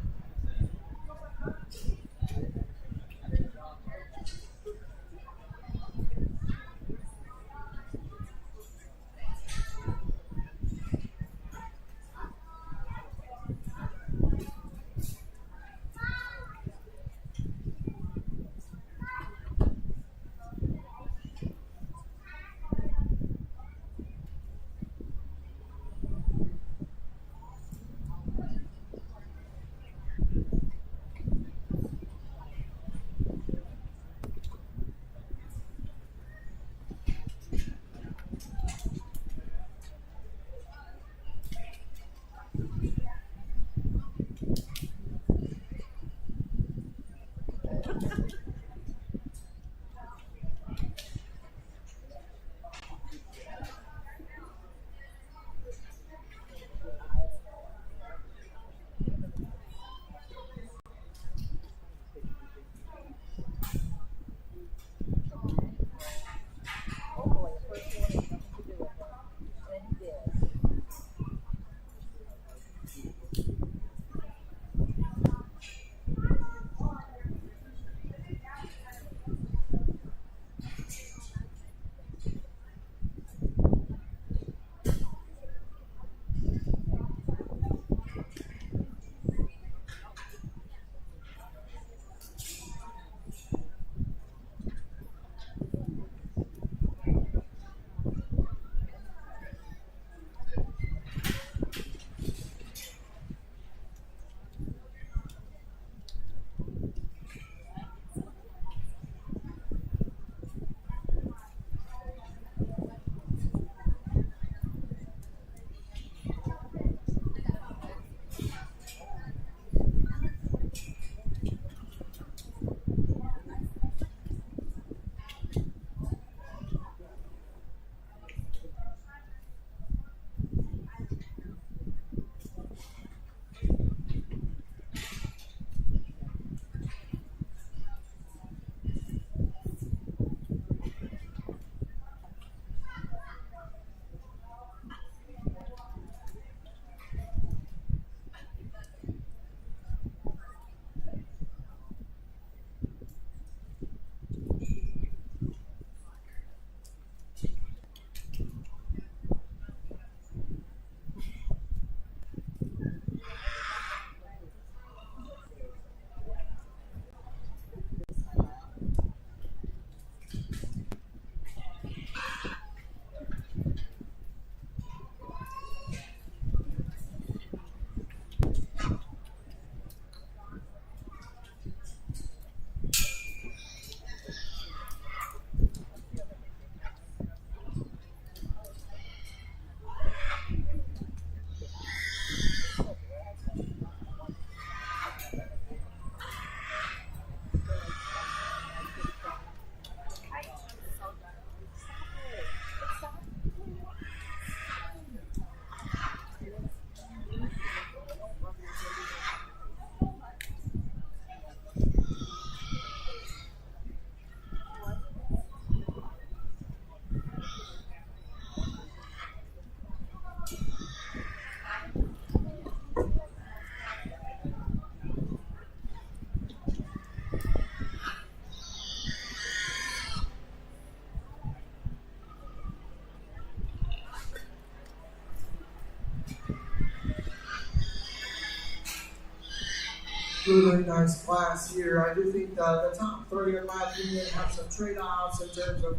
really nice class here. I do think the top three, in my opinion, have some trade-offs in terms of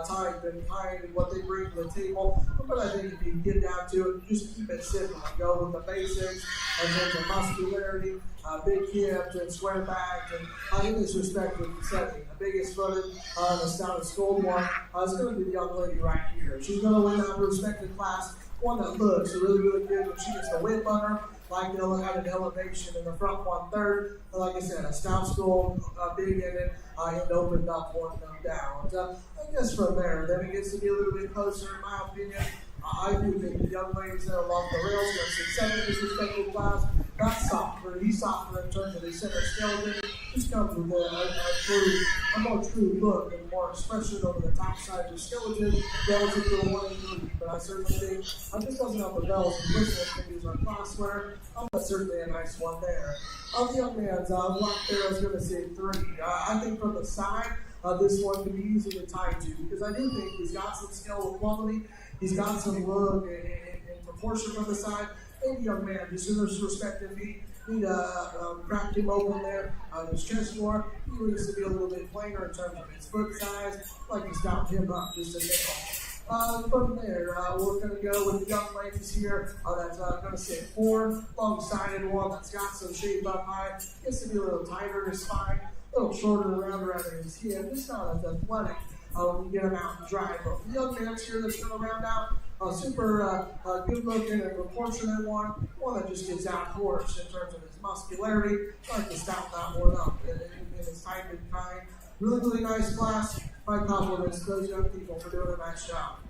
type and kind and what they bring to the table. But I think if you get down to it, just keep it simple. Go with the basics in terms of muscularity, big hips and square back, and in this respective setting. The biggest footed, the stoutest gold one is going to be the young lady right here. She's going to win that respective class. One that looks really, really good when she gets the whip on her. Like they'll have an elevation in the front 1/3. But like I said, a stout skull, big in it, and opened up one down. I guess from there, then it gets to be a little bit closer, in my opinion. I do think the young ladies that are along the rails are going to succeed in this respective class. Not softer. He's softer in terms of his center skeleton. This comes with a more true look and more expression over the top side of the skeleton relative to the 1 and 3. But I certainly think this doesn't have the bells and whistles fingers on crosswear. That's certainly a nice one there. The young man's block there, I was going to say 3. I think from the side, this one can be easy to tie to because I do think he's got some skill and quality. He's got some look and proportion from the side. Maybe young man, just in this respective feet, need to crack him open there. His chest more, he needs to be a little bit plainer in terms of his foot size. I'd like to stout him up just a little. From there, we're going to go with the young ladies here. That's going to sit 4, long-sided one that's got some shape up high. Gets to be a little tighter in his spine, a little shorter around his hip. Just not as athletic when you get him out and dry. But the young man's here that's going to round out. Super good looking and proportionate one that just gets out horse in terms of his muscularity. I like to stout that one up in his type and kind. Really, really nice class. My compliments to those young people for doing a nice job.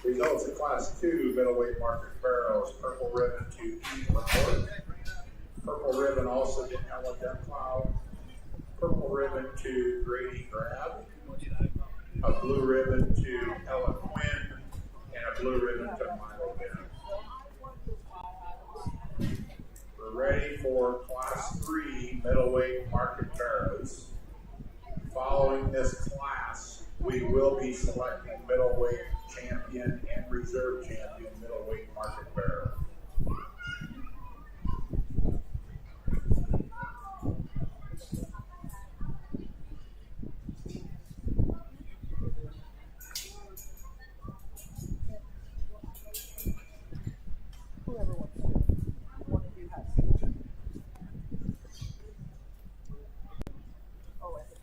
Results in Class 2, middleweight Marcus Barrows, purple ribbon to Eve Laporte. Purple ribbon also to Ella Denplow. Purple ribbon to Grady Grab. A blue ribbon to Ella Quinn. And a blue ribbon to Milo Bennett. We're ready for Class 3, middleweight Marcus Barrows. Following this class, we will be selecting middleweight champion and reserve champion middleweight Marcus Barrows. Whoever wants to. One of you has to. Oh, I think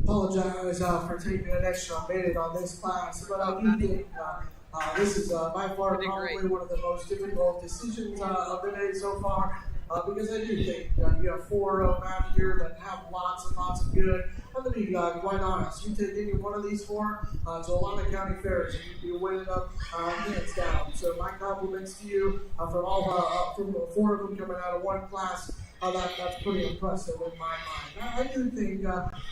Apologize for taking an extra minute on this class, but I do think this is by far probably one of the most difficult decisions of the day so far. Because I do think you have 4 of them out here that have lots and lots of good. I'm going to be quite honest. You take any one of these 4 to a lot of county fairs, and you'd be winning up hands down. So my compliments to you from the 4 of them coming out of one class. That's pretty impressive in my mind. I do think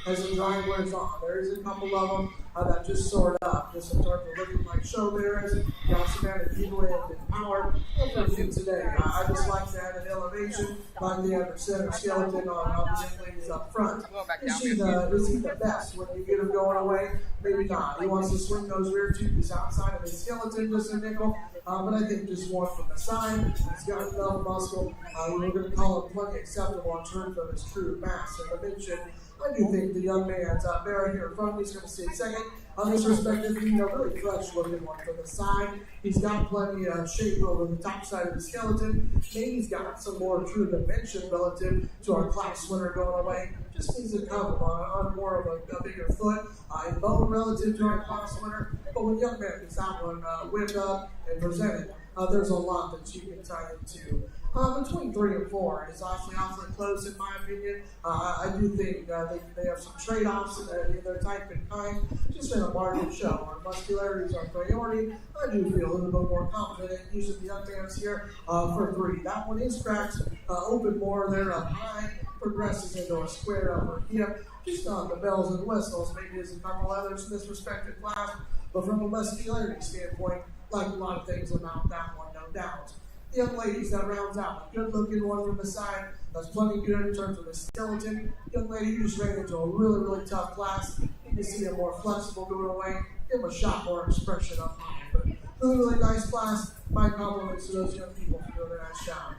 as the drive wears on, there's a couple of them that just sort up, just in terms of looking like show bearers, got some added people and power. Everything today. I just like to add an elevation, like the other center skeleton on the young ladies up front. Is he the best when you get him going away? Maybe not. He wants to swing those rear tubes outside of his skeleton, just a nickel. But I think just one from the side. He's got enough muscle. We're going to call it plenty acceptable in terms of his true mass and dimension. I do think the young man's bearer here in front of me is going to stay second. On this respective, really fresh looking one from the side. He's got plenty of shape over the top side of the skeleton. Maybe he's got some more true dimension relative to our class winner going away. Just needs to come on more of a bigger foot and bone relative to our class winner. But when young man gets that one whipped up and presented, there's a lot that you can tie into. Between 3 and 4 is awfully close in my opinion. I do think they have some trade-offs in their type and kind. Just in a market show where muscularity is our priority, I do feel a little bit more confident using the young man's here for 3. That one is cracked, open more there up high, progresses into a square upper hip. Just on the bells and whistles, maybe there's a couple others in this respective class, but from a muscularity standpoint, like a lot of things about that one, no doubt. The young ladies that rounds out a good looking one from the side. That's plenty good in terms of the skeleton. Young lady who just ran into a really tough class. You can see a more flexible going away. Give them a shot more expression up high. But really nice class. My compliments to those young people for doing a nice job.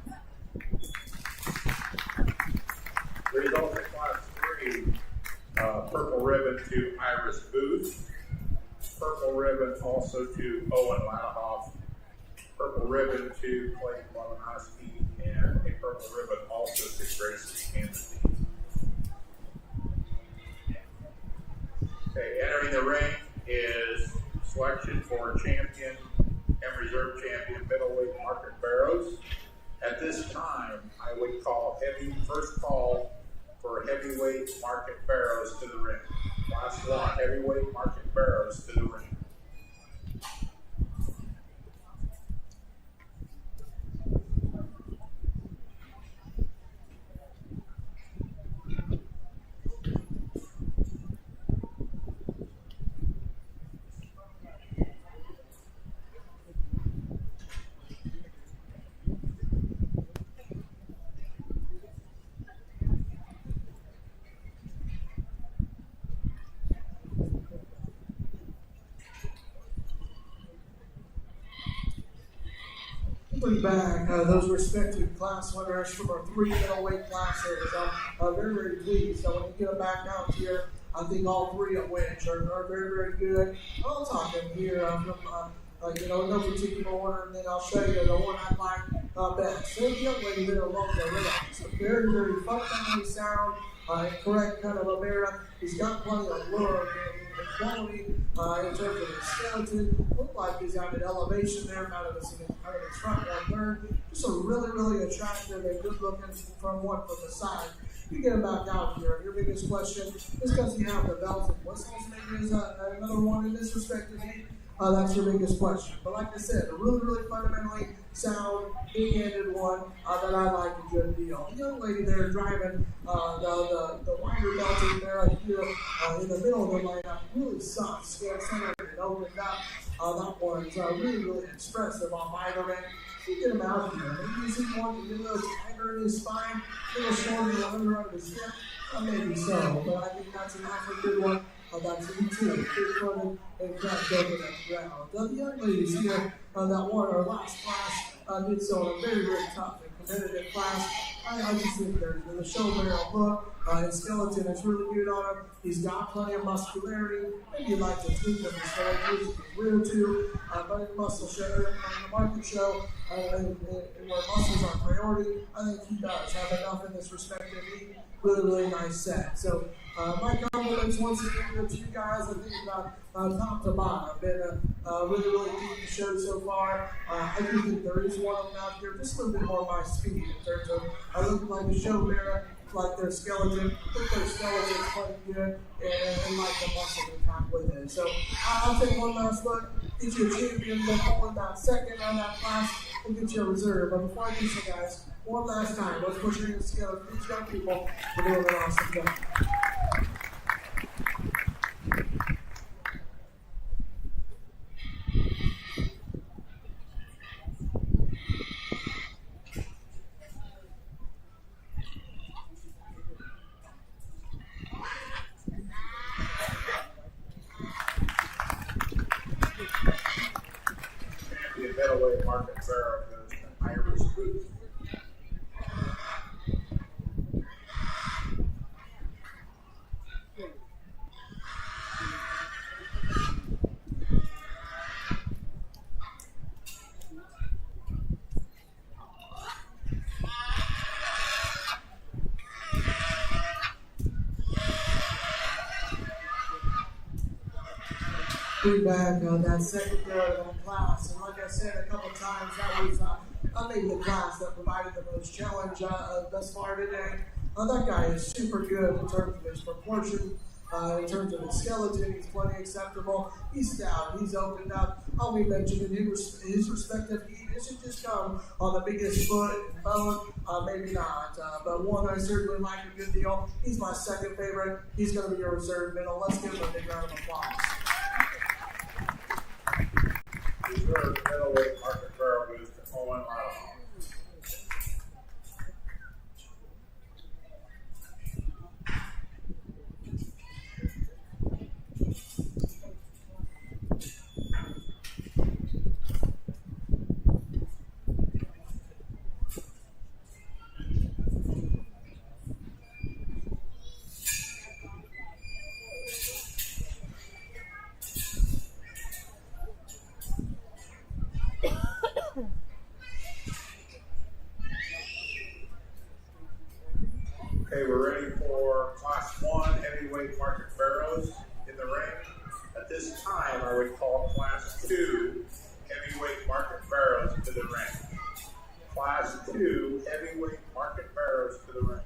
Results in class 3, purple ribbon to Iris Booth. Purple ribbon also to Owen Lanahoff. Purple ribbon to Clayton Lewanowski, and a purple ribbon also to Gracie Kennedy. Okay, entering the ring is selection for champion and reserve champion middleweight Market Barrows. At this time, I would call first call for heavyweight Market Barrows to the ring. Class 1, heavyweight Market Barrows to the ring. Bring back those respective class winners from our 3 middleweight classes. I'm very pleased. So when you get them back out here, I think all 3 of which are very good. I'll talk them here from no particular order, and then I'll show you the one I like best. So the young lady there along the rim. It's a very fundamentally sound and correct kind of a bearer. He's got plenty of lure and quality in terms of his skeleton. Looked like he's got an elevation there out of his front 1/3. Just a really attractive and good looking from the side. You get him back out here. Your biggest question is, does he have the bells and whistles? Maybe is another one in this respective heat. That's your biggest question. But like I said, a really fundamentally sound, big-handed one that I like a good deal. The young lady there driving the wider belting there right here in the middle of the lineup, really soft, scale center and opened up. That one's really expressive on either end. You get him out here. Maybe is he wanting to get a little tighter in his spine, a little shorter in the under of his hip? Maybe so, but I think that's an awfully good one. That's E2, big-footed and cracked open at the ground. The young ladies here that won our last class did so in a very tough and competitive class. I just think the show barrel look, his skeleton is really good on him. He's got plenty of muscularity. Maybe you'd like to tweak him instead of using his rear too, but in the muscle show, in the market show, and where muscles are priority, I think he does have enough in this respective heat. Really nice set. So My compliments once again to you guys. I think top to bottom, been really, really deep show so far. I do think there is one of them out here, just a little bit more my speed in terms of looking like a show mirror, like their skeleton. I think their skeleton's quite good, and like the muscle they pack with it. So I'll take one last look, get you a champion, then hold that second on that class, we'll get you a reserve. But before I do so, guys, one last time, let's push your hands together for these young people. We're doing an awesome job. The middleweight market Pharaoh goes to Iris Booth. Bring back that second row of that class, and like I said a couple times, that was maybe the class that provided the most challenge thus far today. That guy is super good in terms of his proportion, in terms of his skeleton. He's plenty acceptable. He's stout. He's opened up. I'll be mentioning his respective heat. This should just come on the biggest foot and bone. Maybe not, but one I certainly like a good deal. He's my second favorite. He's going to be your reserve middle. Let's give him a big round of applause. Reserve middleweight market Pharaoh goes to Owen Lyle. Okay, we're ready for Class 1 heavyweight market Pharaohs in the ring. At this time, I would call Class 2 heavyweight market Pharaohs to the ring. Class 2 heavyweight market Pharaohs to the ring.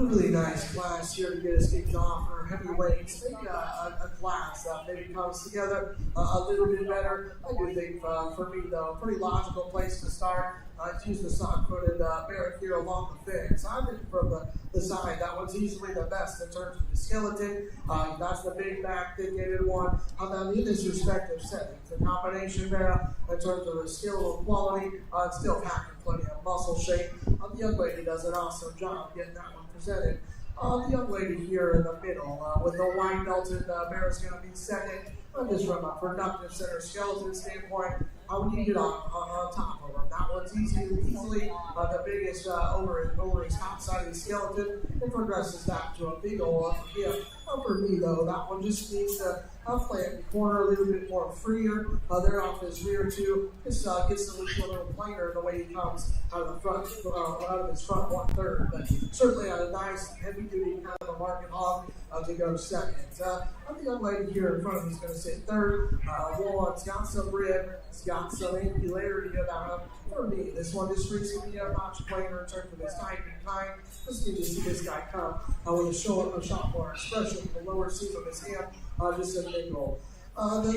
Really nice class here to get us kicked off for heavyweights. Maybe a class that maybe comes together a little bit better. I do think for me though, a pretty logical place to start. Choose the soft-footed Barrett here along the fence. I think from the side, that one's easily the best in terms of the skeleton. That's the big back, thick-headed one. Now in this respective settings, the combination there in terms of the skill and quality, it's still packing plenty of muscle shape. The young lady does an awesome job getting that one presented. The young lady here in the middle with the white belted Barrett's going to be second. Just from a productive center skeleton standpoint, when you get on top of him, that one's easily the biggest over his top side of the skeleton. It progresses that to a big old hip. For me though, that one just needs to play in the corner a little bit more freer. They're off his rear too. This gets to look a little plainer the way he comes out of the front, out of his front 1/3. But certainly a nice heavy duty kind of a market hog to go second. The young lady here in front of me is going to sit third. One's got some rib, it's got some angularity about him. For me, this one just recently a notch plainer in terms of his type and kind. Just need to see this guy come with a shot more expression in the lower seam of his hand, just a big roll. The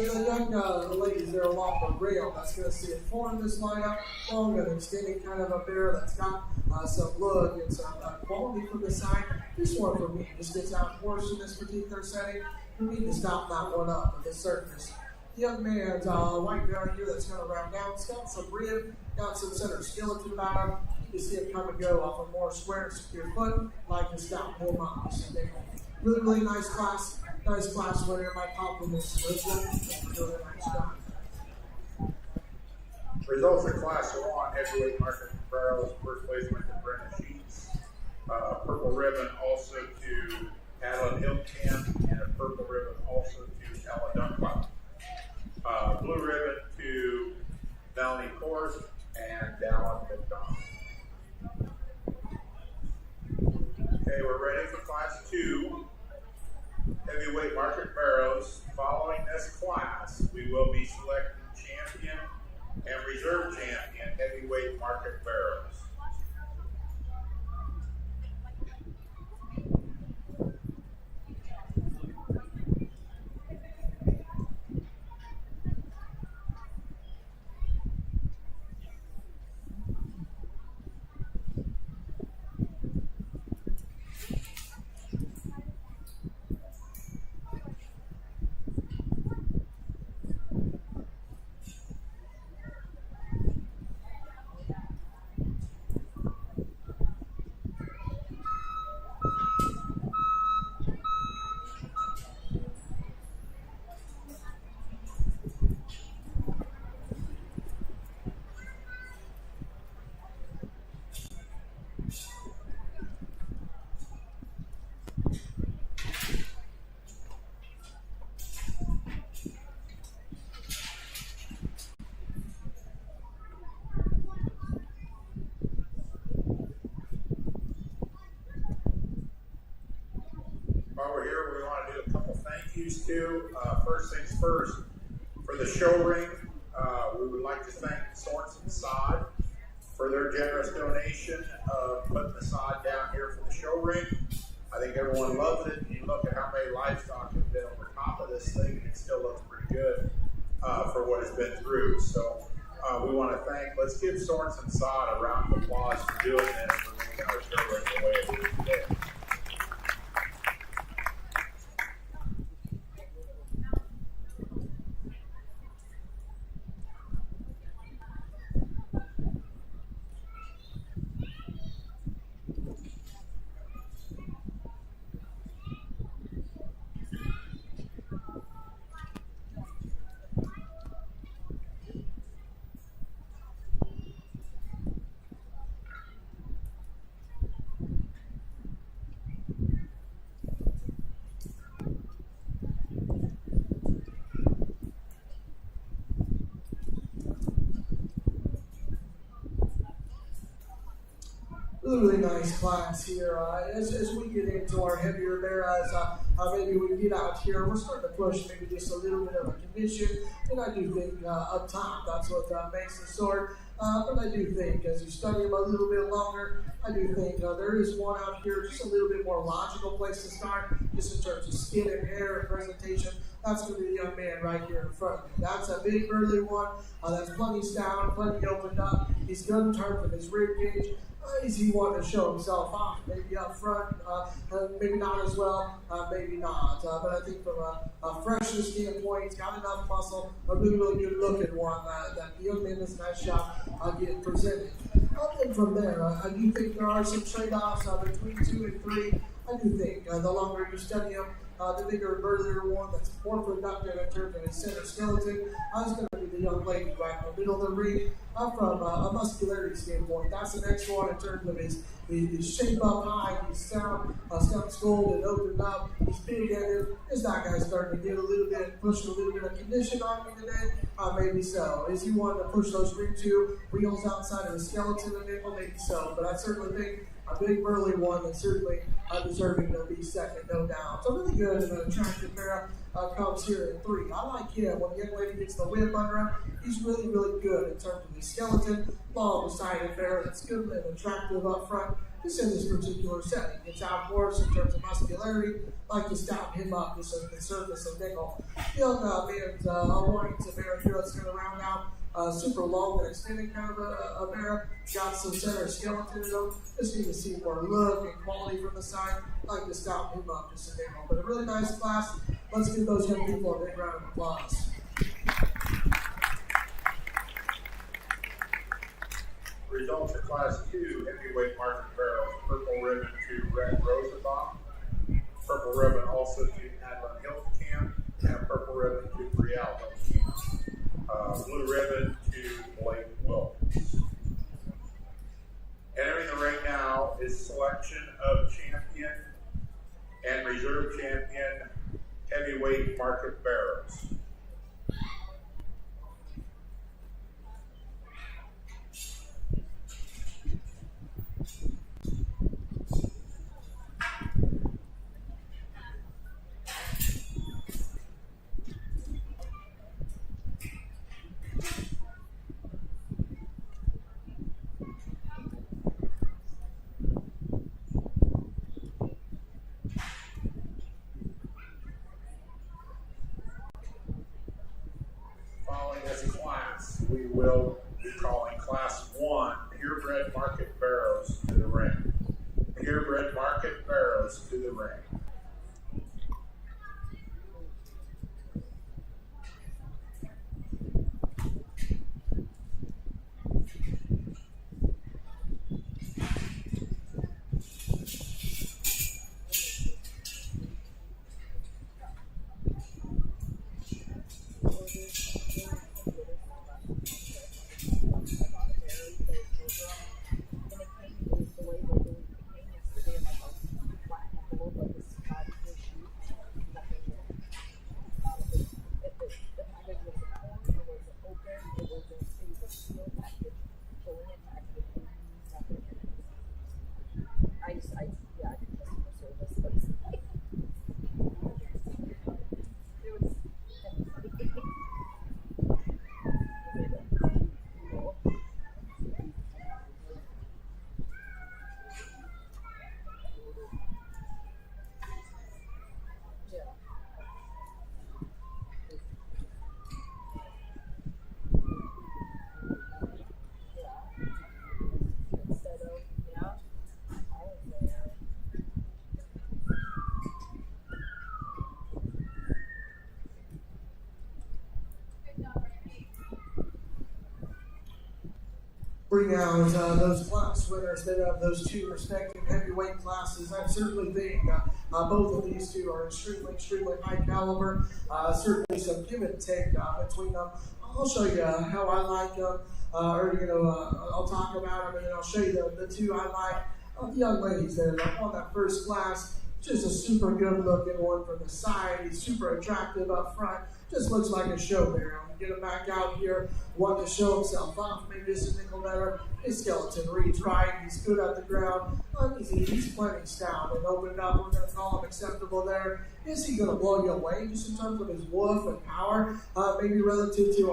young ladies there along the rail that's going to see it form this lineup. Long and extending kind of a bear that's got some look and some quality from the side. This one for me just gets out horse in this particular setting. We need to stop that one up at the surface. The young man's white bear here that's going to round down. It's got some rib, got some center skeleton about him. You can see it come and go off a more square, secure foot like the stout bull mouse. Really, really nice class. Nice class winner. My compliments to them. Really nice job. Results in Class 1, heavyweight Marcus Barrows. First place went to Brennan Sheets. Purple ribbon also to Alan Hilton, and a purple ribbon also to Ella Dunlop. Blue ribbon to Melanie Kors and Dallin McDonald. Okay, we're ready for Class 2. Heavyweight Market Barrows. Following this class, we will be selecting champion and reserve champion heavyweight Market Barrows. While we're here, we want to do a couple thank yous too. First things first, for the show ring, we would like to thank Sorensen Sod for their generous donation of putting the sod down here for the show ring. I think everyone loves it. You look at how many livestock have been over top of this thing, and it still looks pretty good for what it's been through. So we want to let's give Sorensen Sod a round of applause for doing this, for making our show ring the way it is today. Really nice class here. As we get into our heavier bears, maybe we get out here, we're starting to push maybe just a little bit of a condition, and I do think up top that's what makes the sort. But I do think as you study them a little bit longer, I do think there is one out here, just a little bit more logical place to start, just in terms of skin and hair and presentation. That's going to be the young man right here in front of me. That's a big burly one. That's plenty stout, plenty opened up. He's good in terms of his rib cage. Is he wanting to show himself off? Maybe up front, maybe not as well, maybe not. But I think from a freshness standpoint, he's got enough muscle, a really, really good looking one that the young man does a nice job getting presented. And from there, I do think there are some trade-offs between 2 and 3. I do think the longer you study him, the bigger and burlier one that's more productive in terms of his center skeleton is going to be the young lady right in the middle of the ring. From a muscularity standpoint, that's the next one in terms of his shape up high, he's sound, sculpted and opened up, he's big-headed. Is that guy starting to get a little bit, push a little bit of condition on me today? Maybe so. Is he wanting to push those ring 2 wheels outside of the skeleton and nickel? Maybe so. But I certainly think a big burly one that's certainly deserving to be second, no doubt. So really good and an attractive pair comes here in 3. I like him. When the young lady gets the whip under him, he's really, really good in terms of his skeleton, long-sided pair that's good and attractive up front. Just in this particular setting, it's outdoors in terms of muscularity. Like to stout him up just on the surface of nickel. Young man's wanting to bear here that's going to round out. Super long and extended kind of a bear. Got some center skeleton in them. Just need to see more look and quality from the side. I like to stop him up just a bit more. But a really nice class. Let's give those young people a big round of applause. Results for Class 2 heavyweight market barrels: purple ribbon to Red Rosenbaum, purple ribbon also to Adlin Hiltkamp, and a purple ribbon to Brielle Hiltkamp. Blue ribbon to Blake Wilkins. Entering the ring now is selection of champion and reserve champion heavyweight market barrels. We will be calling Class 1 purebred market barrows to the ring. Purebred market barrows to the ring. Bring out those class winners that have those 2 respective heavyweight classes. I certainly think both of these 2 are extremely, extremely high caliber. Certainly some give and take between them. I'll show you how I like them, I'll talk about them, and then I'll show you the 2 I like. The young ladies there on that first class, just a super good looking one from the side. He's super attractive up front. Just looks like a show bear. get him back out here, wanting to show himself off. Maybe it's a nickel better. His skeleton reads right. He's good at the ground. He's plenty stout and opened up. We're going to call him acceptable there. Is he going to blow you away just in terms of his woof and power? Maybe relative to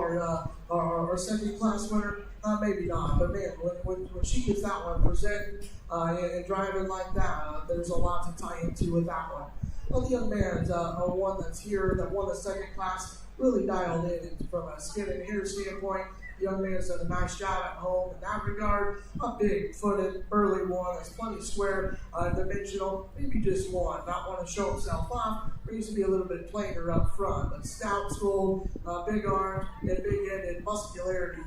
our second class winner? Maybe not. But man, when she gets that one presented and driving like that, there's a lot to tie into with that one. Well, the young man's one that's here that won the second class, really dialed in from a skin and hair standpoint. The young man's done a nice job at home in that regard. A big-footed, burly one that's plenty square, dimensional, maybe just one. Not want to show himself off. Needs to be a little bit plainer up front. But stout skull, big arm, and big-headed muscularity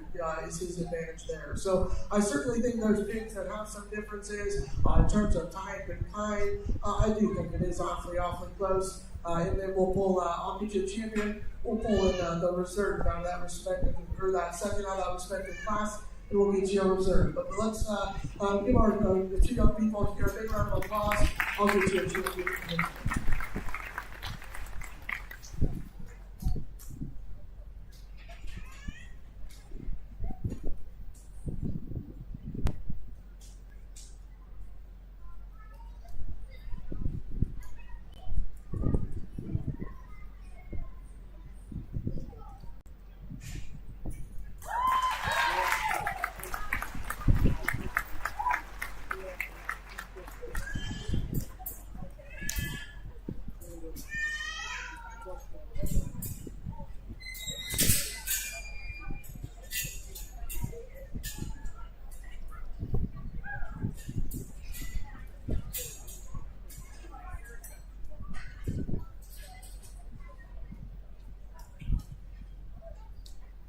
is his advantage there. So I certainly think there's pigs that have some differences in terms of type and kind. I do think it is awfully close. And then we'll pull, I'll get you a champion. We'll pull in the reserve out of that respective, or that second out of that respective class, and we'll get you a reserve. But let's give our the two young people here a big round of applause. I'll get you a champion.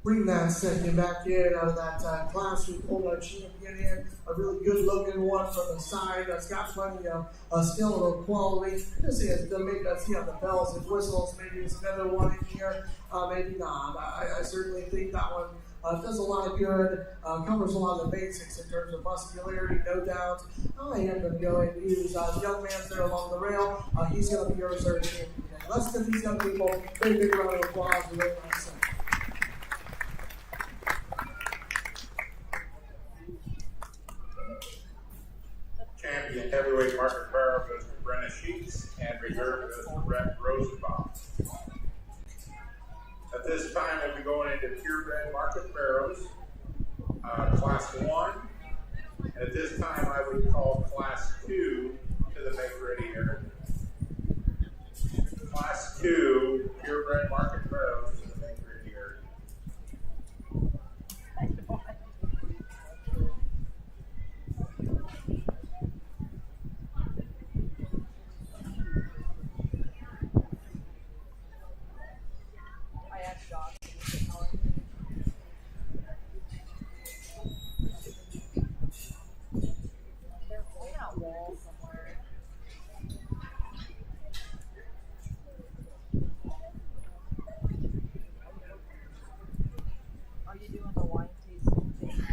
Bring that second back in out of that class. We pulled our champion in, a really good looking one from the side that's got plenty of skeletal quality. This is to make us see the bells and whistles. Maybe it's another one in here, maybe not. I certainly think that one does a lot of good, covers a lot of the basics in terms of muscularity, no doubt. I am going to go and use the young man's there along the rail. He's going to be your reserve champion. Let's give these young people a big round of applause. Champion heavyweight Market Barrow goes to Brenna Sheets, and reserve goes to Brett Rosenbaum. At this time, we'll be going into purebred Market Barrows, Class 1. And at this time, I would call Class 2 to the make-ready area. Class 2 purebred Market Barrows to the make-ready area. Are you doing the wine tasting thing?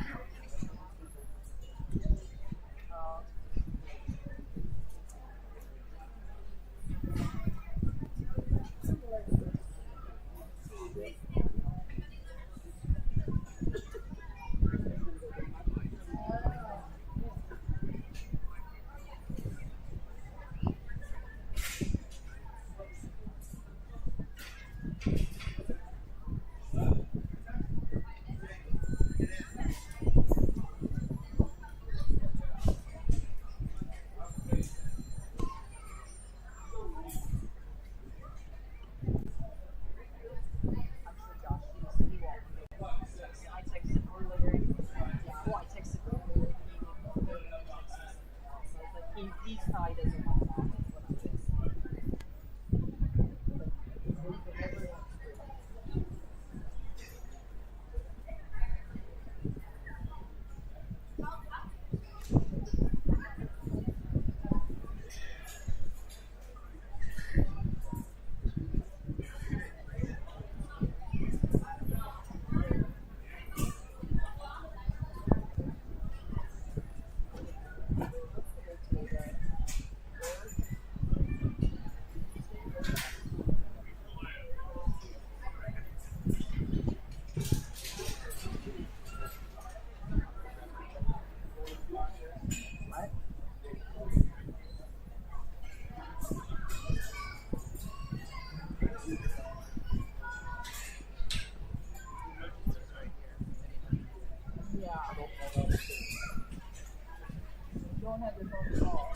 don't have your phone to call.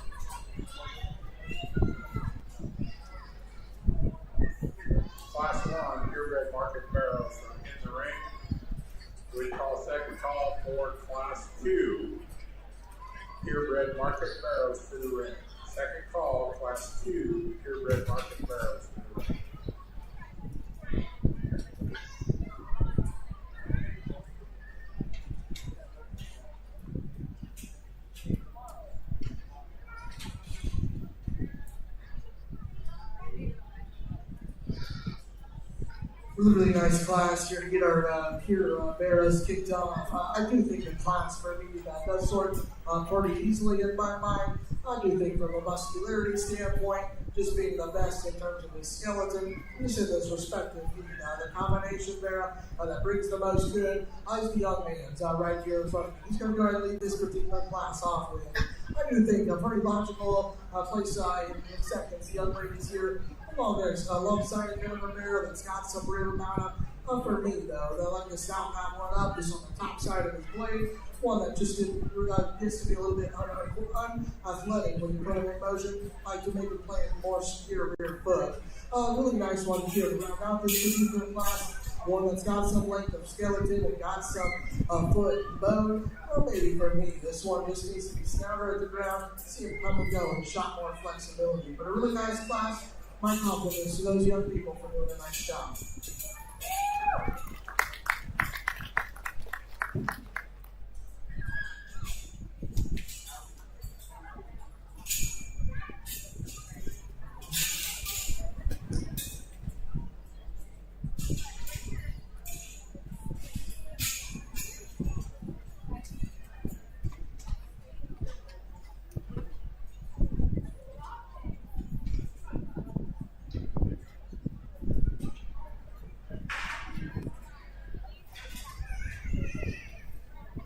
Class 1, purebred market barrels are in the ring. We call second call for Class 2, purebred market barrels to the ring. Second call, Class 2, purebred market barrels to the ring. Really nice class here to get our pure barrows kicked off. I do think the class for me does sort pretty easily in my mind. I do think from a muscularity standpoint, just being the best in terms of his skeleton, each of those respective, the combination there that brings the most good is the young man's right here in front of me. He's going to go ahead and lead this particular class off with. I do think a pretty logical place in seconds. The young ladies here. Well, there's a alongside him over there that's got some rear mount up for me, though. They like the stout mount one up just on the top side of his blade. One that just gets to be a little bit unathletic when you put him in motion, like to make him play a more secure rear foot. Really nice one here to round out this particular class. One that's got some length of skeleton and got some foot and bone. Or maybe for me, this one just needs to be snouter at the ground, see him come and go and shot more flexibility. But a really nice class. My compliments to those young people for doing a nice job.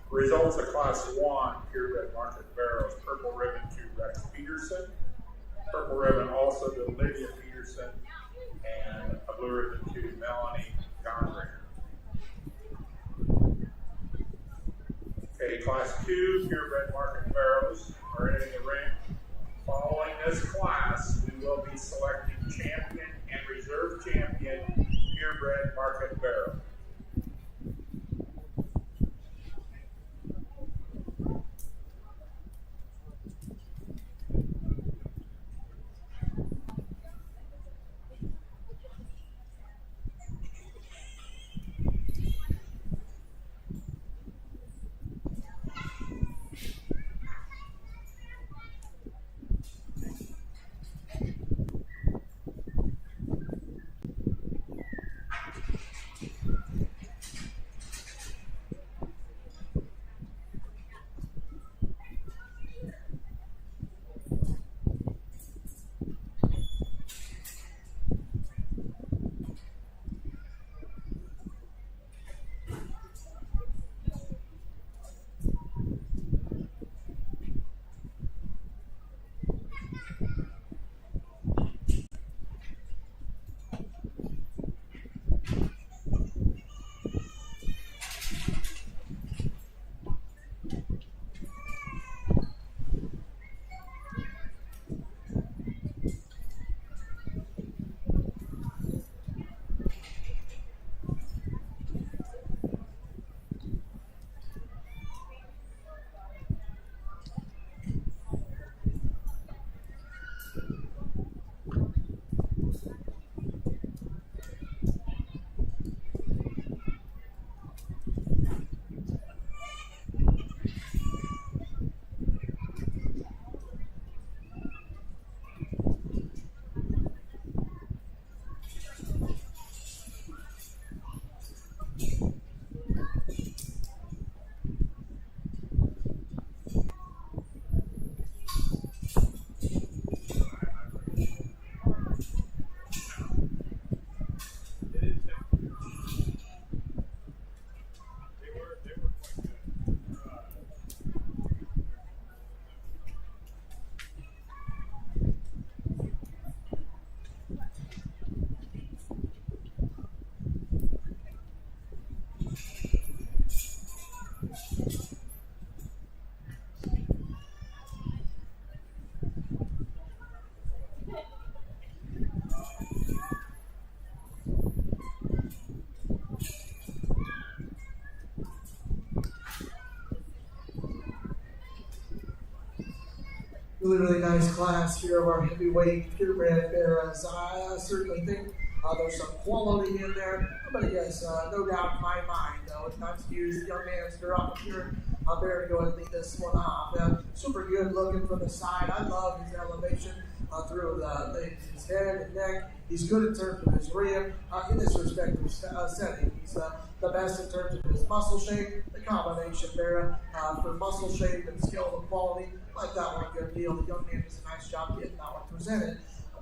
Results of Class 1, purebred market barrels, purple ribbon to Rex Peterson, purple ribbon also to Lydia Peterson, and a blue ribbon to Melanie Gondringer. Okay, Class 2, purebred market barrels are in the ring. Following this class, we will be selecting champion and reserve champion purebred market barrel. Really nice class here of our heavyweight purebred bears. I certainly think there's some quality in there, but yes, no doubt in my mind, though, it's not to use the young man's up here. Bear to go ahead and lead this one off. Super good looking from the side. I love his elevation through his head and neck. He's good in terms of his rib in this respective setting. He's the best in terms of his muscle shape. The combination there for muscle shape and skill and quality, like that one a good deal. The young man does a nice job getting that one presented.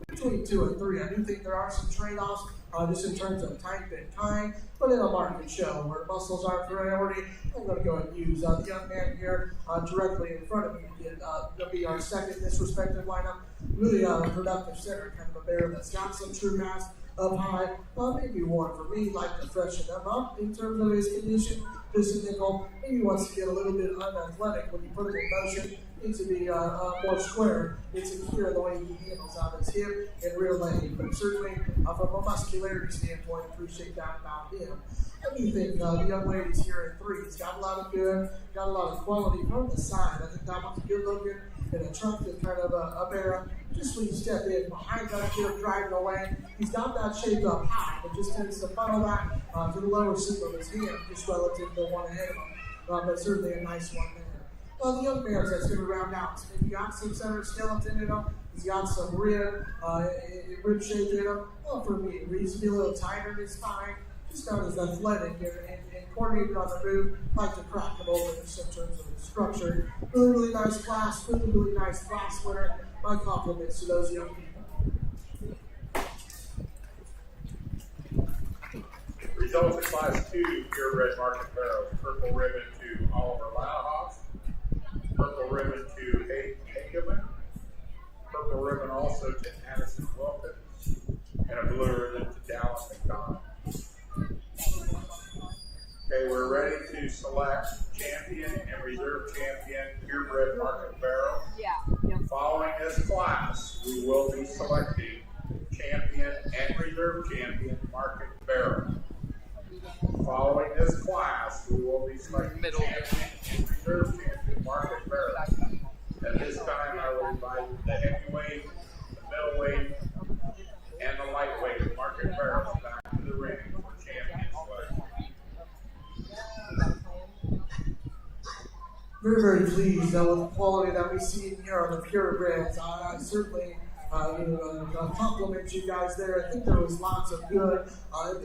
Between 2 and 3, I do think there are some trade-offs just in terms of type and kind, but in a market show where muscles are priority, I'm going to go ahead and use the young man here directly in front of me to be our second in this respective lineup. Really productive center, kind of a bear that's got some true mass up high. Maybe one for me, like to freshen them up in terms of his condition. Just a nickel, maybe wants to get a little bit unathletic when you put him in motion. Needs to be more square. It's secure the way he handles out his hip and rear leg. But certainly, from a muscularity standpoint, appreciate that about him. What do you think the young lady's here in 3? He's got a lot of good, got a lot of quality from the side. I think that one's good looking and attractive kind of a bear. Just when you step in behind that kid driving away, he's got that shape up high, but just tends to funnel that to the lower seam of his hand, just relative to the one ahead of him. But certainly a nice one there. Well, the young bears that's going to round out. So he's got some center skeleton in him. He's got some rib shape in him. Well, for me, he needs to be a little tighter in his spine. Just not as athletic and coordinated on the move. Like to crack him over just in terms of his structure. Really nice class. Really nice class winner. My compliments to those young people. Results in Class 2, purebred market barrels. Purple ribbon to Oliver Lauhoff. Purple ribbon to Hageman. Purple ribbon also to Addison Wilkins. And a blue ribbon to Dallas McDonald. Okay, we're ready to select champion and reserve champion purebred market barrel. Yeah. Yep. Following this class, we will be selecting champion and reserve champion market barrel. Following this class, we will be selecting champion and reserve champion market barrel. At this time, I will invite the heavyweight, the middleweight, and the lightweight market barrels back to the ring for champion selection. Very pleased with the quality that we see here on the purebreds. I certainly compliment you guys there. I think there was lots of good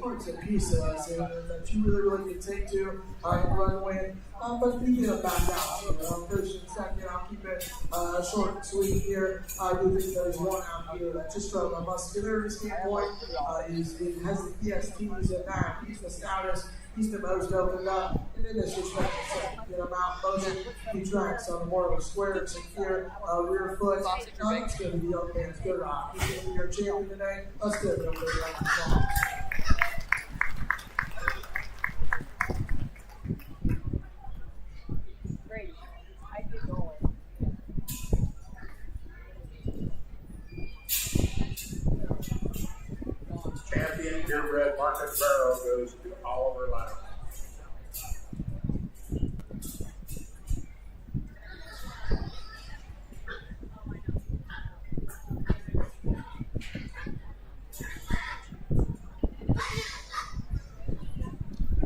parts and pieces that you really could take to and run with. But we get it back out. First and second, I'll keep it short and sweet here. I do think there's one out here that just from a muscularity standpoint, he has the ESTs in that. He's the stoutest. He's the most opened up, and in this respect, get him out motion. He tracks on more of a square and secure rear foot. That's going to be the young man's good rock. He's going to be your champion today. Let's give it a big round of applause. Great. I get going. Champion purebred market barrel goes to Oliver Lauhoff.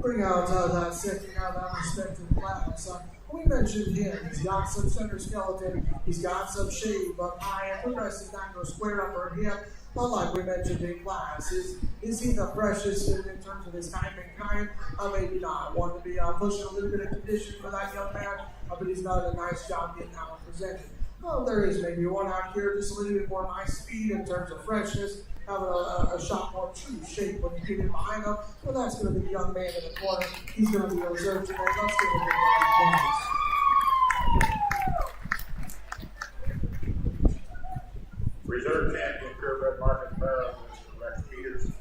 Bring out that second out that respective class. We mentioned him. He's got some center skeleton. He's got some shape up high and progressive down to a square upper hip. But like we mentioned in class, is he the freshest in terms of his type and kind? Maybe not. Want to be pushing a little bit of condition for that young man, but he's done a nice job getting that one presented. Well, there is maybe one out here, just a little bit more nice speed in terms of freshness, having a shot more true shape when you get in behind him. Well, that's going to be the young man in the corner. He's going to be reserved today. Let's give him a big round of applause. Reserve champion purebred market barrel goes to Rex Peters.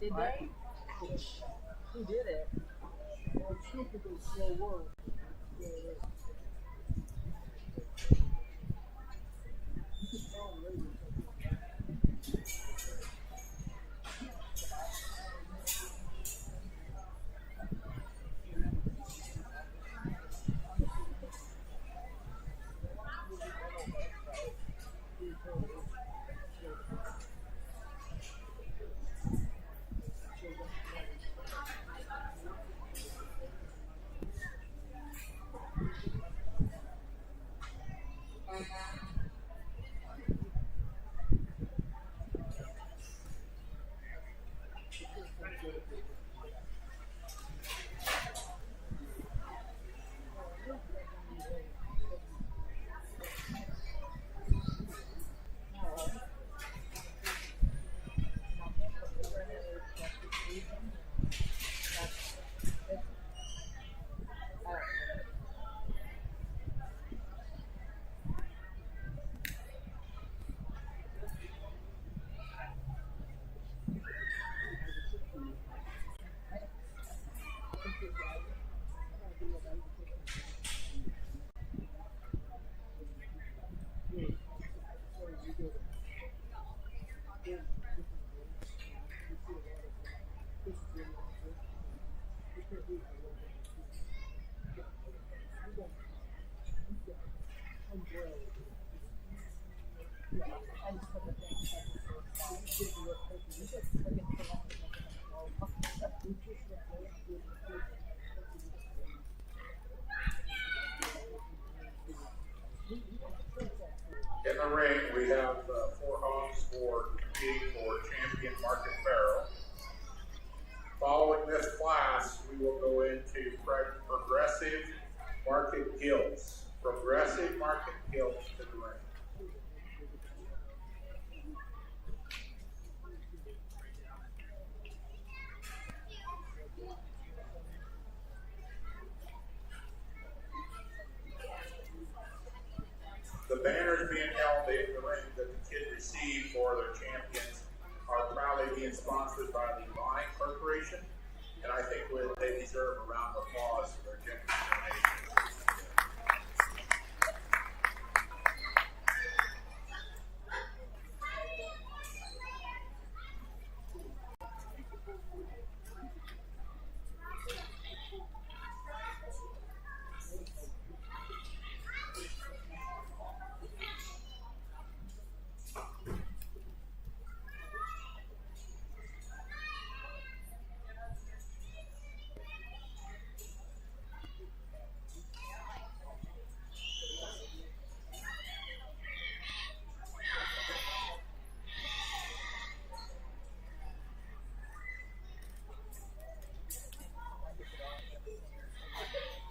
Did they? Who did it? Well, it's stupid and slow work. Yeah, it is. You can tell the radio. In the ring, we have 4 hogs for competing for champion market barrel. Following this class, we will go into progressive market gilts. Progressive market gilts to the ring. The banners being held in the ring that the kids receive for their champions are proudly being sponsored by the Swine Corporation, and I think they deserve a round of applause for their generous donation.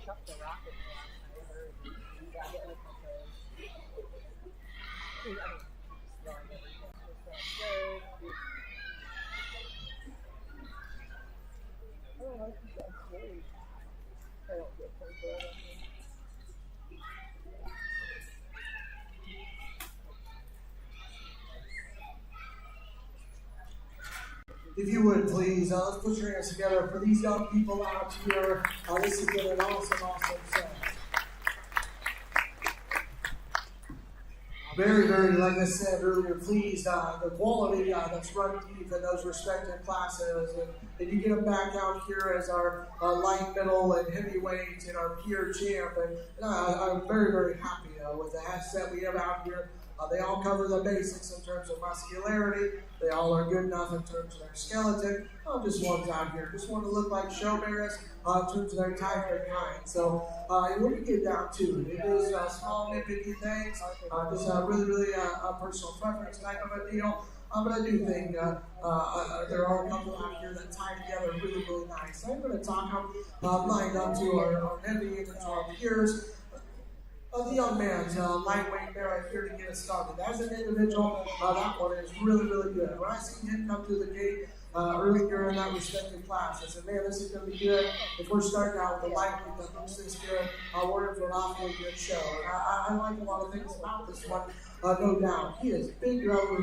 Chuck the rocket. I heard you got hit with my toes. I mean, just throwing everything. Just throwing shows. I don't know if you guys sleep. I don't get so good. If you would please, let's put your hands together for these young people out here. This has been an awesome set. Very, very, like I said earlier, pleased the quality that's run deep in those respective classes. And you get them back out here as our light, middle, and heavyweight and our peer champ. And I'm very, very happy with the set we have out here. They all cover the basics in terms of muscularity. They all are good enough in terms of their skeleton. Just ones out here. Just want to look like show bearers in terms of their type and kind. So when you get down to it, it is small, nitpicky things. Just really a personal preference type of a deal. But I do think there are a couple out here that tie together really nice. So I'm going to talk lined up to our heavy and to our peers. The young man's lightweight there here to get us started. As an individual, that one is really good. When I seen him come through the gate, earlier in that respective class. I said, man, this is going to be good. If we're starting out with a light group that looks this good, we're in for an awfully good show. And I like a lot of things about this one, no doubt. He is big over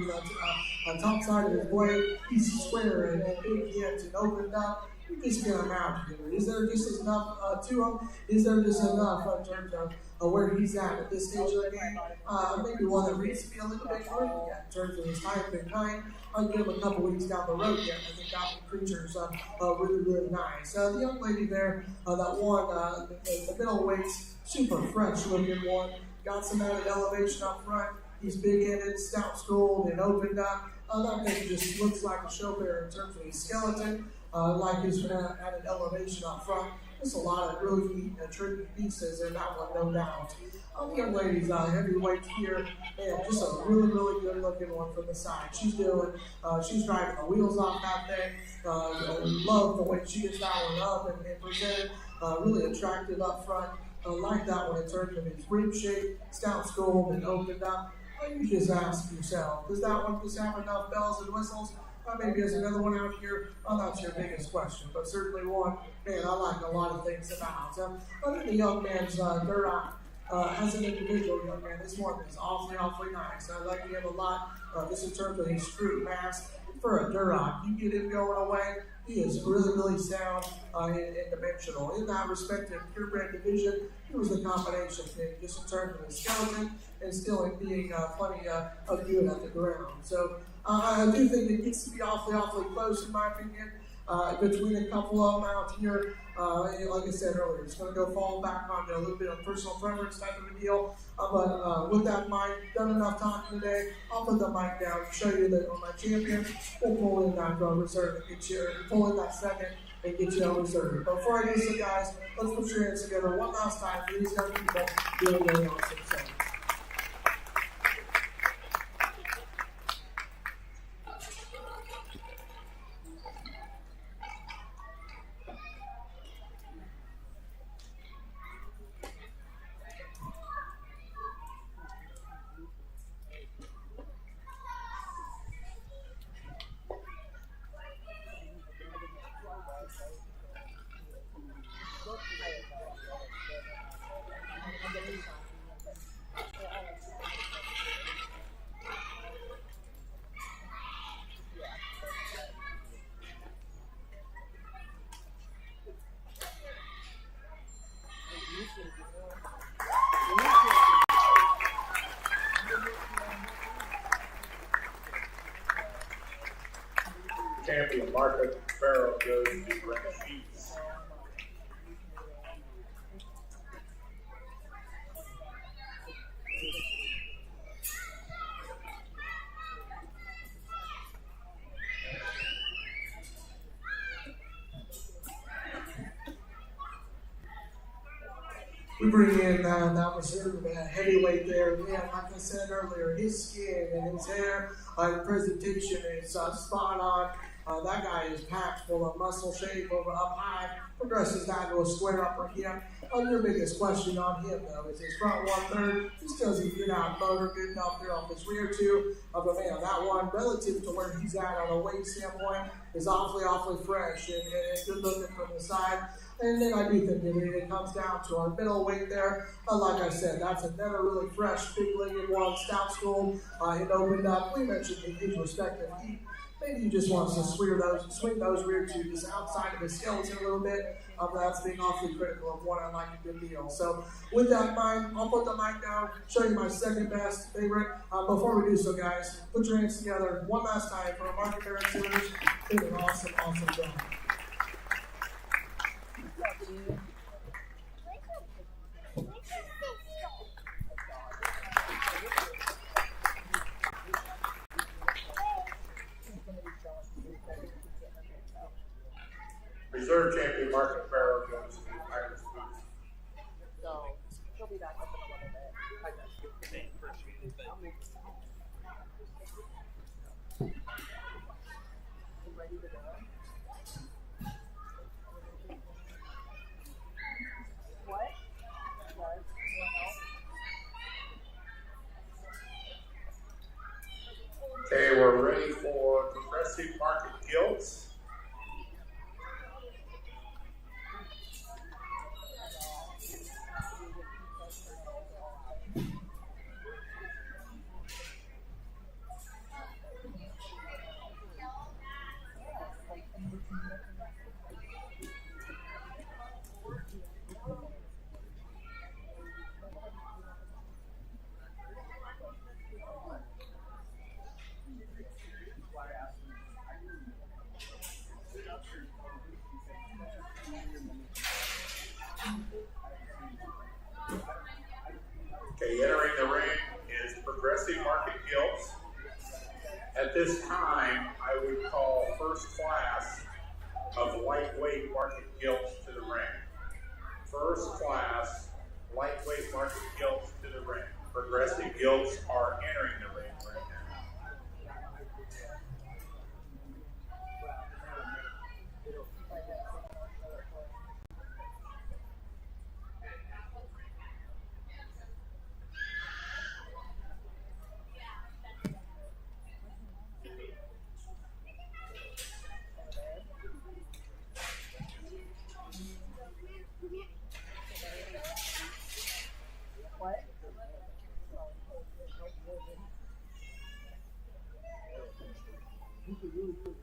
on top side of his blade. He's square and big hips and opened up. You just get him out here. Is there just enough to him? Is there just enough in terms of where he's at this stage of the game? Maybe one that needs to be a little bit great yet in terms of his type and kind. I'll give him a couple weeks down the road yet. I think that creature's really, really nice. The young lady there that won the middleweights, super fresh looking one. Got some added elevation up front. He's big-headed, stout-skulled, and opened up. That thing just looks like a show bear in terms of his skeleton. Like his added elevation up front. There's a lot of really neat tricky pieces in that one, no doubt. The young lady's heavyweight here, and just a really, really good looking one from the side. She's driving the wheels off that thing. Love the way she gets that one up and presented. Really attractive up front. Like that one in terms of his rib shape, stout skull, and opened up. You just ask yourself, does that one just have enough bells and whistles? Maybe there's another one out here. That's your biggest question, but certainly one, man, I like a lot of things about. But in the young man's Duroc, as an individual young man, this one is awfully, awfully nice. I like him a lot, just in terms of his screw mass. For a Duroc, you get him going away, he is really, really sound and dimensional. In that respective purebred division, he was the combination thing, just in terms of his skeleton and still in being plenty of good at the ground. So I do think it gets to be awfully, awfully close, in my opinion, between a couple of them out here. Like I said earlier, it's going to go fall back onto a little bit of personal preference type of a deal. But with that in mind, done enough talking today. I'll put the mic down and show you that on my champion, we'll pull in that reserve and get you, pull in that second and get you on reserve. But before I do so, guys, let's put your hands together one last time for these young people doing really awesome stuff. Champion Marcus Farrell goes to Brent Sheets. We bring in that reserve heavyweight there. Man, like I said earlier, his skin and his hair and presentation is spot on. That guy is packed full of muscle shape over up high, progresses down to a square upper hip. Your biggest question on him, though, is his front 1/3. Just does he get out motor good enough there off his rear two? But man, that one, relative to where he's at on a weight standpoint, is awfully, awfully fresh and good looking from the side. And then I do think that it comes down to our middleweight there. Like I said, that's another really fresh, big-legged one, stout school. It opened up. We mentioned his respective feet. Maybe he just wants to swing those rear two just outside of his skeleton a little bit. That's being awfully critical of what I like a good deal. So with that in mind, I'll put the mic down, show you my second best favorite. Before we do so, guys, put your hands together one last time for our market bearer series. Did an awesome, awesome job. Reserve champion Marcus Farrell goes to Irish Boots. So she'll be back up in a little bit. You ready to go? What? Yes. You want help? Okay, we're ready for progressive market gilts. this time, I would call first class of lightweight market gilts to the ring. First class lightweight market gilts to the ring. Progressive gilts are entering the ring right now. What? You could really put it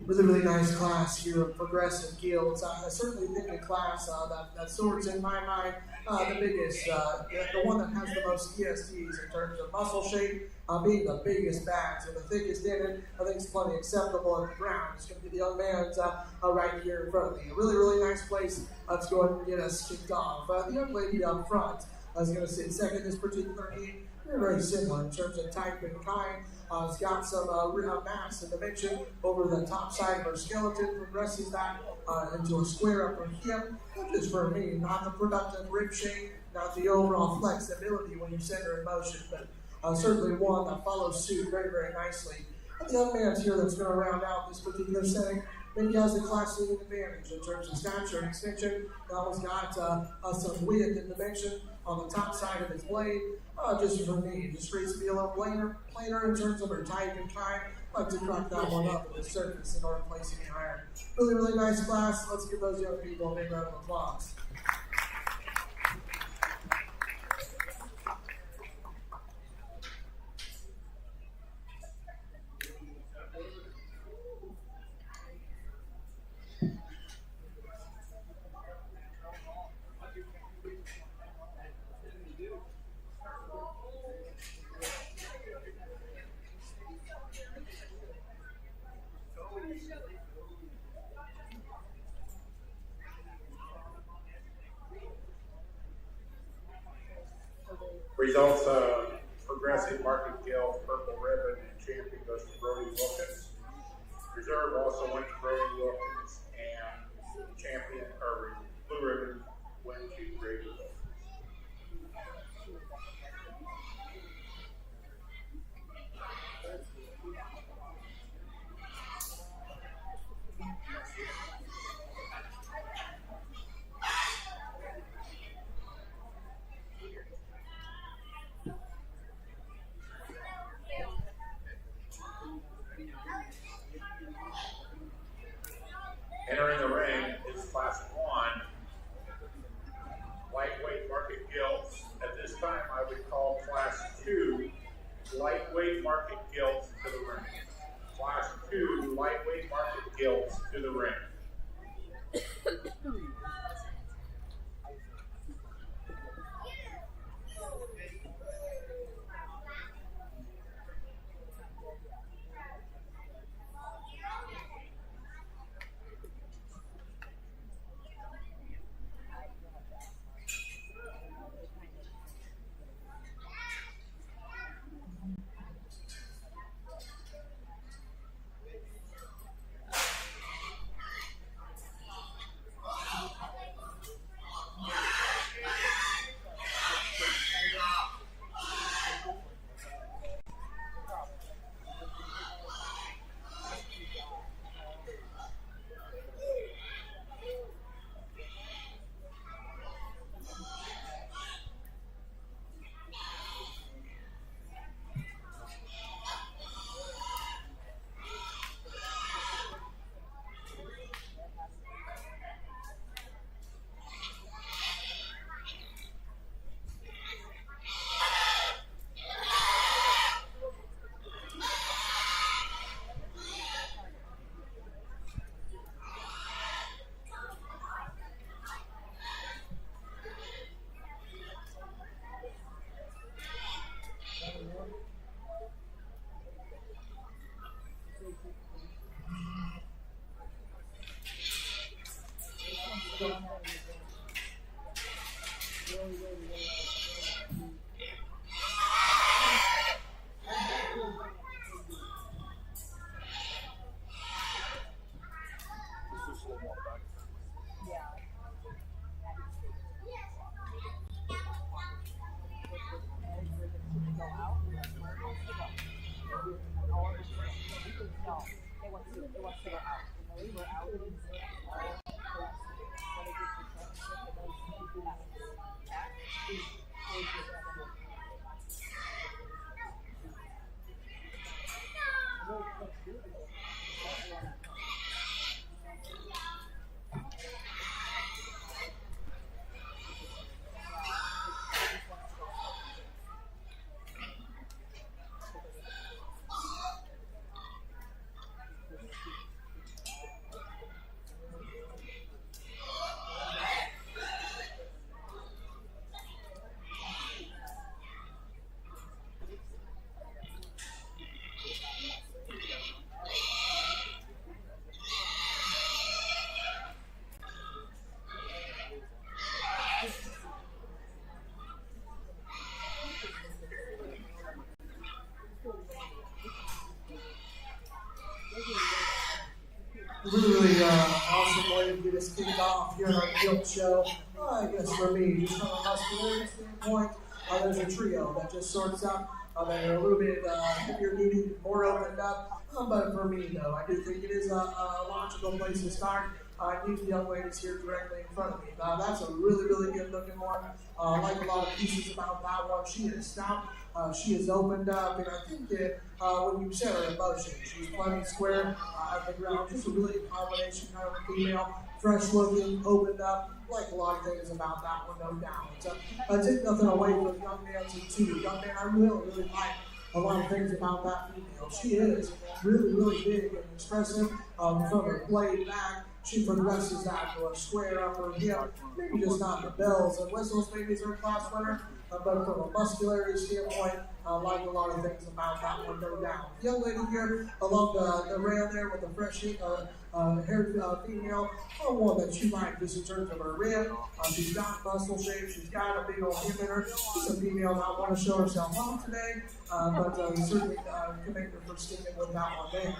Really, really nice class here of progressive guilds. I certainly think a class that sorts in my mind the biggest, the one that has the most ESDs in terms of muscle shape, being the biggest bags and the thickest in it. I think it's plenty acceptable at the ground. It's going to be the young man's right here in front of me. A really, really nice place. Let's go ahead and get us kicked off. The young lady up front is going to sit second this particular heat. They're very similar in terms of type and kind. It's got some mass and dimension over the top side of her skeleton, progresses that into a square upper hip, which is for me not the productive rib shape, not the overall flexibility when you send her in motion, but certainly one that follows suit very, very nicely. And the young man's here that's going to round out this particular setting. Maybe has a class leading advantage in terms of stature and extension. That one's got some width and dimension on the top side of his blade. Just for me, just needs to be a little plainer in terms of her type and kind. I like to crack that one up with the surface in order to place it higher. Really, really nice class. Let's give those young people a big round of applause. Results of Progressive Market Guild Purple Ribbon and champion goes to Brody Wilkins. Reserve also went to Brody Wilkins, and champion or Blue Ribbon went to Grady Wilkins. Entering the ring is Class 1, lightweight market gilts. At this time, I would call Class 2, lightweight market gilts to the ring. Class 2, lightweight market gilts to the ring. permission to go out, that's where it wants to go. All of us, because no, it wants to go out. And the labor out is all correct. When it gets to transfer, it does F. F is towards the animal. Really awesome way to get us kicked off here on our guild show. I guess for me, just from a muscularity standpoint, there's a trio that just sorts out that are a little bit heavier duty, more opened up. But for me, though, I do think it is a logical place to start. These young ladies here directly in front of me. That's a really, really good looking one. I like a lot of pieces about that one. She is stout. She is opened up, and I think that when you set her in motion, she's plenty square at the ground. Just a really good combination kind of female, fresh looking, opened up. I like a lot of things about that one, no doubt. I take nothing away from the young man's too. Young man, I really, really like a lot of things about that female. She is really, really big and expressive from her blade back. She progresses that to a square upper hip, maybe just not the bells and whistles, maybe as her class winner, but from a muscularity standpoint, I like a lot of things about that one, no doubt. The young lady here along the rail there with the fresh haired female, one that she liked just in terms of her rib. She's got muscle shape, she's got a big old hip in her. She's a female that want to show herself off today, but certainly commend her for sticking with that one there.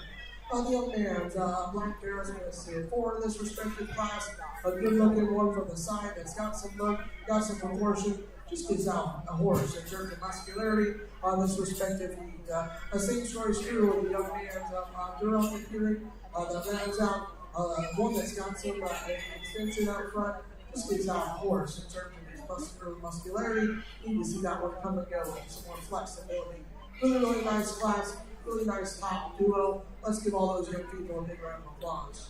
The young man's black bear is going to sit forward in this respective class. A good looking one from the side that's got some look, got some proportion. Just gives out a horse in terms of muscularity on this respective heat. The same story is true with the young man's Durham hearing that rounds out one that's got some extension out front. Just gives out a horse in terms of his muscularity. You can see that one come and go with some more flexibility. Really, really nice class. Really nice top duo. Let's give all those young people a big round of applause.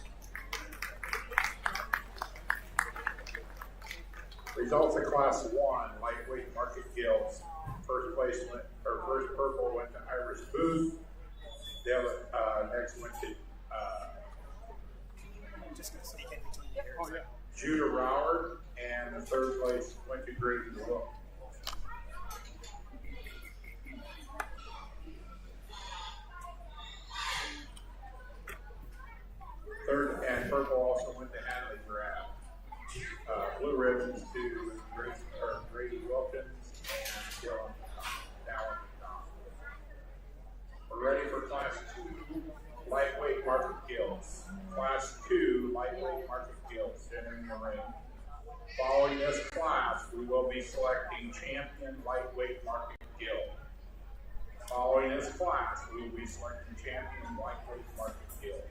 Results of Class 1, lightweight market guilds. First purple went to Iris Booth. Next went to Judah Roward, and the third place went to Grady Wilk. Third and purple also went to Hadley Grab. Blue ribbons to Grady Wilkins and Dylan McDonald. We're ready for Class 2 lightweight market guilds. Class 2 lightweight market guilds entering the ring. Following this class, we will be selecting champion lightweight market guild. Following this class, we will be selecting champion lightweight market guild.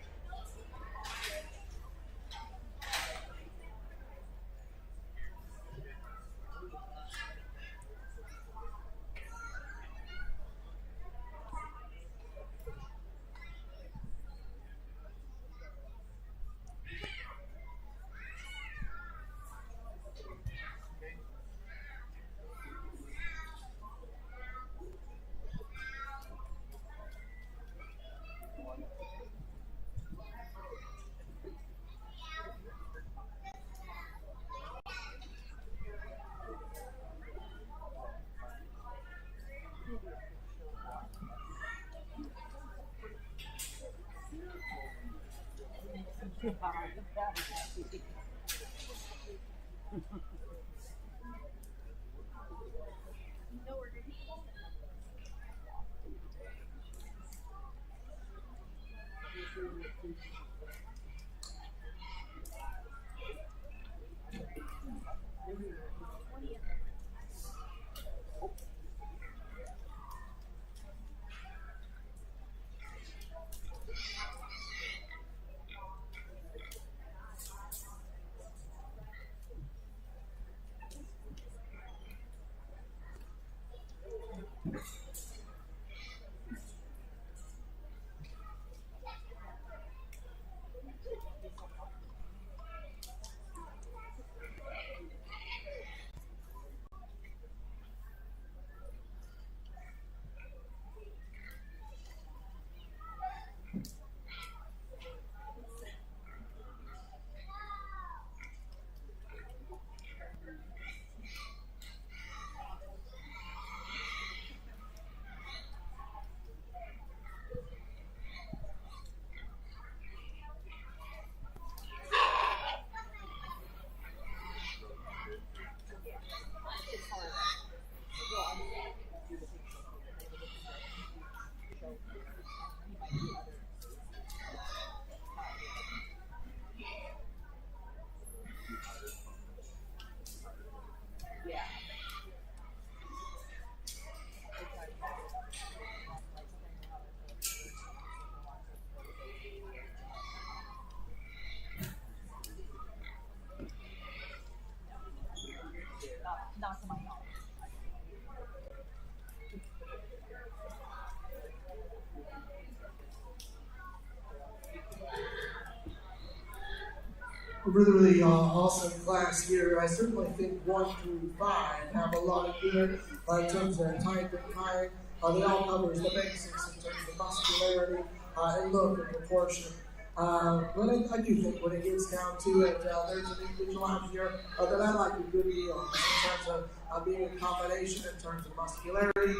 really awesome class here. I certainly think 1 through 5 have a lot of good in terms of their type and kind. They all covers the basics in terms of muscularity and look and proportion. But I do think when it gets down to it, there's an individual out here that I like a good deal in terms of being a combination in terms of muscularity,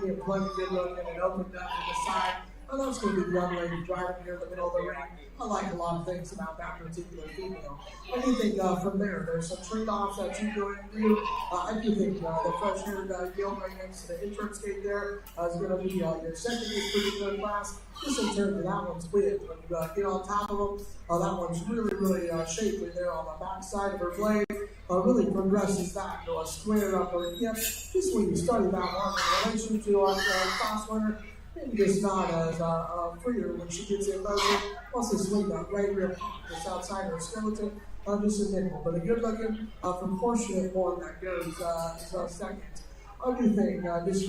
being plenty good looking and opened up to the side. And that's going to be the young lady driving here in the middle of the ring. I like a lot of things about that particular female. I do think from there's some trade-offs that you go into. I do think the fresh-haired Gil right next to the entrance gate there is going to be your second pretty good class. Just in terms of that one's width. When you get on top of them, that one's really shapely there on the back side of her blade. Really progresses that to a square upper hip. Just when you study that one in relation to our class winner, maybe just not as freer when she gets in motion. Wants to swing that right rear pop just outside her skeleton, just a nickel. But a good looking, proportionate one that goes second. I do think just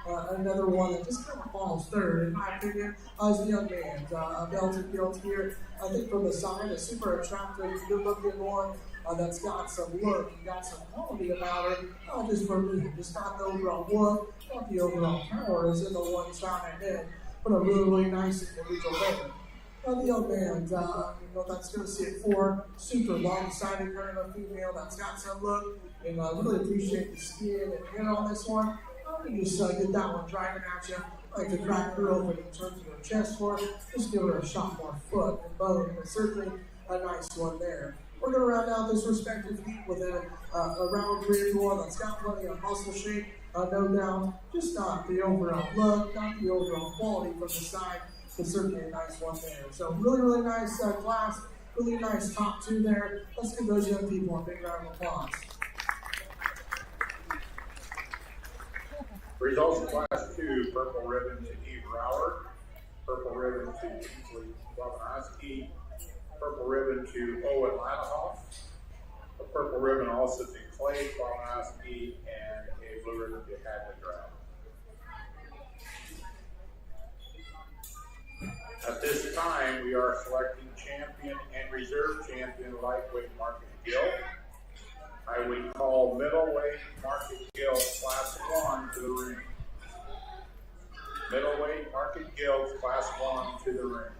another one that just kind of falls third, in my opinion, is the young man's belted guilt here. I think from the side, a super attractive, good looking one. That's got some look and got some quality about her. Just for me, just not the overall look, not the overall power is in the one side head, but a really nice individual there. The young man, that's going to sit for super long-sided kind of a female that's got some look, and I really appreciate the skin and hair on this one. You just get that one driving at you. I like to crack her open in terms of her chest for it. Just give her a shot more foot and bone, but certainly a nice one there. We're going to round out this respective heat with a round three one that's got plenty of muscle shape, no doubt. Just not the overall look, not the overall quality from the side, but certainly a nice one there. So really nice class, really nice top two there. Let's give those young people a big round of applause. Results of Class 2, purple ribbon to Eve Rauer, purple ribbon to Kingsley Wawanoski, purple ribbon to Owen Lanahoff, a purple ribbon also to Clay Wawanoski, and a blue ribbon to Hadley Brown. At this time, we are selecting champion and reserve champion lightweight Marcus Gill. I would call middleweight Marcus Gill Class 1 to the ring. Middleweight Marcus Gill Class 1 to the ring.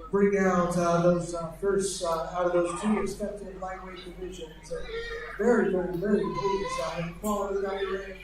Bring out those first out of those two expected lightweight divisions. Very pleased. Quality that you're in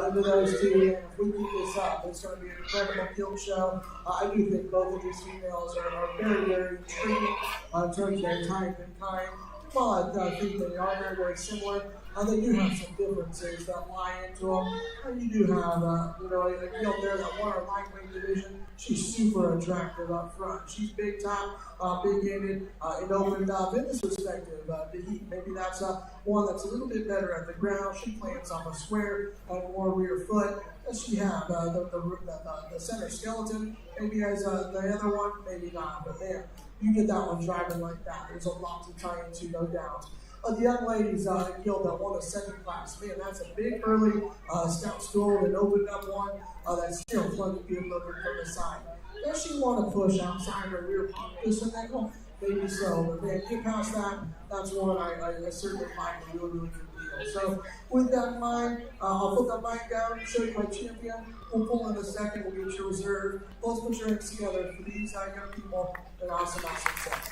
into those two. And if we keep this up, it's going to be an incredible guild show. I do think both of these females are very intriguing in terms of their type and kind. But I think they are very similar. They do have some differences that lie into them. And you do have, a guild there that won our lightweight division. She's super attractive up front. She's big top, big-handed, and opened up in this perspective. The heat, maybe that's one that's a little bit better at the ground. She plants on the square and more rear foot. Does she have the center skeleton? Maybe as the other one, maybe not. But man, you get that one driving like that. There's a lot to tie into, no doubt. The young ladies guild that won the second class. Man, that's a big early scout school and opened up one that's still plenty good looking from the side. Does she want to push outside her rear pocket just an ankle? Maybe so. But man, get past that. That's one I certainly like a really good deal. vehicle. So with that in mind, I'll put that mic down, show you my champion. We'll pull in a second, we'll get your reserve. Let's put your hands together for these young people. An awesome set.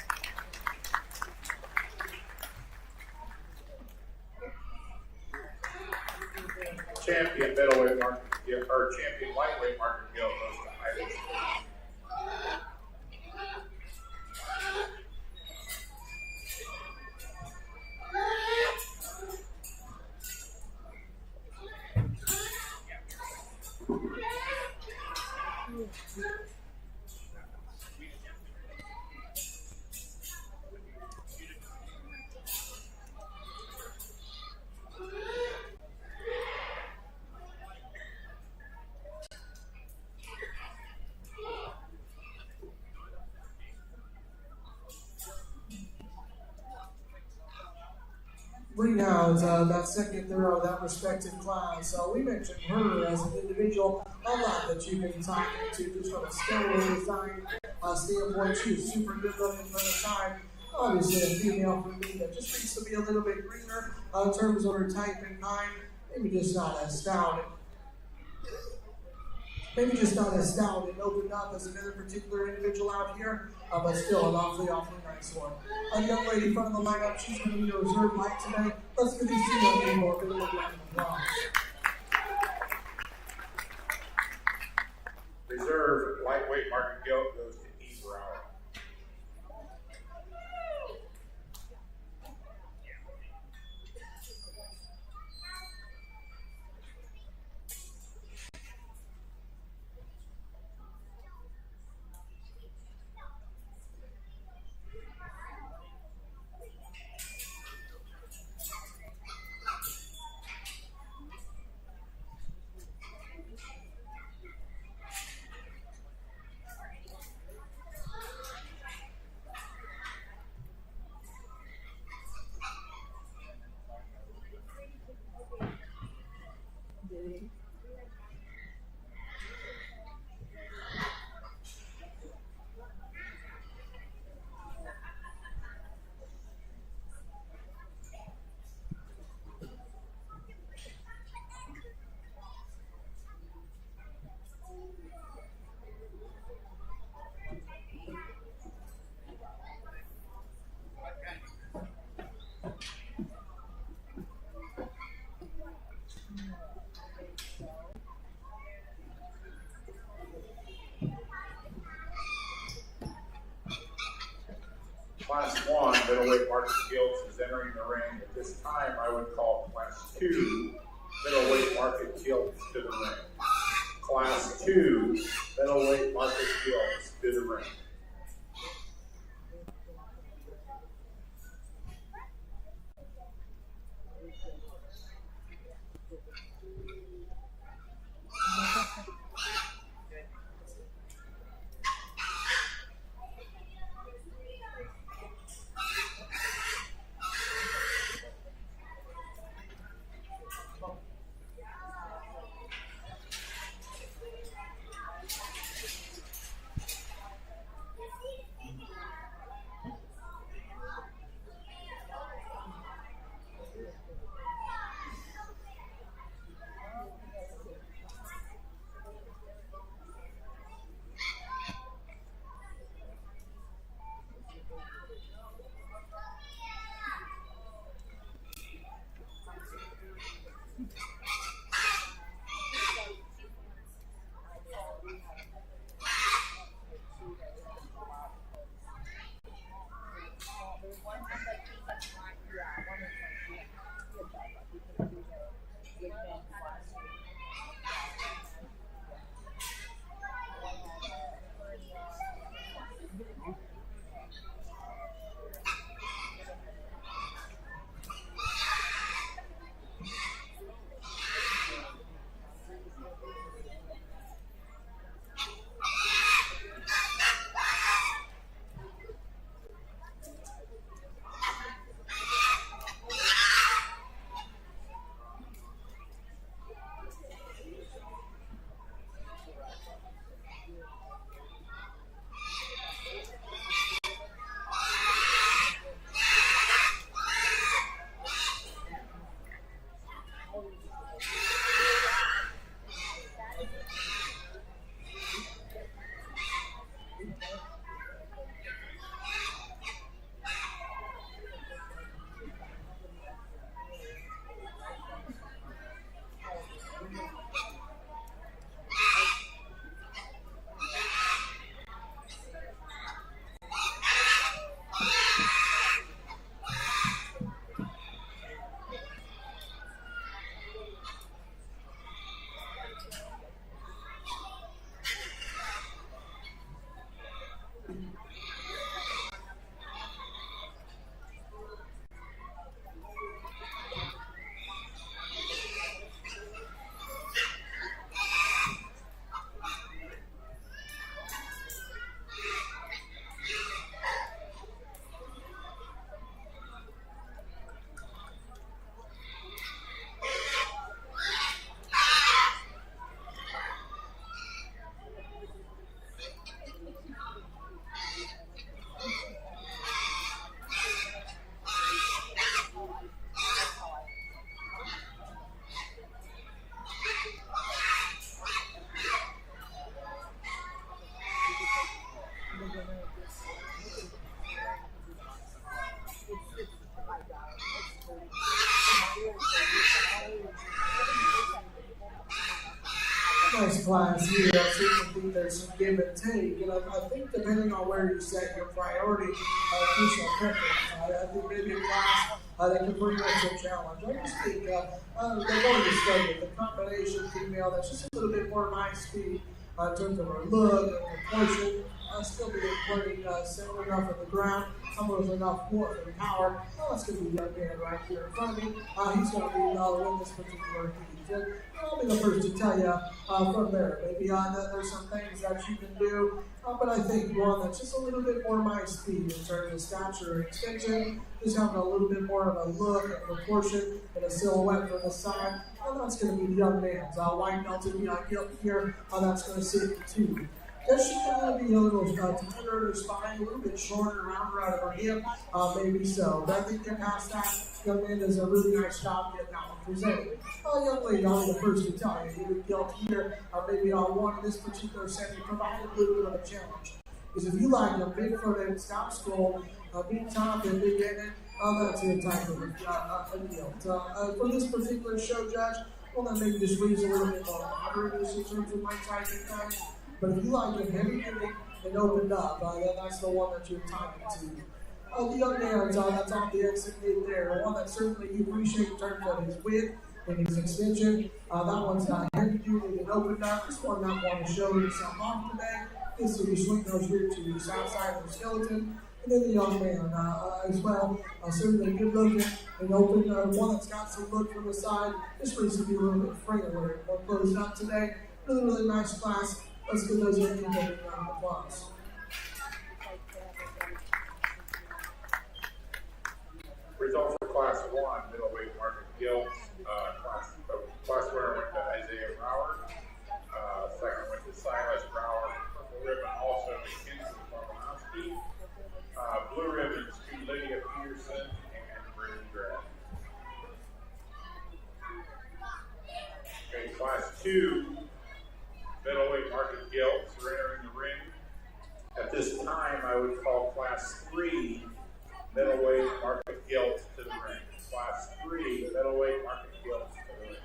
Champion middleweight market, or champion lightweight market deal goes to Irish. Bree now is that second throw of that respective class. We mentioned her as an individual, a lot that you can tie into just from a skill design standpoint. She's super good looking for the time. Obviously, a female for me that just needs to be a little bit greener in terms of her type and kind. Maybe just not as stout. Maybe just not as stout and opened up as another particular individual out here, but still an awfully nice one. A young lady in front of the lineup, she's going to be a reserve light today. Let's give these two young people a bit of a round of applause. Reserve lightweight market deal goes to Eve Brower. Class 1, middleweight Marcus Fields is entering the ring. At this time, I would call Class 2, middleweight Marcus Fields to the ring. Class 2, middleweight Marcus Fields to the ring. nice class here. I certainly think there's some give and take. And I think depending on where you set your priority, personal preference, I think maybe a class that can bring us a challenge. I just think they're going to start with the combination female that's just a little bit more my speed in terms of her look and proportion. Still being plenty similar enough on the ground, with enough more for the power. That's going to be the young man right here in front of me. He's going to be win this particular heat. And I'll be the first to tell you from there. Maybe there's some things that you can do, but I think one that's just a little bit more my speed in terms of stature and extension, just having a little bit more of a look and proportion and a silhouette from the side. That's going to be the young man's white belted guilt here. That's going to sit two. Does she kind of be a little tender in her spine, a little bit shorter around her out of her hip? Maybe so. But I think they're past that. Young man does a really nice job getting that one presented. Young lady, I'll be the first to tell you, you would guilt here, maybe on one in this particular setting, provide a little bit of a challenge. Because if you like a big footed, stop scroll, big top and big headed, that's your type of a guilt. For this particular show, Judge, well, then maybe just reads a little bit more moderate in terms of my type of thing. But if you like it heavy hitting and opened up, then that's the one that you're talking to. The young man, that's off the exit gate there. The one that certainly you appreciate in terms of his width and his extension. That one's heavy duty and opened up. This one not want to show himself off today. This will be swing those rear to the south side of the skeleton. And then the young man as well, certainly good looking and open. One that's got some look from the side. This needs to be a little bit frailer. More closed up today. Really, really nice class. Let's give those in and give a round of applause. Results for Class 1, middleweight Market Gill. Class winner went to Isaiah Brower. Second went to Silas Brower. Purple ribbon also to Kinsley Polanowski. Blue ribbons to Lydia Peterson and Brady Grant. Okay, Class 2. Middleweight Market Gilts are entering the ring. At this time, I would call Class 3 middleweight Market Gilts to the ring. Class 3 middleweight Market Gilts to the ring.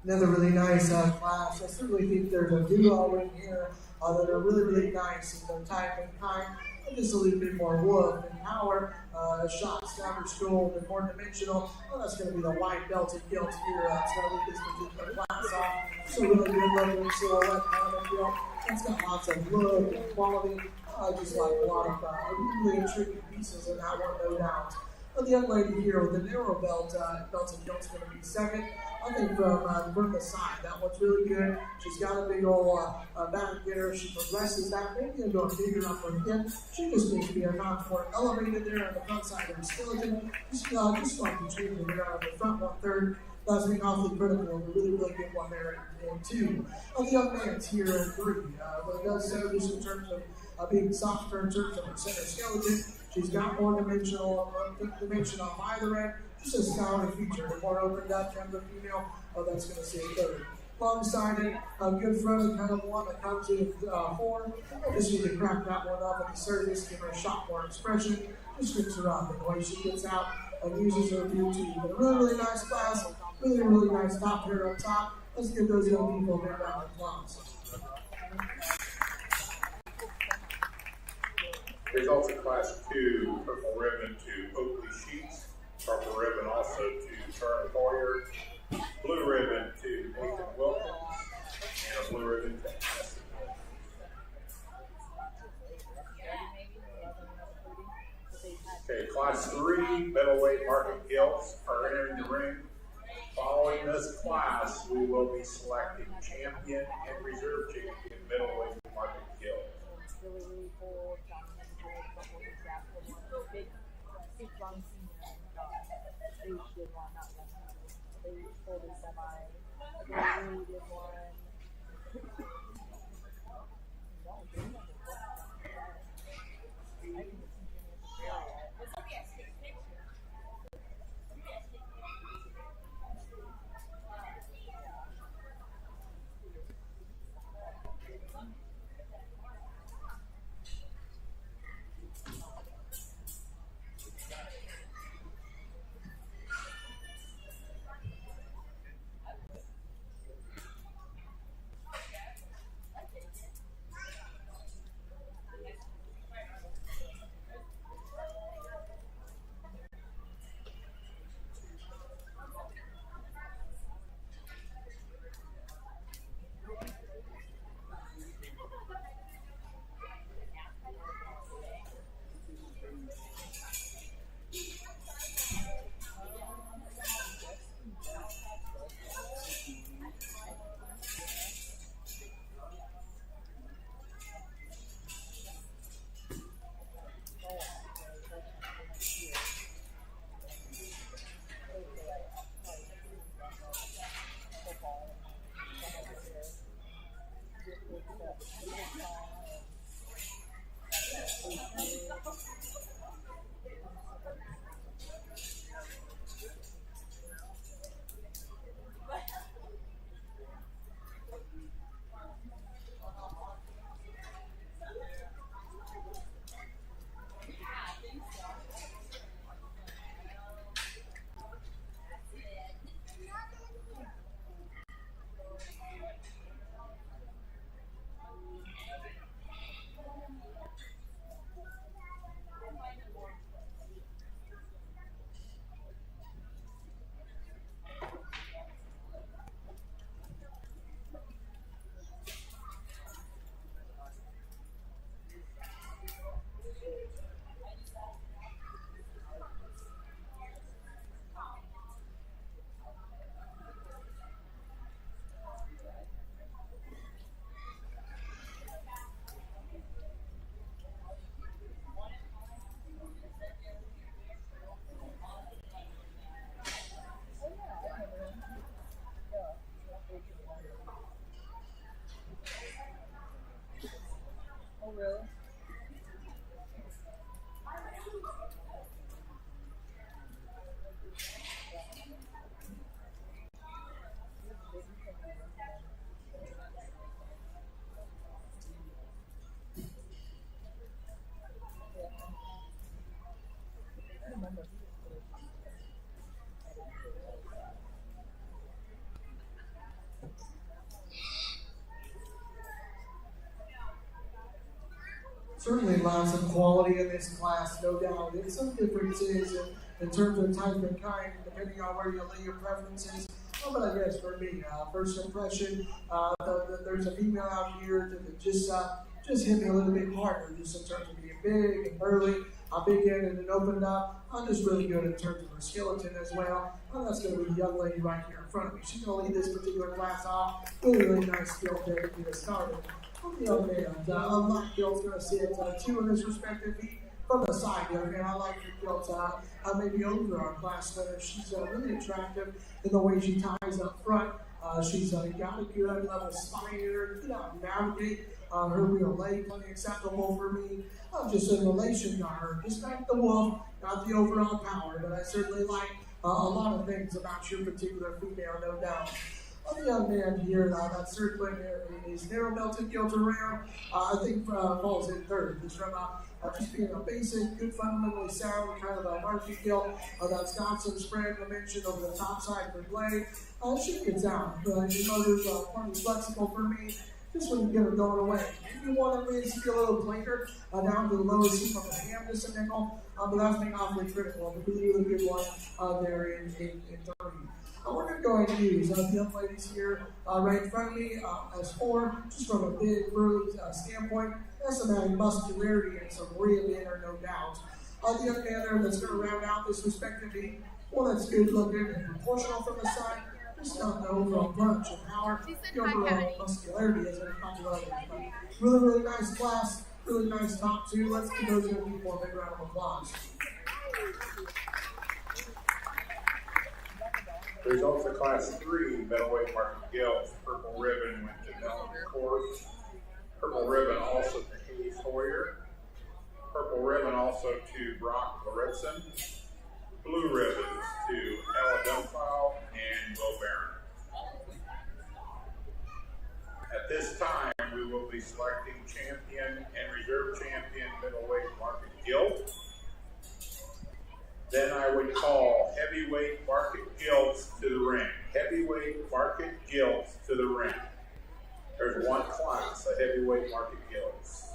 Another really nice class. I certainly think there's a duo in here that are really, really nice in their type and kind. And just a little bit more woof and power. Shots, average school, and more dimensional. Well, that's going to be the white belted gilt here. That's going to lead this particular class off. So really good looking silhouette kind of gilt. It's got lots of look and quality. Just like a lot of really intriguing pieces in that one, no doubt. The young lady here with the narrow belt, belted gilt's going to be second. I think from Brooke's side, that one's really good. She's got a big old back getter. She progresses that maybe into a bigger upper hip. She just needs to be a notch more elevated there on the front side of her skeleton. Just like the change there on the front 1/3. That's being awfully critical of a really good one there in 2. The young man's here in 3. But it does so just in terms of being softer in terms of her center skeleton. She's got more dimension on either end. Just a stouter feature. The more opened up, kind of a female, that's going to stay third. Long-sided, a good fronted kind of one that comes in 4. Just need to crack that one up at the surface, give her a shot more expression. Just fix her up. And the way she gets out and uses her beauty. But a really nice class, really nice top pair up top. Let's give those young people a big round of applause. Results in Class 2, purple ribbon to Oakley Sheets, purple ribbon also to Turner Boyer, blue ribbon to Nathan Wilkins, and a blue ribbon to Aston. Okay, Class 3, middleweight Market Gills are entering the ring. Following this class, we will be selecting champion and reserve champion middleweight Market Gills. Really cool. Big run senior they did one, not one. They pulled a semi. They really did one. Oh, really? Certainly lots of quality in this class, no doubt. And some differences in terms of type and kind, depending on where you lay your preferences. But I guess for me, first impression, there's a female out here that just hit me a little bit harder, just in terms of being big and burly. big-ended and opened up. Just really good in terms of her skeleton as well. That's going to be the young lady right here in front of me. She's going to lead this particular class off. Really nice skill there to get us started. On the other hand, Black Gilt's going to sit 2 in his respective feet. From the side, the other hand, I like her Gilt maybe over our class winner. She's really attractive in the way she ties up front. She's got a good level spine here. You know, navigate her real leg, plenty acceptable for me. Just in relation to her, just not the wolf, not the overall power, but I certainly like a lot of things about your particular female, no doubt. On the young man here, that circling is narrow belted gilt around. I think falls in third. He's from just being a basic, good, fundamentally sound kind of a market gilt that's got some spread dimension over the top side of the blade. She gets out. The motor's plenty flexible for me. Just when you get her going away. If you want to really see a little clinker down to the lower seam of the ham, just a nickel, but that's being awfully critical. But a really good one there in 30. We're going to go ahead and use the young ladies here right in front of me as 4, just from a big, burly standpoint. That's some added muscularity and some real inner, no doubt. The young man there that's going to round out this respective beat, one that's good looking and proportional from the side. Just not the overall punch and power, the overall muscularity as a couple others. Really nice class, really nice top 2. Let's give those young people a big round of applause. Results of Class 3, middleweight market gilts. Purple ribbon went to Melanie Court. Purple ribbon also to Hayes Hoyer. Purple ribbon also to Brock Lauritsen. Blue ribbons to Ella Dunfile and Bo Barron. At this time, we will be selecting champion and reserve champion middleweight market gilt. Then I would call heavyweight market gilts to the ring. Heavyweight market gilts to the ring. There's one class, a heavyweight market gilts.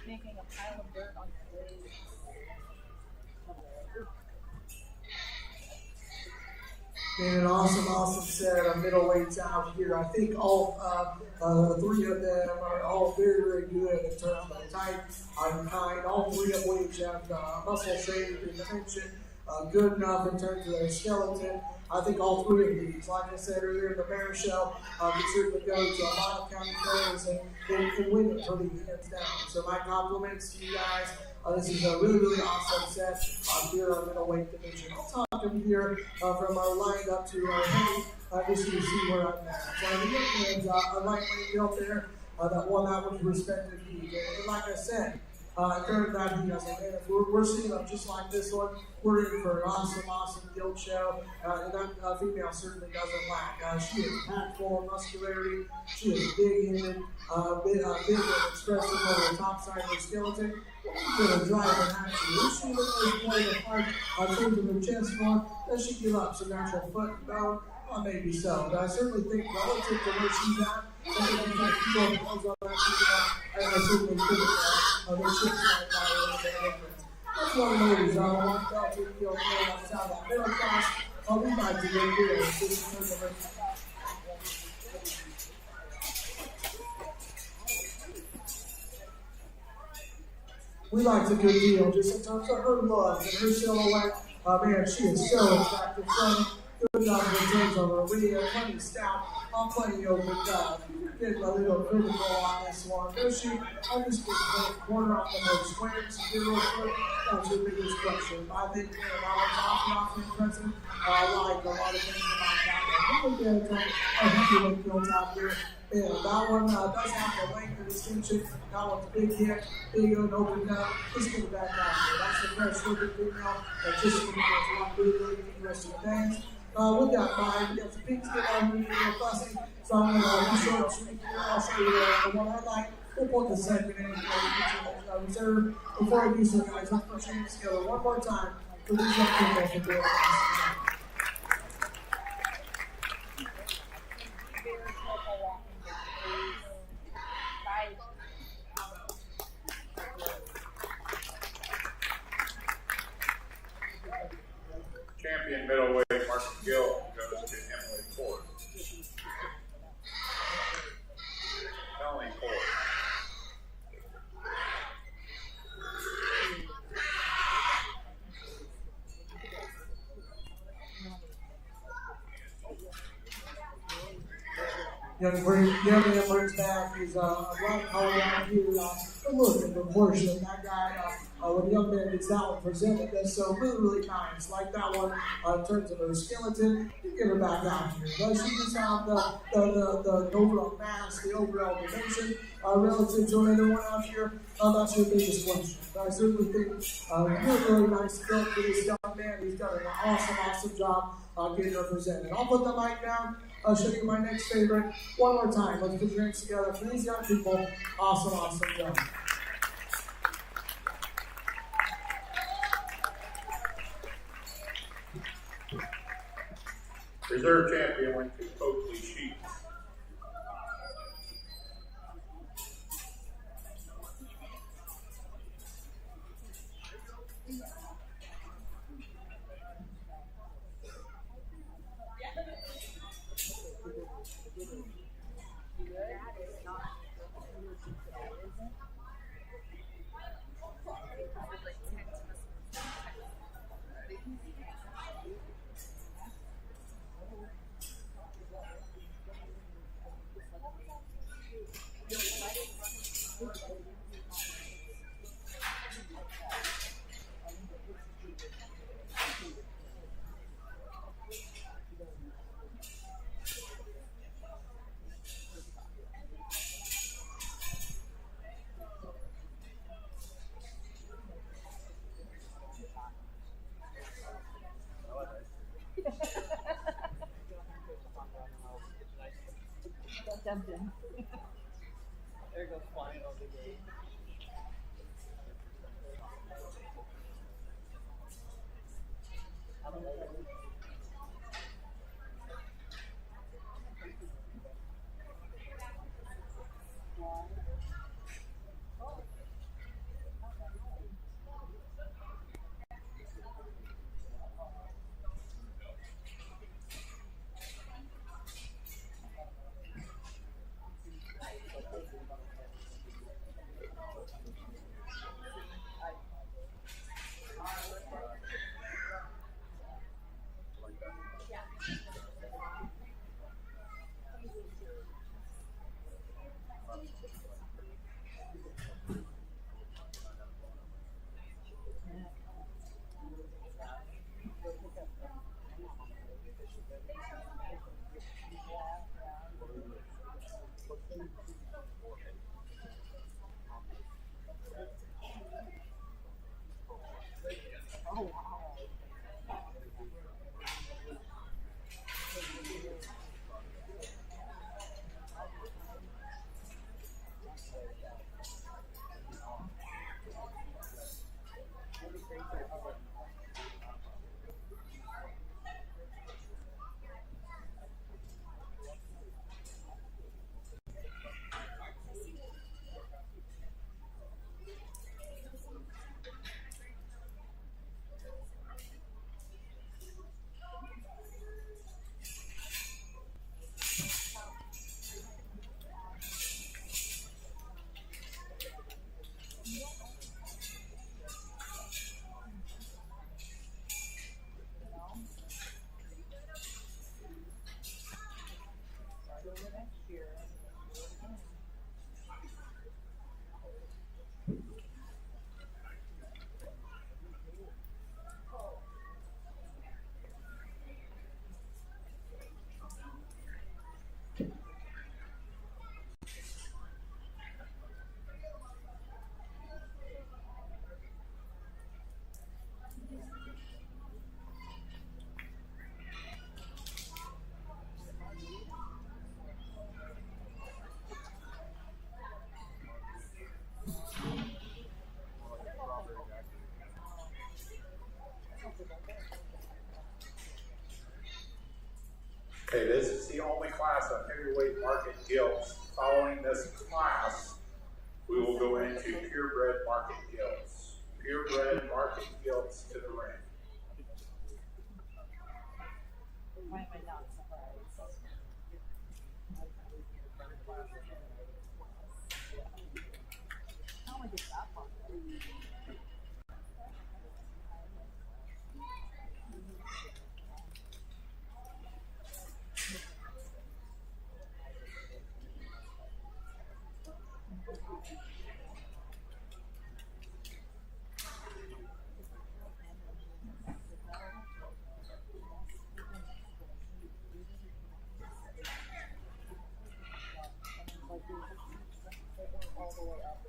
Making a pile of dirt on the blade. And an awesome set of middleweights out here. I think all 3 of them are all very good in terms of the type and kind. All 3 of which have muscle shape and dimension good enough in terms of their skeleton. I think all 3 of these, like I said earlier in the bear show, can certainly go to a lot of county fairs and win it pretty hands down. So my compliments to you guys. This is a really awesome set here on middleweight division. I'll talk over here from our lined up to our heavy, just so you see where I'm at. So the young man's a lightweight gilt there that won out with respective heat. And like I said, during that heat, I was like, man, if we're seeing them just like this one, we're in for an awesome gilt show. And that female certainly doesn't lack. She is packed full of muscularity. She is big-headed, big and expressive over the top side of her skeleton. Going to drive an action. If she was playing a part in terms of her chest more, does she give up some natural foot and bone? Maybe so. But I certainly think relative to where she's at, I think we can keep on pulls on that she's at, and I certainly think their ships might buy a little bit of difference. Let's Next one is 112 kilo outside that middle class. We like to get good. We like to good deal just in terms of her look and her silhouette. Man, she is so attractive. So good job in terms of her. We have plenty stout, plenty open up. Getting a little critical on this one. Does she? I just get the corner off the most squares. Real quick. That's your biggest question. I think that was awfully impressive. I like a lot of things about that one. Really good. I heavyweight built out here. Yeah, that one does have the length and distinction. That one's big hit, big and open up. Let's get it back out here. That's the fresh looking female that just gives us a lot of really interesting things. We got mine. We got some pink skin on me, a little fussy. So I'm going to be short and sweet here. I'll show you the one I like. We'll put the second in reserve. Before I do so, guys, let's put your hands together one more time for these young people for doing this. Champion middleweight Martin Gill goes to Emily Ford. Emily Ford. Young man brings back his right collar out here. Look at the proportion of that guy. When the young man gets that one presented, that's so really nice. Like that one in terms of her skeleton, you get her back out here. Does she just have the overall mass, the overall dimension relative to another one out here? That's your biggest question. I certainly think really nice build for this young man. He's done an awesome job getting her presented. I'll put the mic down. I'll show you my next favorite. One more time. Let's put your hands together for these young people. Awesome job. Reserve champion went to Oakley Sheets. Tempting. There goes Swine over there. year. Okay, this is the only class on heavyweight market gilts. Following this class, we will go into purebred market gilts. Purebred market gilts to the ring. Why am I not surprised? How am I get that one? All the way up.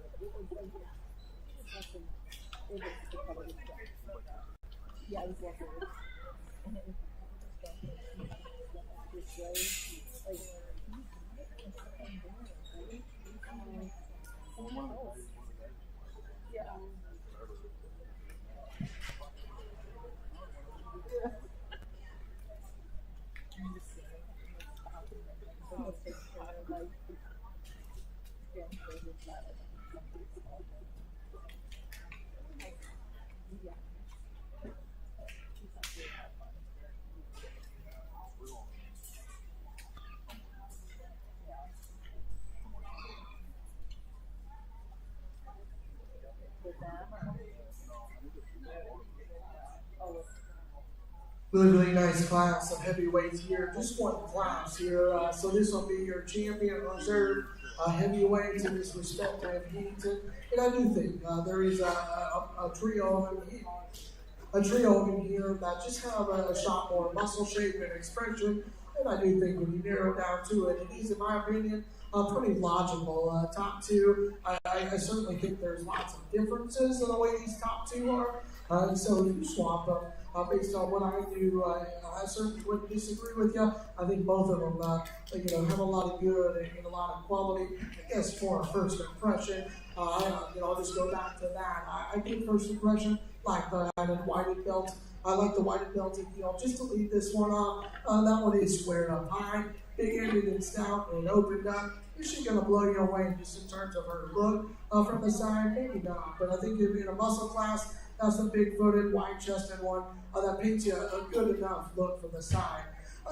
Yeah, it was lucky. And it was this way, like, someone else. Yeah. I'm just saying, I'm just taking care of, like, grandchildren that yeah. She's not doing that fun. Yeah. With them or? Oh, Really nice class of heavyweights here. Just one class here. So this will be your champion reserve heavyweights in this respective heat. And I do think there is a trio of them here. A trio of them here that just have a shot more muscle shape and expression. And I do think when you narrow down to it, it is, in my opinion, pretty logical. Top two, I certainly think there's lots of differences in the way these top two are. And so if you swap them, based on what I do, I certainly wouldn't disagree with you. I think both of them, have a lot of good and a lot of quality. I guess for a first impression, I'll just go back to that. I think first impression, like the whited belt. I like the whited belted deal. Just to lead this one off, that one is squared up high, big-ended and stout and opened up. Is she going to blow you away just in terms of her look from the side? Maybe not, but I think in a muscle class, that's the big-footed, wide-chested one that paints you a good enough look from the side.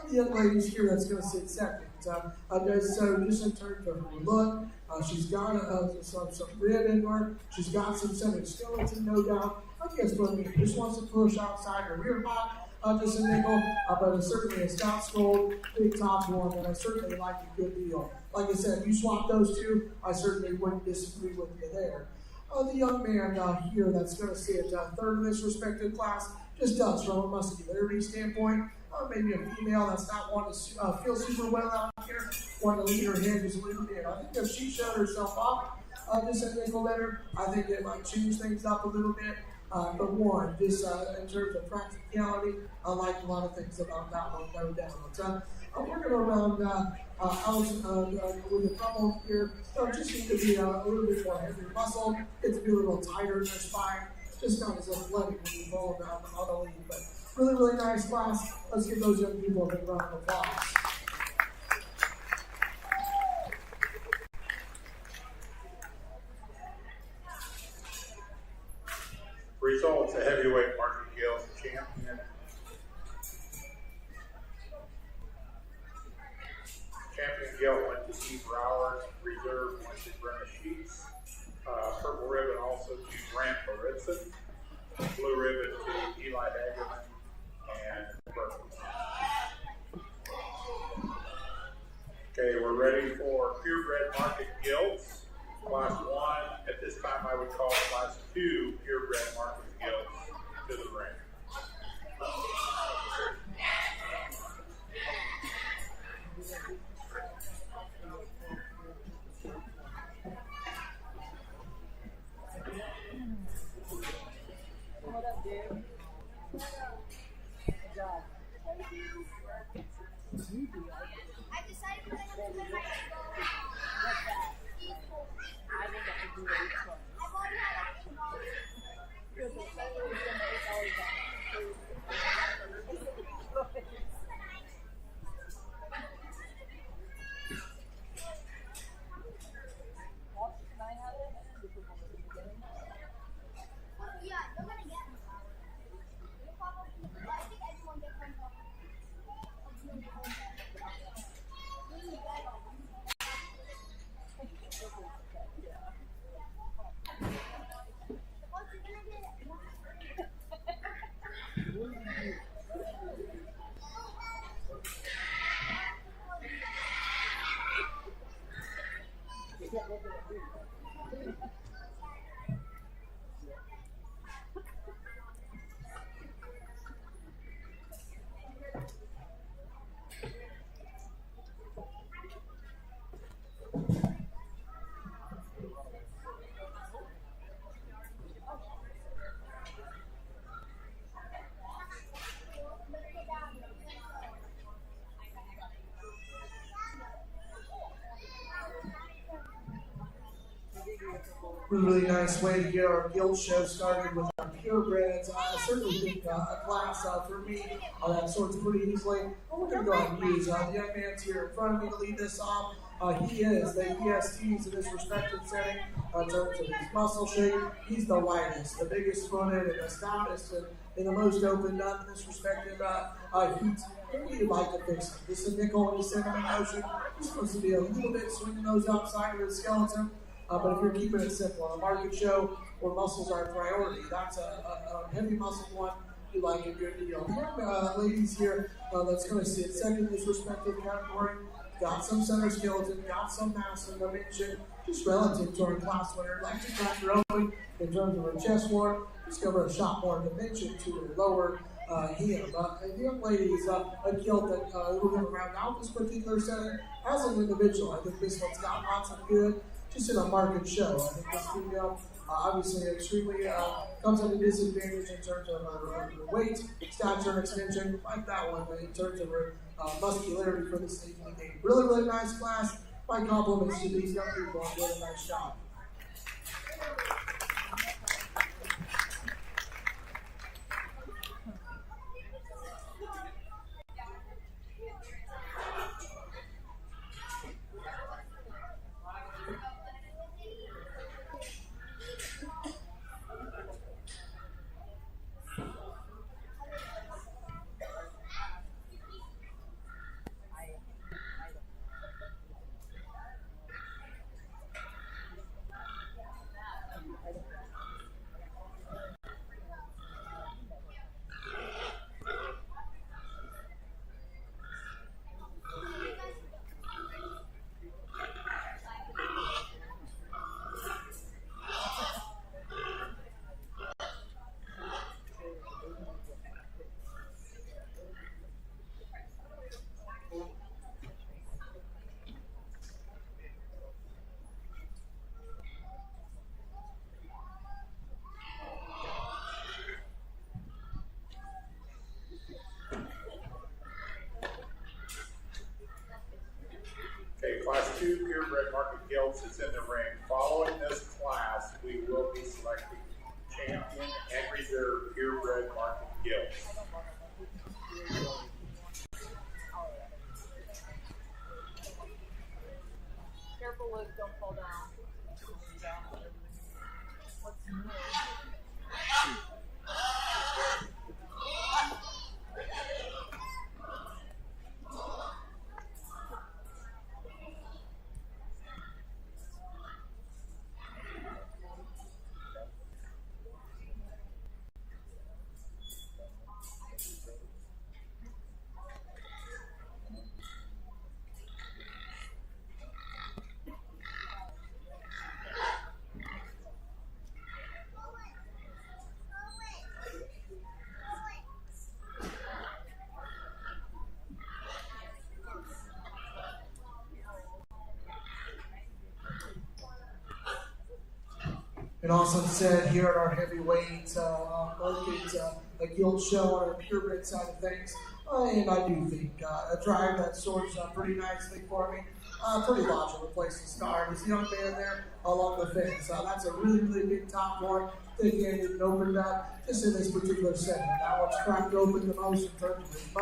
The young ladies here that's going to sit second does so just in terms of her look. She's got some rib in her. She's got some skeleton, no doubt. I guess Bunny just wants to push outside her rear pot, just a nickel, but it's certainly a stout skull, big top one, and I certainly like a good deal. Like I said, if you swap those two, I certainly wouldn't disagree with you there. The young man here that's going to sit third in this respected class just does, from a muscularity standpoint, maybe a female that's not one to feel super well out here, want to lead her head just a little bit. I think if she showed herself up, just a nickel letter, I think it might change things up a little bit. But one, just in terms of practicality, I like a lot of things about that one, no doubt. We're going to round out with a couple here. Just need to be a little bit more heavy muscle. It's be a little tighter in their spine. Just not as athletic when you fall down on the lead. But really nice class. Let's give those young people a big round of applause. Results, the heavyweight market gilts champion. Champion gilt went to Steve Brower. Reserve went to Brenna Sheets. Purple ribbon also to Grant Lorenzen. Blue ribbon to Eli Hagerman. And purple. Okay, we're ready for purebred market gilts. Class 1, at this time I would call class 2 purebred market gilts to the ring. What up, dude? Good job. I decided when I went to my What's that? I think I could do the each one. I've already had $8. Because it's always been Can I have it? This was one of the beginning. Yeah, you're gonna get one. You'll probably, I think everyone gets one. Really nice way to get our guild show started with our purebreds. I certainly think a class for me that sorts pretty easily. We're going to go ahead and use the young man's here in front of me to lead this off. He is the ESTs in this respective setting in terms of his muscle shape. He's the lightest, the biggest fronted, and the stoutest, and the most opened up in this respective heat. What do you like to fix him? Just a nickel in the cinnamon motion. He's supposed to be a little bit swinging those outside of his skeleton. But if you're keeping it simple, on a market show where muscles are a priority, that's a heavy muscle one. You like a good deal. The ladies here that's going to sit second in this respective category, got some center skeleton, got some mass and dimension, just relative to our class winner. Like to crack her open in terms of her chest ward, discover a shot more dimension to her lower heel. The young ladies, a guild that we're going to round out this particular setting as an individual. I think this one's got lots of good. Just in a market show. I think this female obviously extremely comes at a disadvantage in terms of her weight, stature, and extension, like that one, but in terms of her muscularity for this evening game. Really, really nice class. My compliments to these young people on doing a nice job. Okay, class 2 purebred market gilts is in the ring. Following this class, we will be selecting champion and reserve purebred market gilts. Careful, Luke, don't fall down. What's new? It also said here at our heavyweight market, a guild show on the purebred side of things. And I do think a drive that sorts pretty nicely for me. Pretty logical place to start. This young man there along the fence. That's a really, really big top one. Thick-ended and opened up just in this particular setting. That one's cracked open the most in terms of his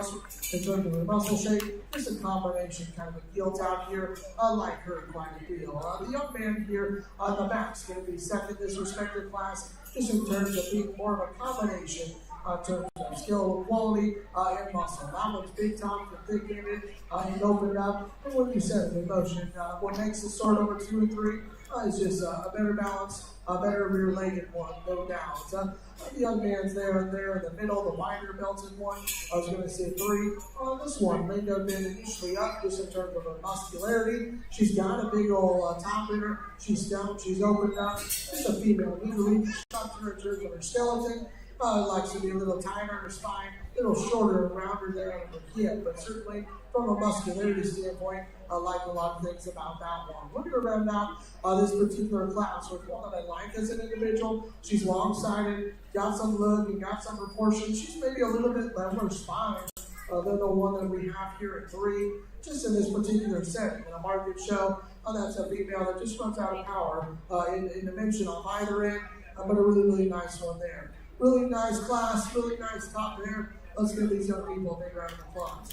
muscle shape. Just a combination kind of a gilt out here. I like her quite a deal. The young man here on the back's going to be second in this respective class, just in terms of being more of a combination in terms of skill, quality, and muscle. That one's big top and thick-ended and opened up. And what you said, the motion, what makes the sort over 2 and 3 is just a better balance, a better rear-legged one, no doubt. The young man's there in the middle, the wider belted one. I was going to say 3. This one may have been initially up just in terms of her muscularity. She's got a big old top in her. She's stout, she's opened up. Just a female, usually up to her in terms of her skeleton. Likes to be a little tighter in her spine, a little shorter and rounder there on her hip, but certainly from a muscularity standpoint, I like a lot of things about that one. We're going to round out this particular class with one that I like as an individual. She's long-sided, got some look, and got some proportion. She's maybe a little bit leveler spine than the one that we have here at 3, just in this particular setting. In a market show, that's a female that just runs out of power in dimension on either end, but a really, really nice one there. Really nice class, really nice top there. Let's give these young people a big round of applause.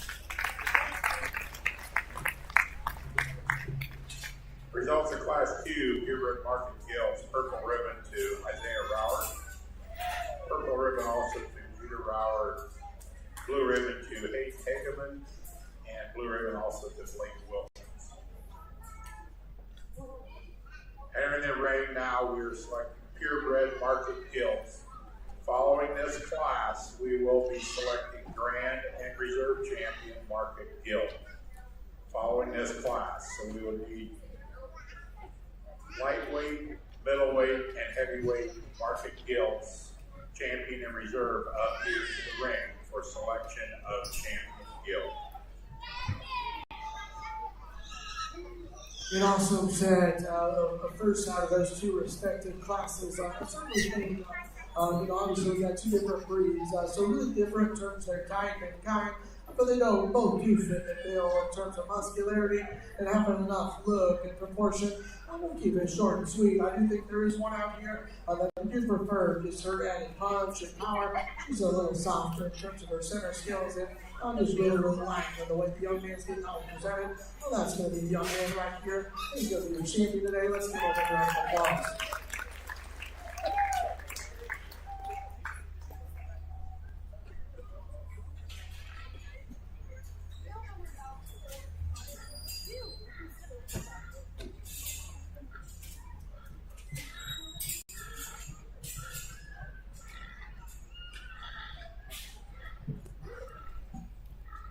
Results of Class 2, purebred market gills, purple ribbon to Isaiah Rauer. Purple ribbon also to Judah Rauer. Blue ribbon to Hayden Hageman. And blue ribbon also to Blake Wilkins. Entering the ring now, we are selecting purebred market gills. Following this class, we will be selecting Grand and Reserve Champion Market Guild. Following this class, so we would need lightweight, middleweight, and heavyweight Market Guilds, Champion and Reserve up here to the ring for selection of Champion Guild. It also said the first out of those 2 respective classes. Obviously we got 2 different breeds, so really different in terms of their type and kind, but they don't both do fit the bill in terms of muscularity and having enough look and proportion. I'm going to keep it short and sweet. I do think there is one out here that I do prefer, just her added punch and power. She's a little softer in terms of her center skills, and I'm just really liking the way the young man's getting out presented. Well, that's going to be the young man right here. He's going to be your champion today. Let's give him a round of applause.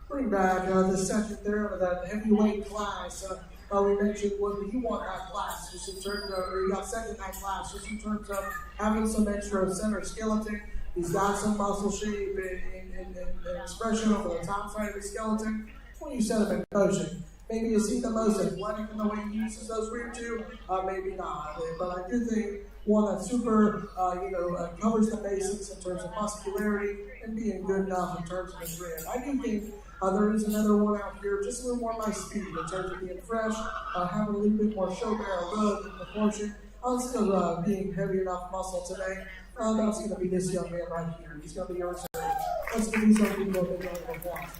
Bring back the second there of that heavyweight class. We mentioned when you want that class, just in terms of, or you got second in that class, just in terms of having some extra center skeleton. He's got some muscle shape and expression over the top side of his skeleton. When you set him in motion, maybe is he the most athletic in the way he uses those rear 2? Maybe not. But I do think one that super, covers the basics in terms of muscularity and being good enough in terms of his rear. I do think there is another one out here, just a little more my speed in terms of being fresh, having a little bit more show barrel look and proportion. Still being heavy enough muscle today. That's going to be this young man right here. He's going to be yours. Let's give these young people a big round of applause.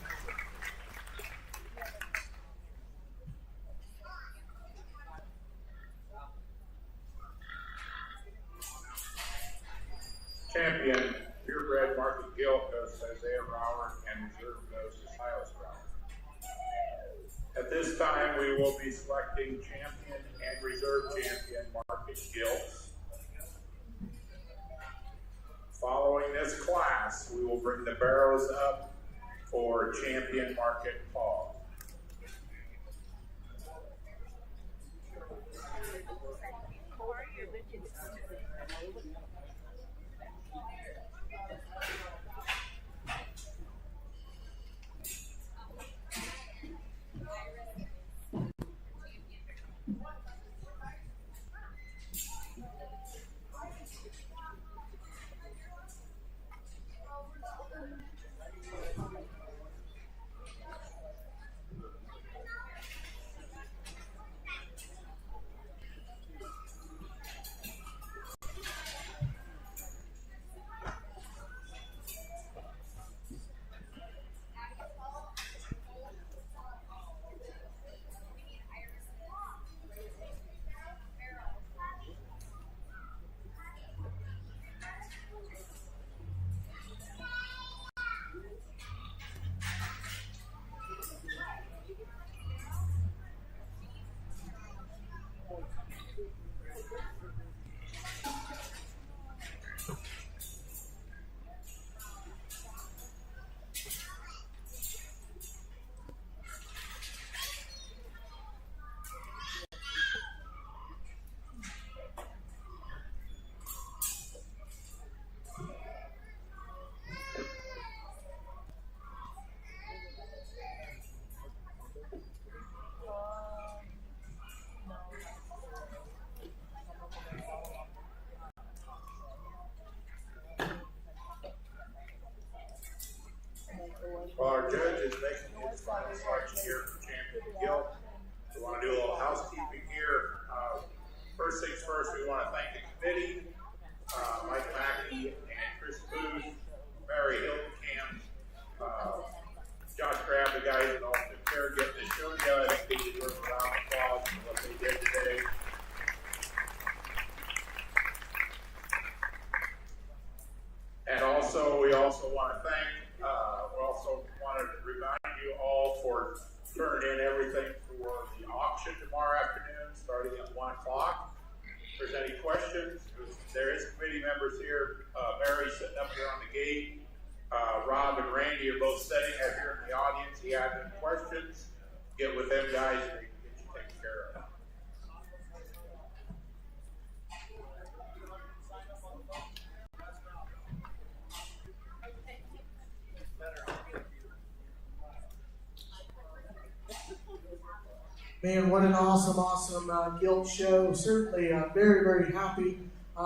Champion, purebred market guild goes to Isaiah Rauer, and reserve goes to Silas Rauer. At this time, we will be selecting champion and reserve champion market guilds. Following this class, we will bring the barrows up for champion market hog. afternoon, starting at 1 o'clock. If there's any questions, there is committee members here. Mary sitting up here on the gate. Rob and Randy are both sitting up here in the audience. If you have any questions, get with them guys and they can get you taken care of. Man, what an awesome guild show. Certainly very, very happy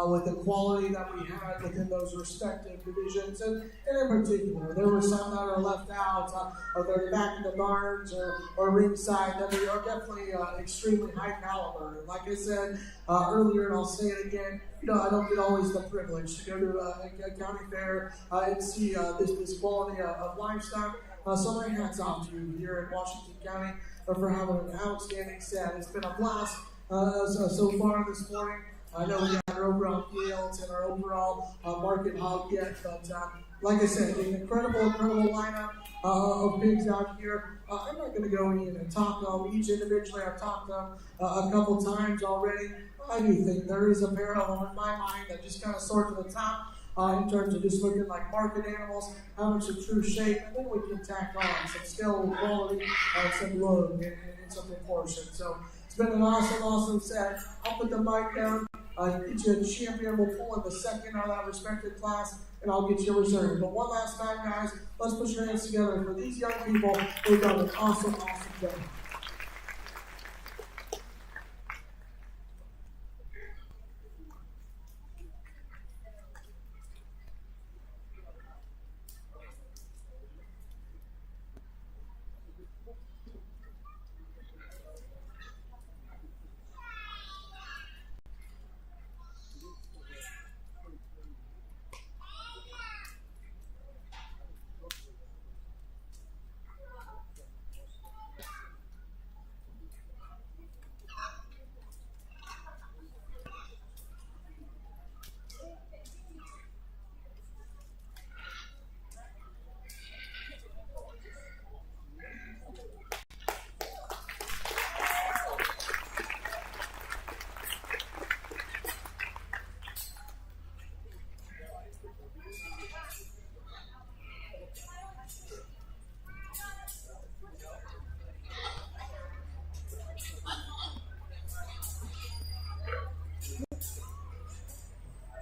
with the quality that we had within those respective divisions. And in particular, there were some that are left out, or they're back in the barns or ringside that are definitely extremely high caliber. And like I said earlier, and I'll say it again, I don't get always the privilege to go to a county fair and see this quality of livestock. So my hat's off to you here in Washington County for having an outstanding set. It's been a blast so far this morning. I know we got our overall yields and our overall market hog yet, but like I said, an incredible lineup of pigs out here. I'm not going to go in and talk to them each individually. I've talked to them a couple times already. I do think there is a pair of them in my mind that just kind of soar to the top. In terms of just looking like market animals, having some true shape, and then we can tack on some skill, quality, and some look and some proportion. So it's been an awesome set. I'll put the mic down, get you a champion. We'll pull in the second out of that respected class, and I'll get you a reserve. But one last time, guys, let's put your hands together for these young people who've done an awesome day.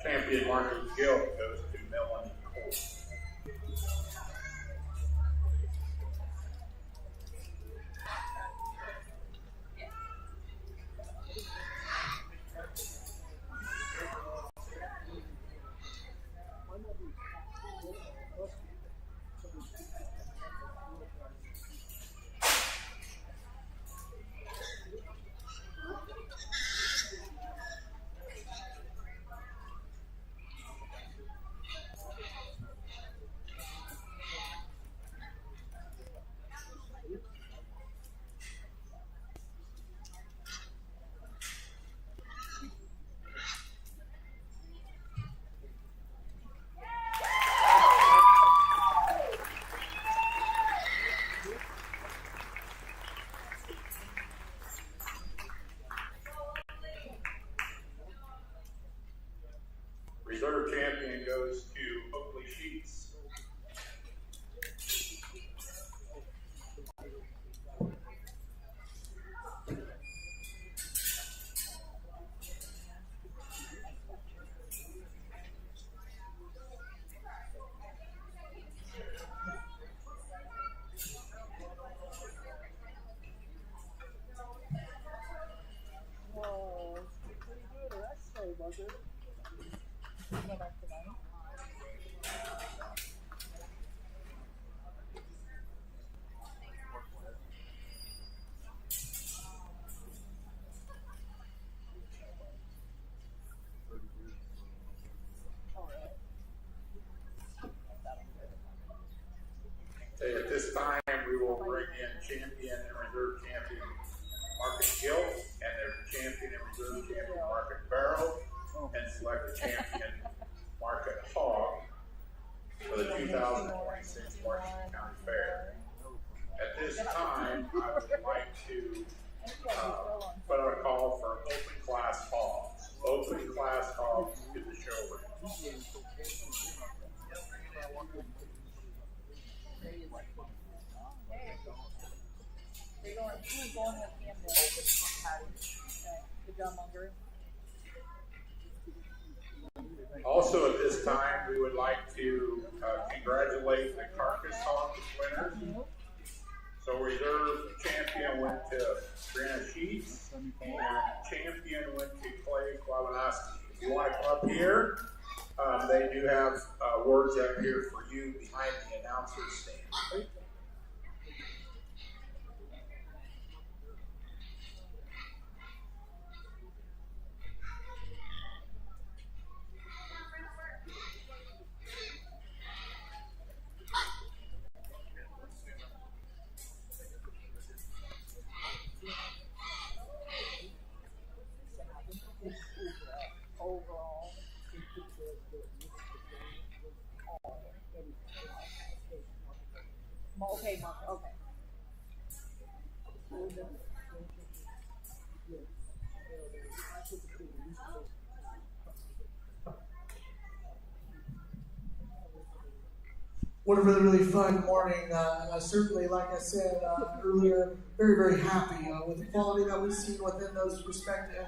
Champion Market Guild goes to Melanie Cole. Reserve champion goes to Oakley Sheets. Go back to mine. Okay, at this time, we will bring in champion and reserve champion Market Gill and their champion and reserve champion Market Barrow, and call for open class hog. Open class hog to the show ring. They're going, who's going with him to open patty? Okay. The drummonger. Also at this time, we would like to congratulate the carcass hog winners. So reserve champion went to Brianna Sheets, and champion went to Clay Klawanaski. If you want to come up here, they do have words up here for you behind the announcer's stand. Overall. Okay, Mark, okay. What a really, really fun morning. Certainly, like I said earlier, very, very happy with the quality that we've seen within those respective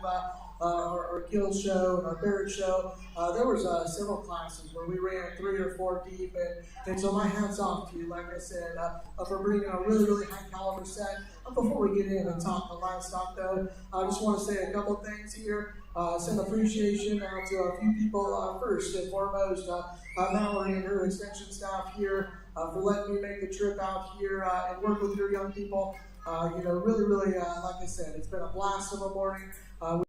our Guild show and our Barrett show. There was several classes where we ran 3 or 4 deep, and so my hat's off to you, like I said, for bringing a really, really high caliber set. Before we get in and talk the livestock, though, I just want to say a couple things here. Send appreciation out to a few people. First and foremost, Mallory and her extension staff here for letting me make the trip out here and work with your young people. Really, really, like I said, it's been a blast of a morning.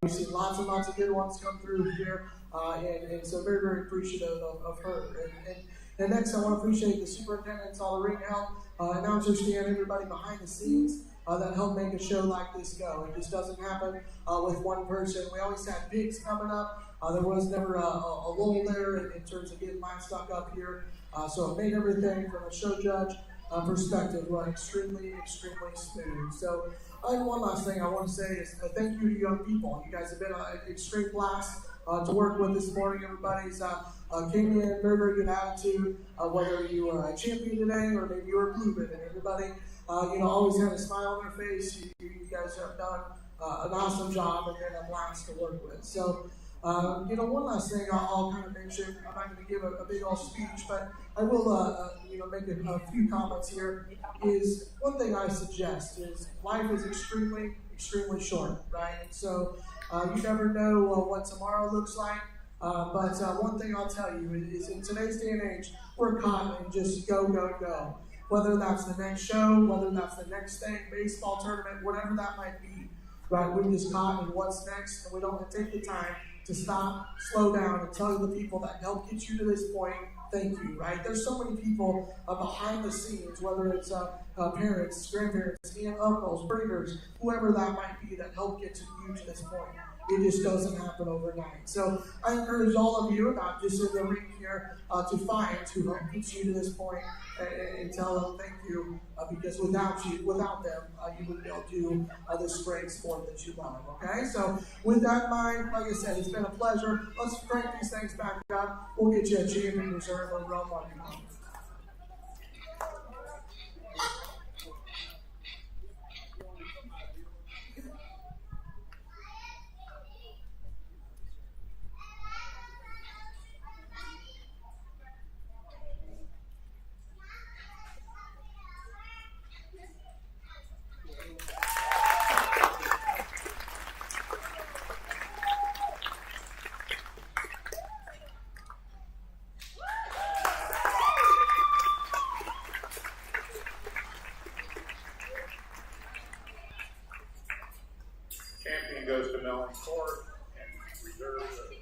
We've seen lots and lots of good ones come through here, and so very, very appreciative of her. And next, I want to appreciate the superintendents, all the ring help, announcers stand, everybody behind the scenes that help make a show like this go. It just doesn't happen with one person. We always had bigs coming up. There was never a lull there in terms of getting livestock up here. So it made everything from a show judge perspective run extremely, extremely smooth. So one last thing I want to say is thank you to young people. You guys have been an extreme blast to work with this morning. Everybody's came in very, very good attitude. Whether you were a champion today or maybe you were a blue ribbon, everybody always had a smile on their face. You guys have done an awesome job and been a blast to work with. So. One last thing I'll kind of mention. I'm not going to give a big old speech, but I will, make a few comments here. Is one thing I suggest is life is extremely, extremely short, right? So you never know what tomorrow looks like. But one thing I'll tell you is in today's day and age, we're caught in just go, go, go. Whether that's the next show, whether that's the next thing, baseball tournament, whatever that might be, right? We're just caught in what's next, and we don't take the time to stop, slow down, and tell the people that helped get you to this point, thank you, right? There's so many people behind the scenes, whether it's parents, grandparents, aunt, uncles, breeders, whoever that might be that helped get you to this point. It just doesn't happen overnight. So I encourage all of you, not just in the ring here, to find who helped get you to this point and tell them thank you, because without them, you wouldn't be able to do this great sport that you love, okay? So with that in mind, like I said, it's been a pleasure. Let's crank these things back up. We'll get you a champion reserve over on Monday. Champion goes to Melon Court and reserves a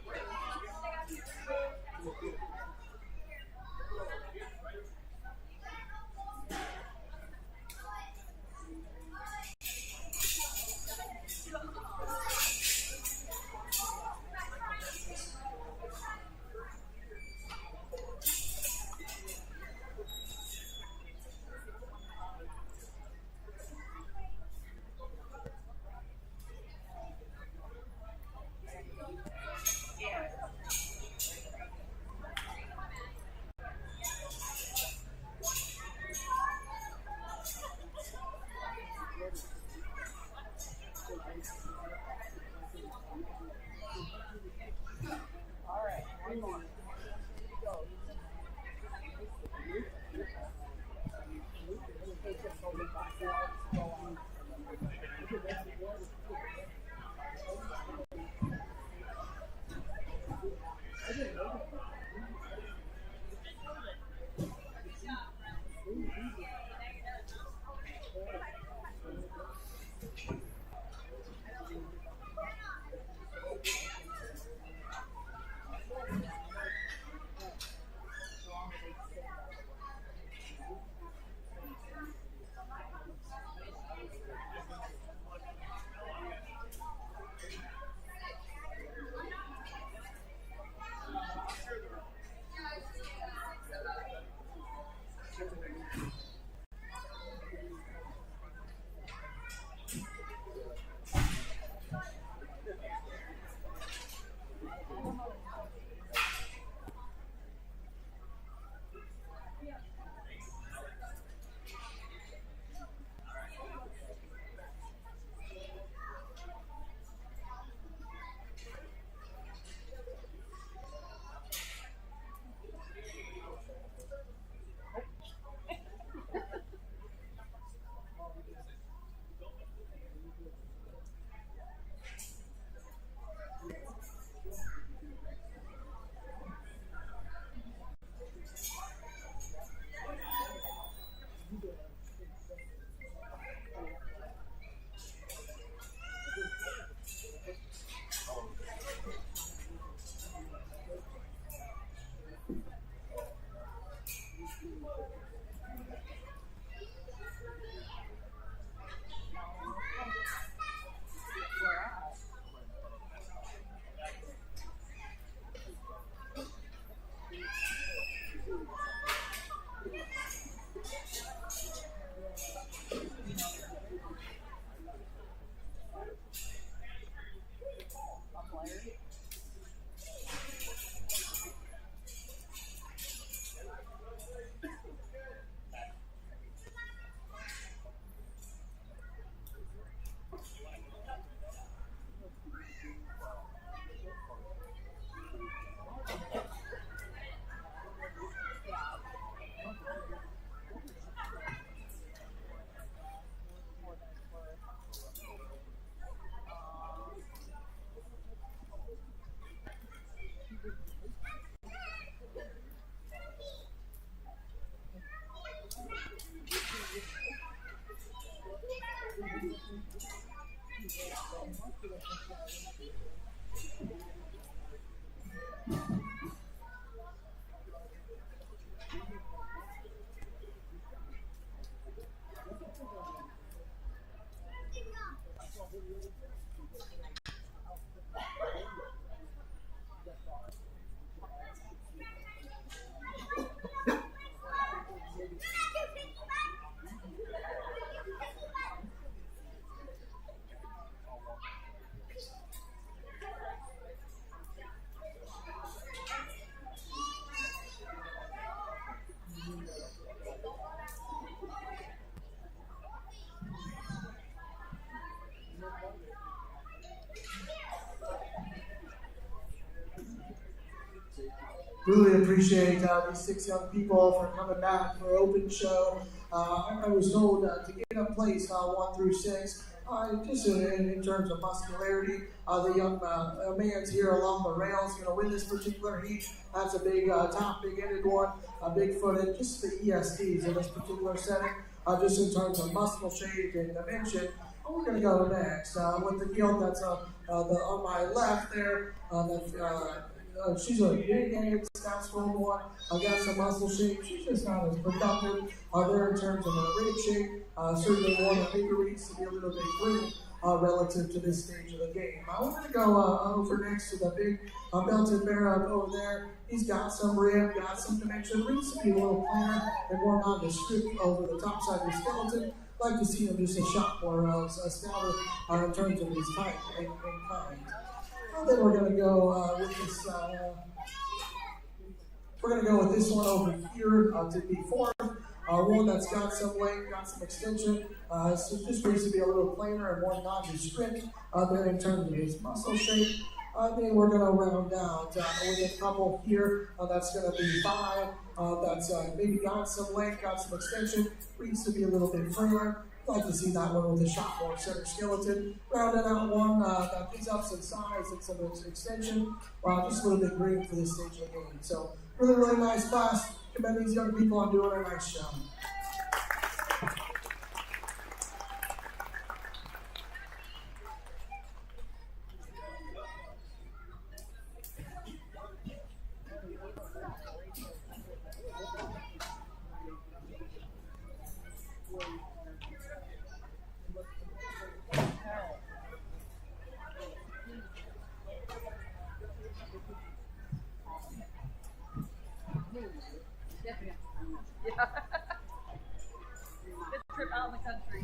Really appreciate these 6 young people for coming back for open show. I was told to get a place 1 through 6. Just in terms of muscularity, the young man's here along the rails going to win this particular heat. That's a big top, big-ended one, big-footed, just the ESTs in this particular setting, just in terms of muscle shape and dimension. We're going to go next with the guild that's on my left there. She's a big-headed, stout-swollen one. Got some muscle shape. She's just not as productive there in terms of rib shape. Certainly one of the bigger reasons to be a little bit green relative to this stage of the game. We're going to go over next to the big belted bear up over there. He's got some rib, got some dimension. Needs to be a little cleaner and more nondescript over the top side of the skeleton. Like to see him just a shot more stouter in terms of his type and kind. And then we're going to go with this. We're going to go with this one over here to be fourth. One that's got some length, got some extension. So just needs to be a little plainer and more nondescript there in terms of his muscle shape. Then we're going to round out with a couple here. That's going to be 5. That's maybe got some length, got some extension. Needs to be a little bit firmer. I'd like to see that one with a shot more center skeleton. Rounding out one that picks up some size and some extension. Just a little bit green for this stage of the game. So really, really nice class. Commend these young people on doing a nice job. Yeah. Good trip out in the country.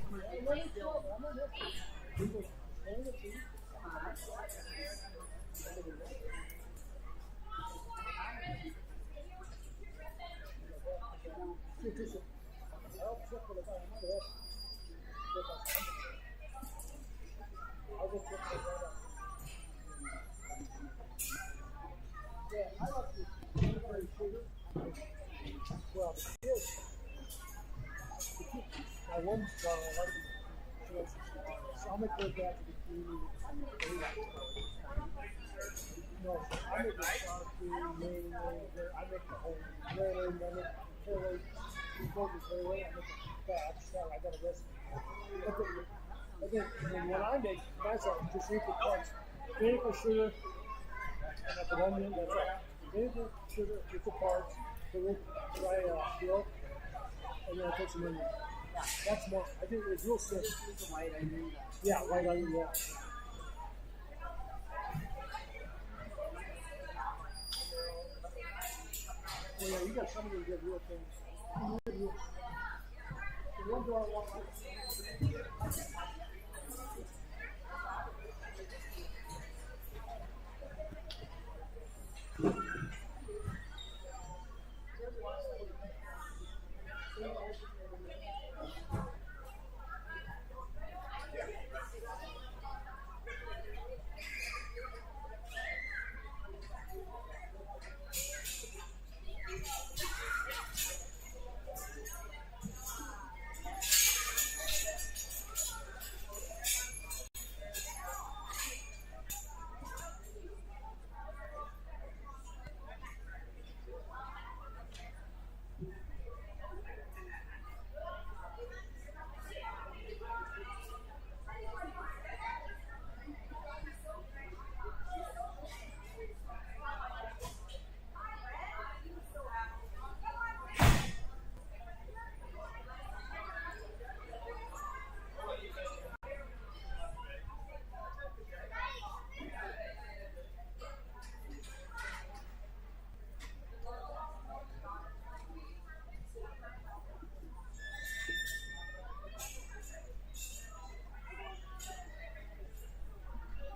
Well, the kids, my one's gone, I like it. So I'm going to go back to the community. No, I make the shark food, I make the whole railing, I make the tailway, we go to the tailway, I make the batch, so I got a recipe. But then when I make myself, just equal parts, vinegar, sugar, and an onion, that's it. Vinegar, sugar, equal parts, dry milk, and then I put some onion. Yeah, that's more, I think it's real simple. It's a white onion. Yeah, white onion, yeah. Well, yeah, you got some of these good real things. The ones that I want,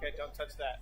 Okay, don't touch that.